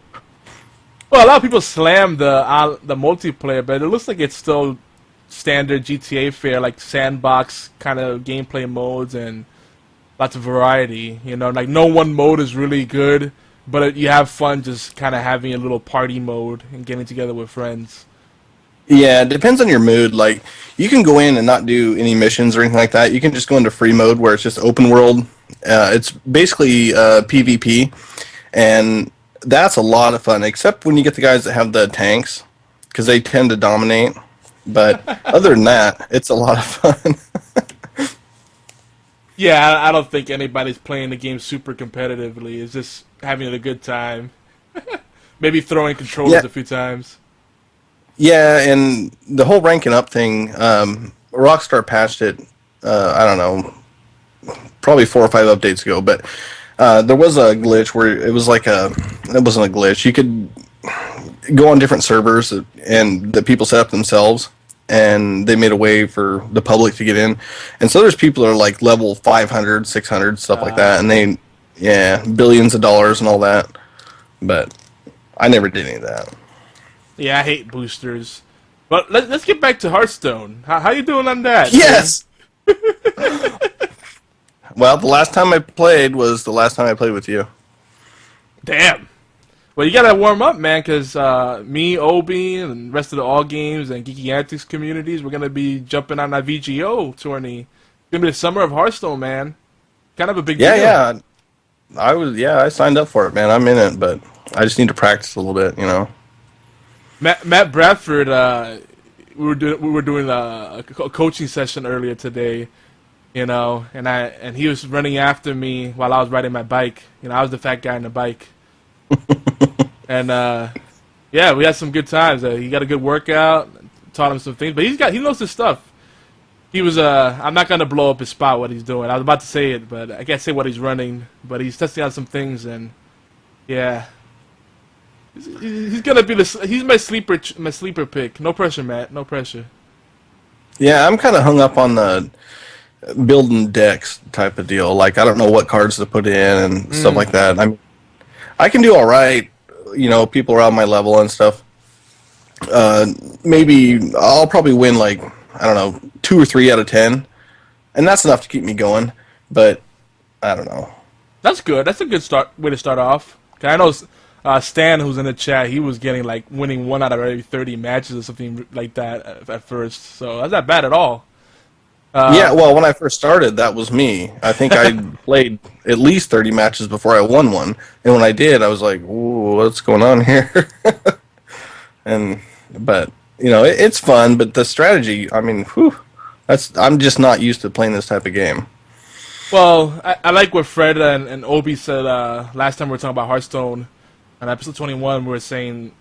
well, a lot of people slam the multiplayer, but it looks like it's still standard GTA fare, like sandbox kind of gameplay modes and lots of variety. You know, like no one mode is really good, but you have fun just kind of having a little party mode and getting together with friends. yeah, it depends on your mood. Like, you can go in and not do any missions or anything like that. You can just go into free mode where it's just open world. It's basically PvP, and that's a lot of fun, except when you get the guys that have the tanks, because they tend to dominate. But other than that, it's a lot of fun. Yeah, I don't think anybody's playing the game super competitively. It's just having a good time. Maybe throwing controllers a few times. Yeah, and the whole ranking up thing, Rockstar patched it, I don't know, probably 4 or 5 updates ago, but There was a glitch where it was like it wasn't a glitch. You could go on different servers and the people set up themselves, and they made a way for the public to get in. And so there's people that are like level 500, 600, stuff like that, and they, billions of dollars and all that. But I never did any of that. Yeah, I hate boosters. But let's get back to Hearthstone. How you doing on that? Yes! Well, the last time I played was the last time I played with you. Damn. Well, you gotta warm up, man, because me, Obi, and the rest of the All Games and Geeky Antics communities, we're gonna be jumping on that VGO tourney. It's gonna be the summer of Hearthstone, man. Kind of a big deal. Yeah. I signed up for it, man. I'm in it, but I just need to practice a little bit, you know. Matt Bradford, we were doing a coaching session earlier today, you know, and he was running after me while I was riding my bike. You know, I was the fat guy on the bike. And yeah, we had some good times. He got a good workout, taught him some things, but he knows his stuff. He was I'm not gonna blow up his spot what he's doing. I was about to say it, but I can't say what he's running. But he's testing out some things, and yeah, he's gonna be he's my sleeper pick. No pressure, Matt. No pressure. Yeah, I'm kind of hung up on the building decks type of deal. Like, I don't know what cards to put in and stuff like that. I can do all right. You know, people around my level and stuff. Maybe I'll probably win like, I don't know, 2 or 3 out of 10, and that's enough to keep me going. But I don't know. That's good. That's a good way to start off. I know Stan, who's in the chat, he was getting like winning 1 out of every 30 matches or something like that at first. So that's not bad at all. Yeah, well, when I first started, that was me. I think I played at least 30 matches before I won one, and when I did, I was like, "Ooh, what's going on here?" But you know, it's fun. But the strategy, I mean, I'm just not used to playing this type of game. Well, I like what Fred and Obi said last time we were talking about Hearthstone. On episode 21, we were saying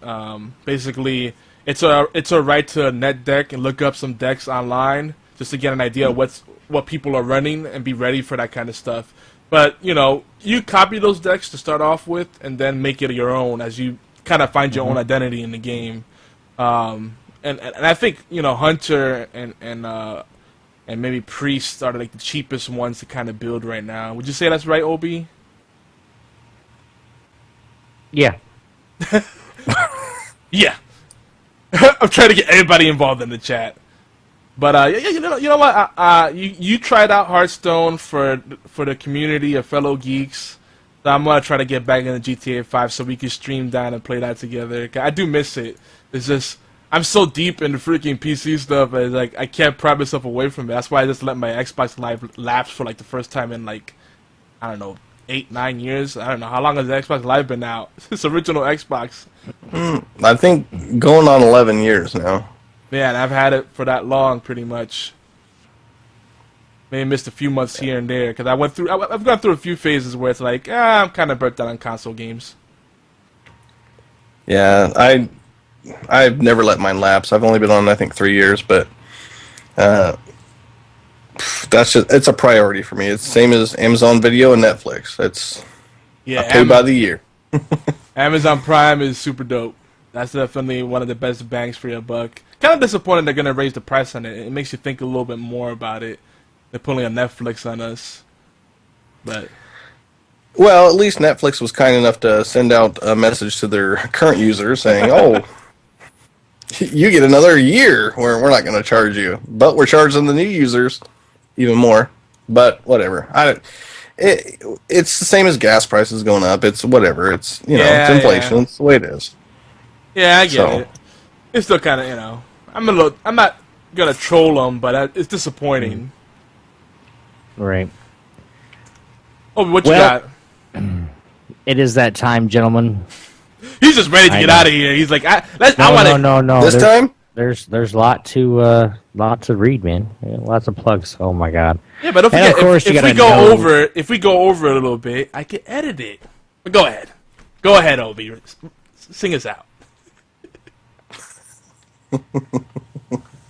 basically it's a right to net deck and look up some decks online, just to get an idea of what people are running and be ready for that kind of stuff. But, you know, you copy those decks to start off with and then make it your own as you kind of find your own identity in the game. And I think, you know, Hunter and maybe Priest are like the cheapest ones to kind of build right now. Would you say that's right, Obi? Yeah. Yeah. I'm trying to get everybody involved in the chat. But you know what? You tried out Hearthstone for the community of fellow geeks. So I'm gonna try to get back into GTA 5 so we can stream down and play that together. I do miss it. It's just I'm so deep in the freaking PC stuff, and like I can't pry myself away from it. That's why I just let my Xbox Live lapse for like the first time in like, I don't know, 8-9 years. I don't know how long has the Xbox Live been out. It's original Xbox. I think going on 11 years now. Man, I've had it for that long, pretty much. Maybe missed a few months here and there because I've gone through a few phases where it's like, I'm kind of burnt out on console games. Yeah, I've never let mine lapse. I've only been on, I think, 3 years, but it's a priority for me. It's the same as Amazon Video and Netflix. I pay by the year. Amazon Prime is super dope. That's definitely one of the best bangs for your buck. Kind of disappointed they're gonna raise the price on it. It makes you think a little bit more about it. They're pulling a Netflix on us, but well, at least Netflix was kind enough to send out a message to their current users saying, "Oh, you get another year where we're not going to charge you, but we're charging the new users even more." But whatever. It's the same as gas prices going up. It's whatever. It's it's inflation. Yeah. It's the way it is. Yeah, I get it. It's still kind of I'm not gonna troll them, but it's disappointing. Right. Oh, what you got? It is that time, gentlemen. He's just ready to get out of here. He's like, I want to. No. This time? There's a lot to read, man. Yeah, lots of plugs. Oh my God. Yeah, but don't forget, if we go over a little bit, I can edit it. But go ahead, Obi. Sing us out.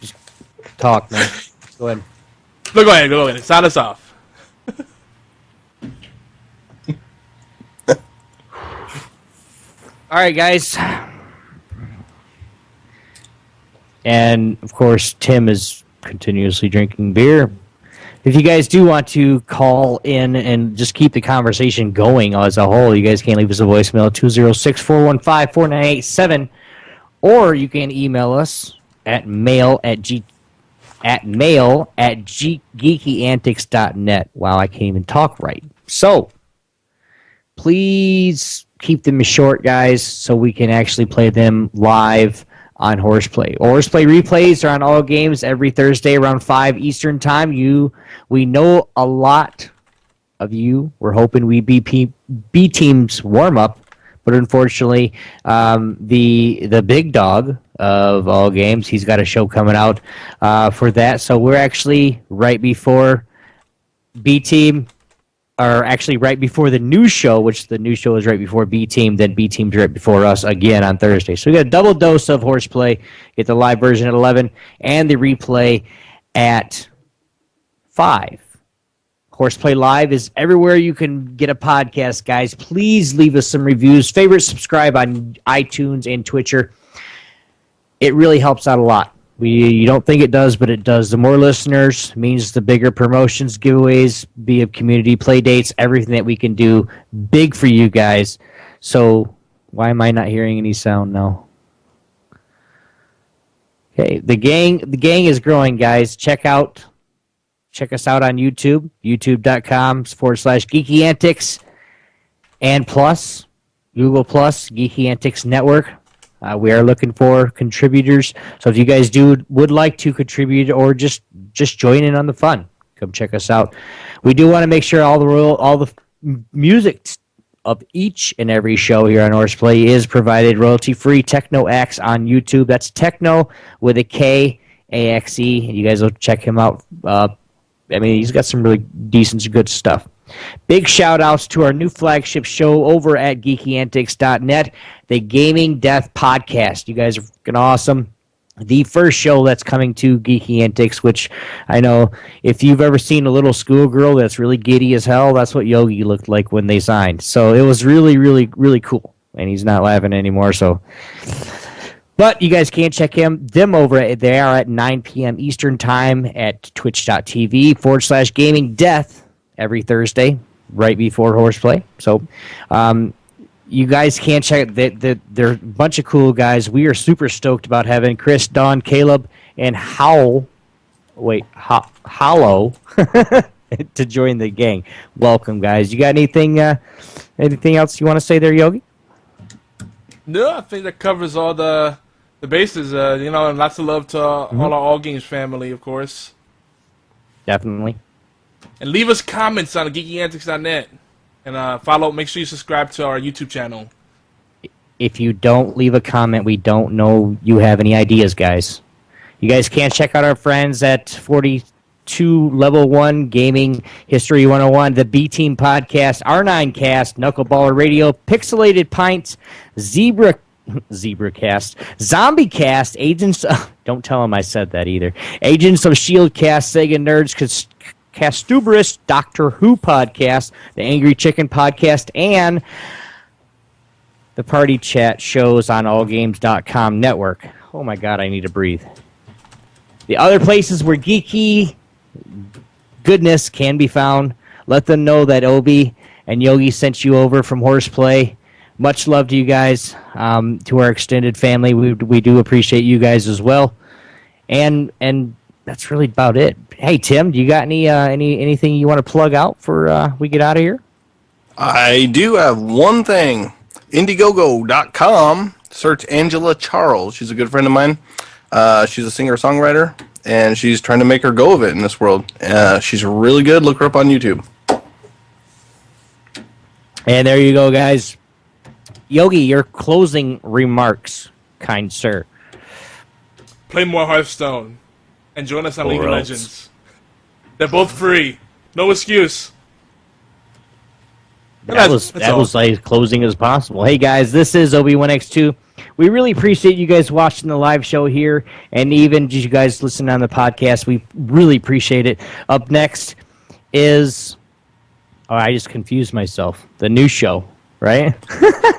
Just talk, man. Go ahead. No, go ahead. Sound us off. All right, guys. And, of course, Tim is continuously drinking beer. If you guys do want to call in and just keep the conversation going as a whole, you guys can leave us a voicemail at 206-415-4987, or you can email us at mail@geekyantics.net. Wow, I can't even talk right. So, please keep them short, guys, so we can actually play them live on HorsePLAY. HorsePLAY replays are on all games every Thursday around 5 Eastern Time. We know a lot of you. We're hoping we B teams warm up, but unfortunately, the big dog of all games, he's got a show coming out for that. So we're actually right before B team. Are actually right before the new show, which the new show is right before B Team, then B Team's right before us again on Thursday. So we got a double dose of HorsePLAY. Get the live version at 11 and the replay at 5. HorsePLAY Live is everywhere you can get a podcast, guys. Please leave us some reviews. Favorite, subscribe on iTunes and Twitcher. It really helps out a lot. You don't think it does, but it does. The more listeners means the bigger promotions, giveaways, be it community play dates, everything that we can do big for you guys. So why am I not hearing any sound now? Okay, the gang is growing, guys. Check us out on YouTube, youtube.com/Geeky Antics, and plus, Google Plus, Geeky Antics Network. We are looking for contributors. So if you guys would like to contribute or just join in on the fun, come check us out. We do want to make sure all the music of each and every show here on HorsePLAY is provided royalty-free. Techno Axe on YouTube. That's Techno with a K, A-X-E. And you guys will check him out. He's got some really decent, good stuff. Big shout-outs to our new flagship show over at geekyantics.net, the Gaming Death Podcast. You guys are fucking awesome. The first show that's coming to Geeky Antics, which I know if you've ever seen a little schoolgirl that's really giddy as hell, that's what Yogi looked like when they signed. So it was really, really, really cool. And he's not laughing anymore, so... But you guys can check them over. They are at 9 p.m. Eastern Time at twitch.tv/Gaming Death. Every Thursday, right before HorsePLAY. So, you guys can check it. They're a bunch of cool guys. We are super stoked about having Chris, Don, Caleb, and Hollow to join the gang. Welcome, guys. You got anything else you want to say there, Yogi? No, I think that covers all the bases. And lots of love to all our All Games family, of course. Definitely. And leave us comments on geekyantics.net. And make sure you subscribe to our YouTube channel. If you don't leave a comment, we don't know you have any ideas, guys. You guys can check out our friends at 42 Level 1 Gaming History 101, the B Team Podcast, R9 Cast, Knuckleballer Radio, Pixelated Pints, Zebracast, Zombie Cast, Agents... don't tell them I said that either. Agents of S.H.I.E.L.D. Cast, Sega Nerds, Castuberous, Doctor Who Podcast, the Angry Chicken Podcast, and the Party Chat shows on allgames.com network. Oh my god, I need to breathe. The other places where geeky goodness can be found, let them know that Obi and Yogi sent you over from HorsePLAY. Much love to you guys, to our extended family. We do appreciate you guys as well. And that's really about it. Hey, Tim, do you got anything you want to plug out for we get out of here? I do have one thing. Indiegogo.com. Search Angela Charles. She's a good friend of mine. She's a singer-songwriter, and she's trying to make her go of it in this world. She's really good. Look her up on YouTube. And there you go, guys. Yogi, your closing remarks, kind sir. Play more Hearthstone. And join us on League of Legends. They're both free. No excuse. That was like closing as possible. Hey guys, this is Obi1X2. We really appreciate you guys watching the live show here, and even you guys listening on the podcast. We really appreciate it. Up next is, I just confused myself. The new show. right?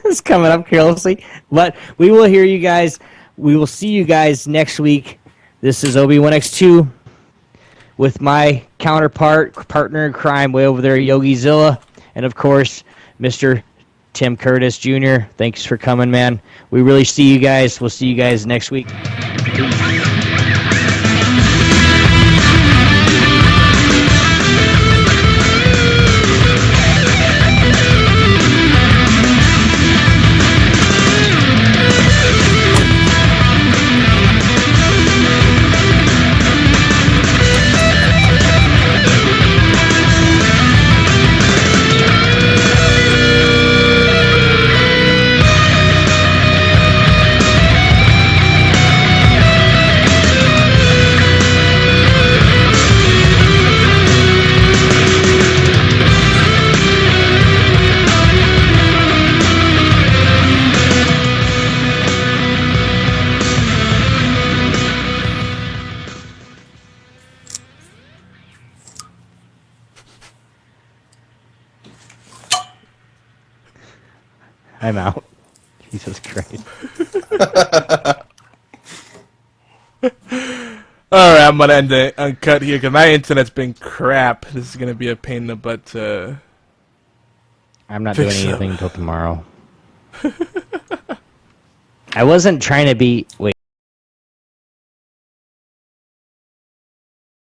It's coming up carelessly. But we will hear you guys. We will see you guys next week. This is Obi1X2 with my counterpart, partner in crime way over there, YogiZilla. And, of course, Mr. Tim Curtis Jr. Thanks for coming, man. We really see you guys. We'll see you guys next week. I'm out. Jesus Christ. Alright, I'm gonna end the uncut here because my internet's been crap. This is gonna be a pain in the butt to I'm not doing fix anything until tomorrow. I wasn't trying to be... Wait.